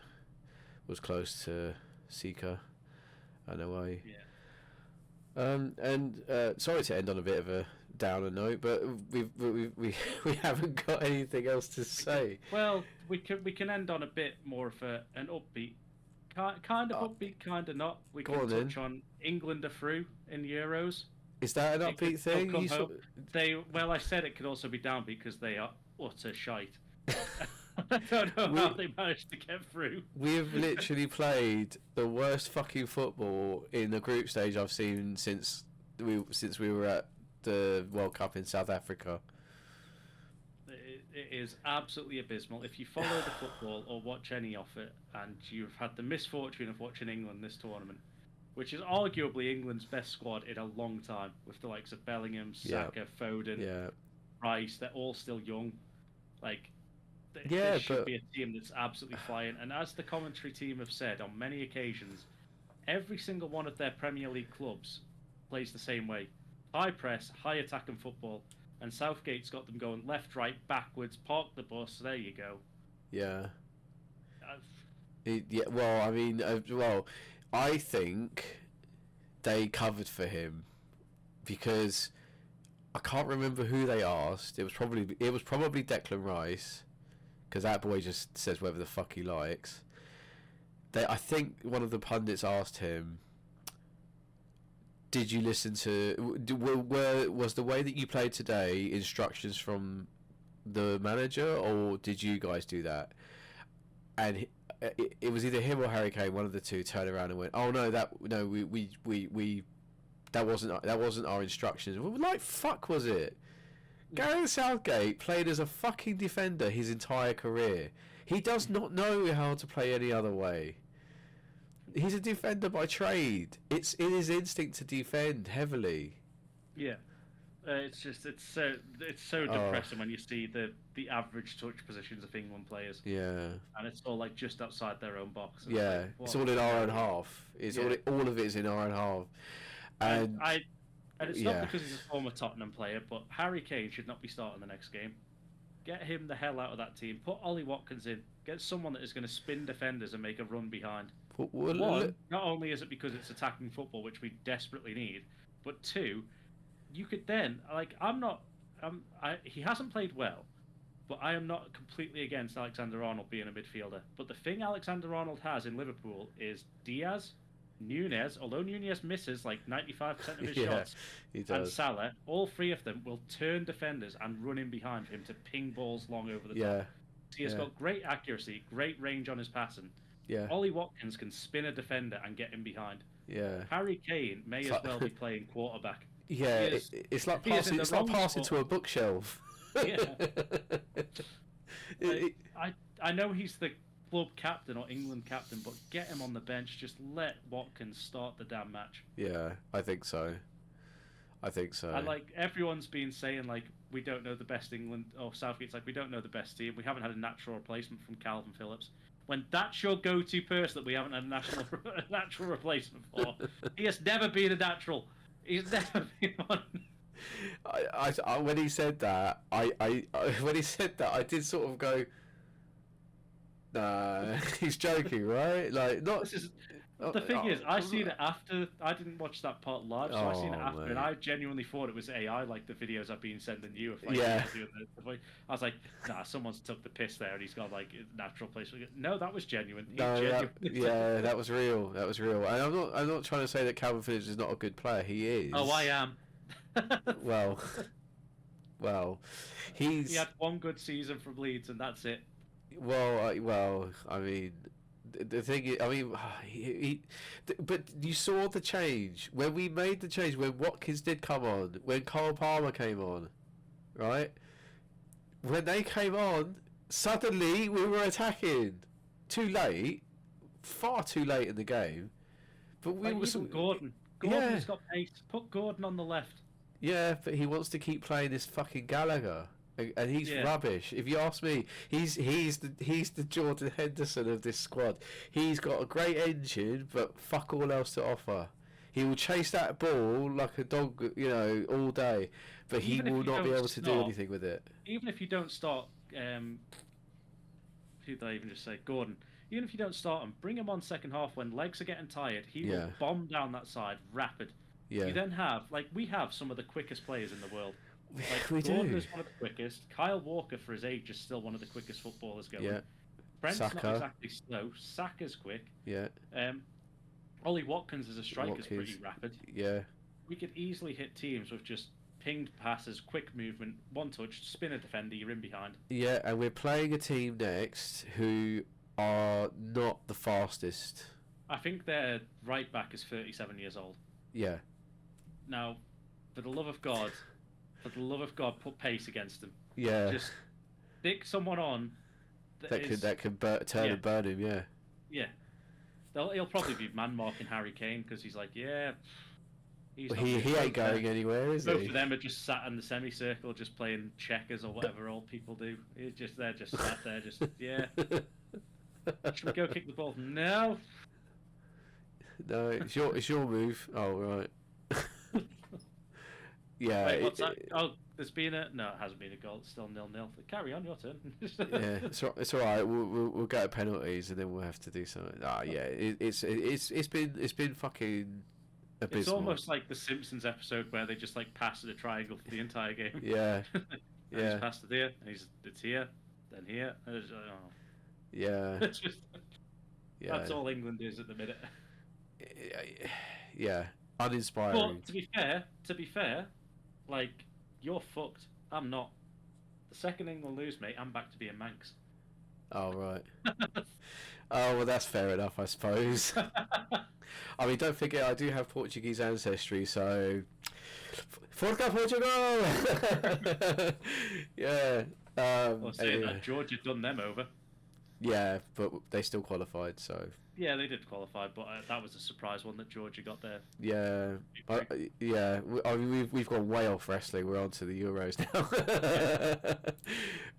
was close to Sika Anoa'i. And sorry to end on a bit of a downer note, but we haven't got anything else to say. Well, we can end on a bit more of an upbeat, kind of upbeat, kind of not. We can touch on England are through in the Euros. Is that an upbeat thing? I said it could also be downbeat because they are utter shite. I don't know how they managed to get through. We have literally played the worst fucking football in the group stage I've seen since we were at the World Cup in South Africa. It is absolutely abysmal. If you follow the football or watch any of it, and you've had the misfortune of watching England this tournament, which is arguably England's best squad in a long time, with the likes of Bellingham, Saka, Foden, Rice, they're all still young. Like, there should be a team that's absolutely flying. And as the commentary team have said on many occasions, every single one of their Premier League clubs plays the same way. High press, high attacking football. And Southgate's got them going left, right, backwards, park the bus, there you go. Yeah. Well, I mean, I think they covered for him because I can't remember who they asked. It was probably Declan Rice, because that boy just says whatever the fuck he likes. I think one of the pundits asked him, "Did you listen to? Was the way that you played today instructions from the manager, or did you guys do that?" And it was either him or Harry Kane, one of the two, turned around and went, "Oh no, that wasn't our instructions." Well, like, fuck was it? Gareth Southgate played as a fucking defender his entire career. He does not know how to play any other way. He's a defender by trade. It's in his instinct to defend heavily. Yeah, it's so depressing when you see the average touch positions of England players. Yeah, and it's all like just outside their own box. Yeah, it's all in our own half. It's all of it is in our own half. And it's not because he's a former Tottenham player, but Harry Kane should not be starting the next game. Get him the hell out of that team. Put Ollie Watkins in. Get someone that is going to spin defenders and make a run behind. One, not only is it because it's attacking football, which we desperately need, but two, you could then, like, he hasn't played well, but I am not completely against Alexander-Arnold being a midfielder. But the thing Alexander-Arnold has in Liverpool is Diaz, Nunez, although Nunez misses like 95% of his shots, he does. And Salah, all three of them will turn defenders and run in behind him to ping balls long over the top. He has got great accuracy, great range on his passing. Yeah. Ollie Watkins can spin a defender and get him behind. Yeah. Harry Kane may as well be playing quarterback. Yeah, it's like passing. It's like passing to a bookshelf. Yeah. I know he's the club captain or England captain, but get him on the bench. Just let Watkins start the damn match. Yeah, I think so. And like everyone's been saying, like, we don't know the best England, or Southgate's like, we don't know the best team. We haven't had a natural replacement from Calvin Phillips. When that's your go-to person that we haven't had a natural replacement for. He has never been a natural. He's never been one. When he said that, I did sort of go, nah, he's joking, right? Like, not. The thing is, I seen it after. I didn't watch that part live, so I seen it after, and I genuinely thought it was AI, like the videos I've been sending you. Of, like, I was like, nah, someone's took the piss there, and he's got like natural place. No, that was genuine. That was real. That was real. And I'm not trying to say that Calvin Phillips is not a good player. He is. Oh, I am. well, he had one good season from Leeds, and that's it. Well, I mean, the thing is, I mean, but you saw the change when we made the change, when Watkins did come on, when Cole Palmer came on, right? When they came on, suddenly we were attacking. Too late, far too late in the game. But we were Gordon. Gordon's got pace. Put Gordon on the left. Yeah, but he wants to keep playing this fucking Gallagher. And he's rubbish. If you ask me, he's the Jordan Henderson of this squad. He's got a great engine, but fuck all else to offer. He will chase that ball like a dog, all day, but he will not be able to do anything with it. Even if you don't start, who did I even just say? Gordon. Even if you don't start him, bring him on second half when legs are getting tired. He will bomb down that side rapid. Yeah. You then have, like, we have some of the quickest players in the world. Like, We Gordon do. is one of the quickest. Kyle Walker, for his age, is still one of the quickest footballers going. Yeah. Brent's not Saka. exactly slow. Saka's quick. Yeah. Ollie Watkins as a striker's pretty rapid. Yeah. We could easily hit teams with just pinged passes, quick movement, one touch, spin a defender, you're in behind. Yeah, and we're playing a team next who are not the fastest. I think their right back is 37 years old. Yeah. Now, for the love of God, put pace against them. Yeah. Just stick someone on that can turn and burn him. Yeah. Yeah. He'll probably be man marking Harry Kane because he's like, yeah. He ain't going anywhere, is he? Both of them are just sat in the semicircle, just playing checkers or whatever old people do. They're just sat there, just yeah. Should we go kick the ball? No. No, it's your move. Oh right. Yeah. Wait, what's that? There's been a no. It hasn't been a goal. It's still 0-0. Carry on, your turn. Yeah, it's all right. We'll get penalties and then we'll have to do something. Yeah. It's been fucking abysmal. It's almost like the Simpsons episode where they just like pass in a triangle for the entire game. Yeah. Yeah. He's passed it here. It's here. Then here. Yeah. It's just, yeah. That's all England is at the minute. Yeah. Uninspiring. But to be fair, like, you're fucked. I'm not. The second England lose, mate, I'm back to being Manx. Oh right. Oh well, that's fair enough, I suppose. I mean, don't forget, I do have Portuguese ancestry, so Forca Portugal. Yeah. Well, saying that, Georgia done them over. Yeah, but they still qualified, so. Yeah, they did qualify, but that was a surprise one that Georgia got there. Yeah, yeah. I mean, we've gone way off wrestling. We're on to the Euros now.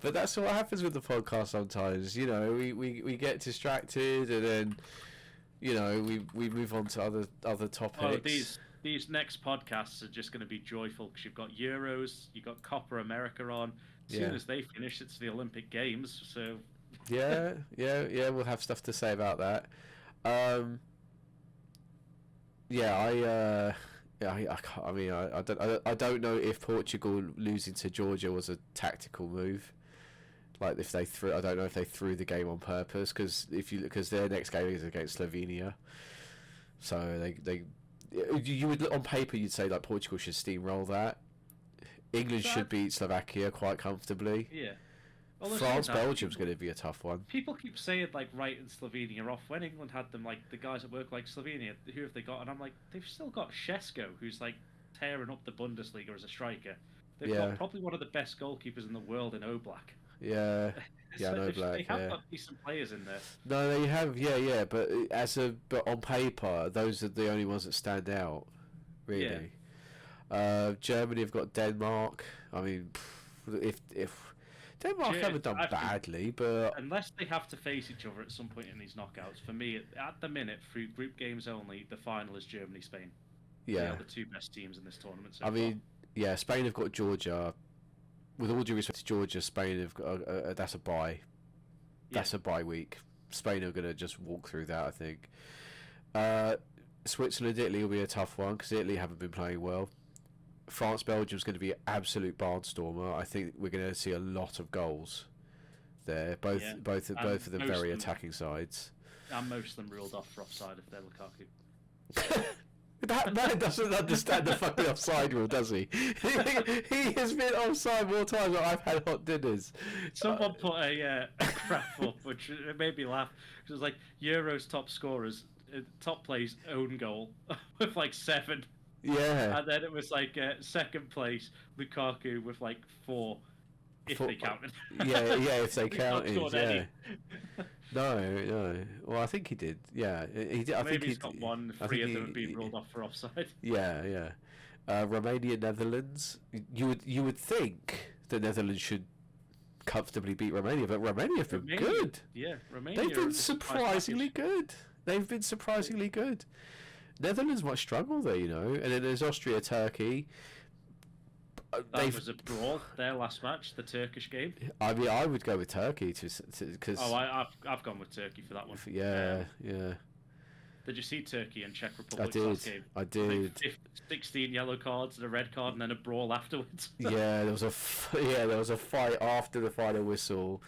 But that's what happens with the podcast sometimes. You know, we get distracted, and then, you know, we move on to other topics. Oh, these next podcasts are just going to be joyful because you've got Euros, you've got Copa America on. As soon as they finish, it's the Olympic Games, so. Yeah. We'll have stuff to say about that. I don't know if Portugal losing to Georgia was a tactical move. Like if they threw, I don't know if they threw the game on purpose because their next game is against Slovenia. So you would on paper you'd say like Portugal should steamroll that. England should beat Slovakia quite comfortably. Yeah. France, Belgium's going to be a tough one. People keep saying like writing Slovenia off when England had them, like the guys at work like Slovenia. Who have they got? And I'm like, they've still got Šeško, who's like tearing up the Bundesliga as a striker. They've got probably one of the best goalkeepers in the world in Oblak. Yeah, yeah, so Oblak. They have got decent players in there. No, they have. Yeah, but but on paper, those are the only ones that stand out. Really. Yeah. Germany have got Denmark. I mean, if Denmark haven't done badly, but unless they have to face each other at some point in these knockouts, for me, at the minute, through group games only, the final is Germany-Spain. Yeah, they are the two best teams in this tournament. So I mean, yeah, Spain have got Georgia. With all due respect to Georgia, Spain have got that's a bye. That's a bye week. Spain are going to just walk through that, I think. Switzerland, Italy will be a tough one because Italy haven't been playing well. France, Belgium's going to be an absolute barnstormer. I think we're going to see a lot of goals there. Both of them very attacking sides. And most of them ruled off for offside if they're Lukaku. That man doesn't understand the fucking offside rule, does he? He has been offside more times than I've had hot dinners. Someone put a graph up, which made me laugh. It was like Euros top scorers, top place own goal with like 7. Yeah. And then it was like second place Lukaku with like 4, if they counted. Yeah, if they counted. Yeah. No. Well, I think he did. Yeah, he did. Maybe he's got 1. 3 of them have been ruled off for offside. Yeah. Romania, Netherlands. You would think the Netherlands should comfortably beat Romania, but Romania have been good. Yeah, Romania. They've been surprisingly good. Netherlands might struggle there, you know. And then there's Austria, Turkey. That was a brawl. Their last match, the Turkish game. I mean, I would go with Turkey because. I've gone with Turkey for that one. Yeah. Did you see Turkey and Czech Republic last game? I did. 16 yellow cards and a red card, and then a brawl afterwards. Yeah, there was a fight after the final whistle.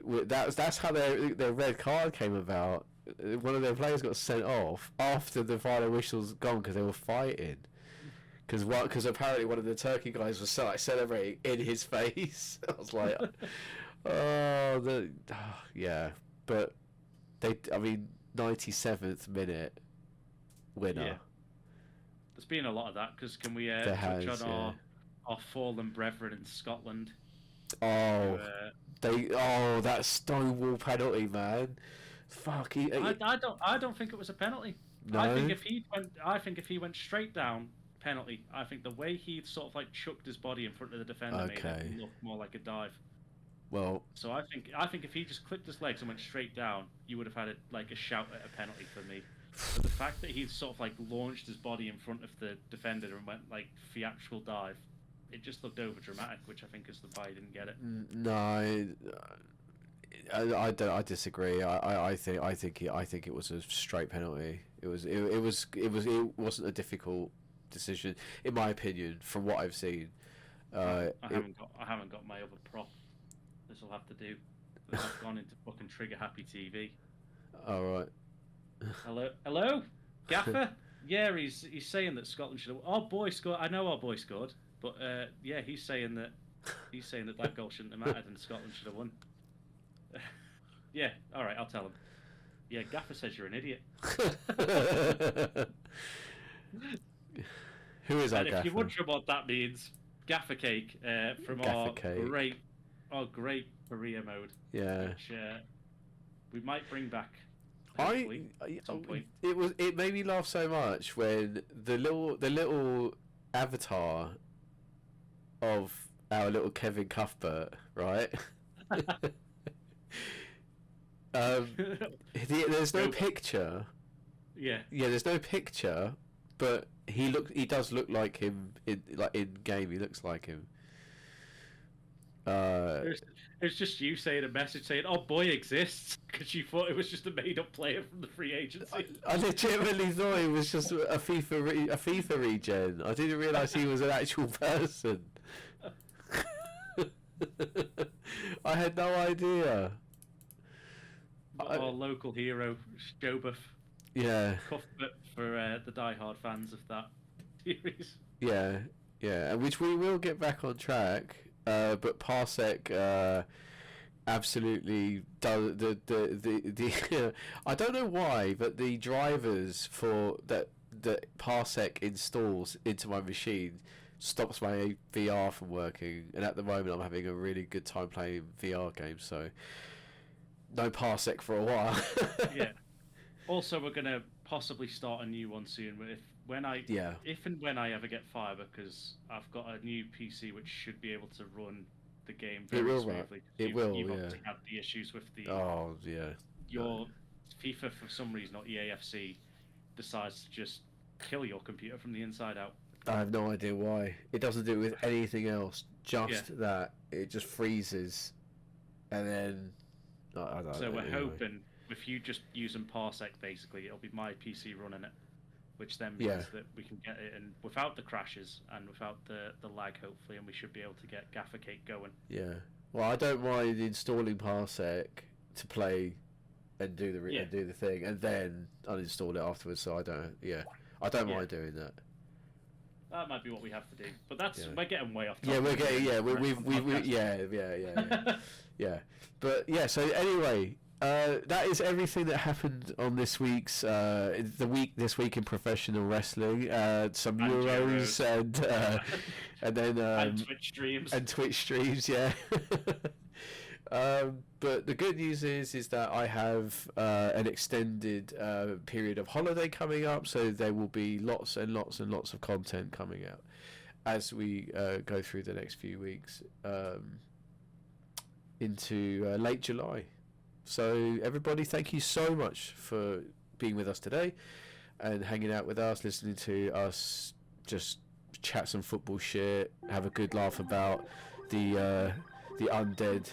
That's how their red card came about. One of their players got sent off after the final whistle's gone because they were fighting. Because apparently one of the Turkey guys was celebrating in his face. I was like, yeah. But 97th minute winner. Yeah. There's been a lot of that, because can we touch on our fallen brethren in Scotland? That Stonewall penalty, man. Fuck. I don't think it was a penalty. No? I think if he went straight down, penalty. I think the way he sort of like chucked his body in front of the defender made it look more like a dive. Well, so I think if he just clipped his legs and went straight down, you would have had it like a shout at a penalty for me. But the fact that he sort of like launched his body in front of the defender and went like theatrical dive, it just looked over dramatic, which I think is why he didn't get it. No, I disagree. I think it was a straight penalty. It wasn't a difficult decision, in my opinion, from what I've seen. I haven't got my other prop. This will have to do. I've gone into fucking Trigger Happy TV. All right. Hello, Gaffer. Yeah, he's saying that Scotland should have. Our boy scored. I know our boy scored, but yeah, he's saying that goal shouldn't have mattered and Scotland should have won. Yeah, all right, I'll tell him. Yeah, Gaffer says you're an idiot. Who is that Gaffer? If you're wondering what that means, Gaffer Cake from our great career mode. Yeah. Which we might bring back. At some point. It made me laugh so much when the little avatar of our little Kevin Cuthbert, right? There's no picture. Yeah. Yeah, there's no picture, but he does look like him in game. He looks like him. It's just you saying a message saying, "Oh, boy exists," because you thought it was just a made-up player from the free agency. I legitimately thought it was just a FIFA regen. I didn't realise he was an actual person. I had no idea. Our local hero, Shobuff. Yeah. Cuthbert for the die-hard fans of that series. Yeah, and which we will get back on track. But Parsec absolutely does the I don't know why, but the drivers for that Parsec installs into my machine stops my VR from working, and at the moment I'm having a really good time playing VR games, so no Parsec for a while. Yeah. Also, we're gonna possibly start a new one soon. If and when I ever get fibre, because I've got a new PC which should be able to run the game very smoothly. You've obviously had the issues with the. Oh yeah. Your FIFA, for some reason, or EAFC, decides to just kill your computer from the inside out. I have no idea why. It doesn't do it with anything else. Just that it just freezes, and then. I don't know. So we're hoping, if you just using Parsec, basically, it'll be my PC running it. Which then means that we can get it in without the crashes and without the lag, hopefully, and we should be able to get Gaffer Cake going. Yeah. Well, I don't mind installing Parsec to play and do the thing, and then uninstall it afterwards. So I don't mind doing that. That might be what we have to do, but we're getting way off. Yeah, we're getting yeah. But yeah. So anyway. That is everything that happened on this week's this week in professional wrestling. Some Euros and then and Twitch streams. Yeah. But the good news is that I have an extended period of holiday coming up, so there will be lots and lots and lots of content coming out as we go through the next few weeks into late July. So everybody, thank you so much for being with us today and hanging out with us, listening to us just chat some football shit, have a good laugh about the undead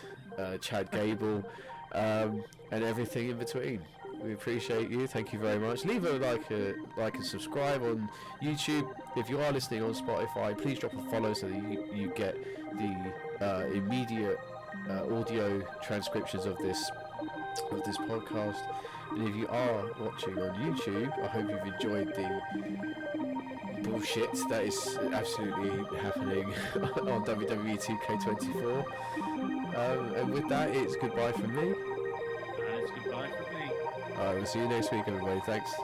Chad Gable and everything in between. We appreciate you. Thank you very much. Leave a like and subscribe on YouTube. If you are listening on Spotify, please drop a follow so that you get the immediate audio transcriptions of this podcast. And if you are watching on YouTube, I hope you've enjoyed the bullshit that is absolutely happening on WWE 2K24. And with that, it's goodbye from me. And it's goodbye from me. Alright, we'll see you next week, everybody. Thanks.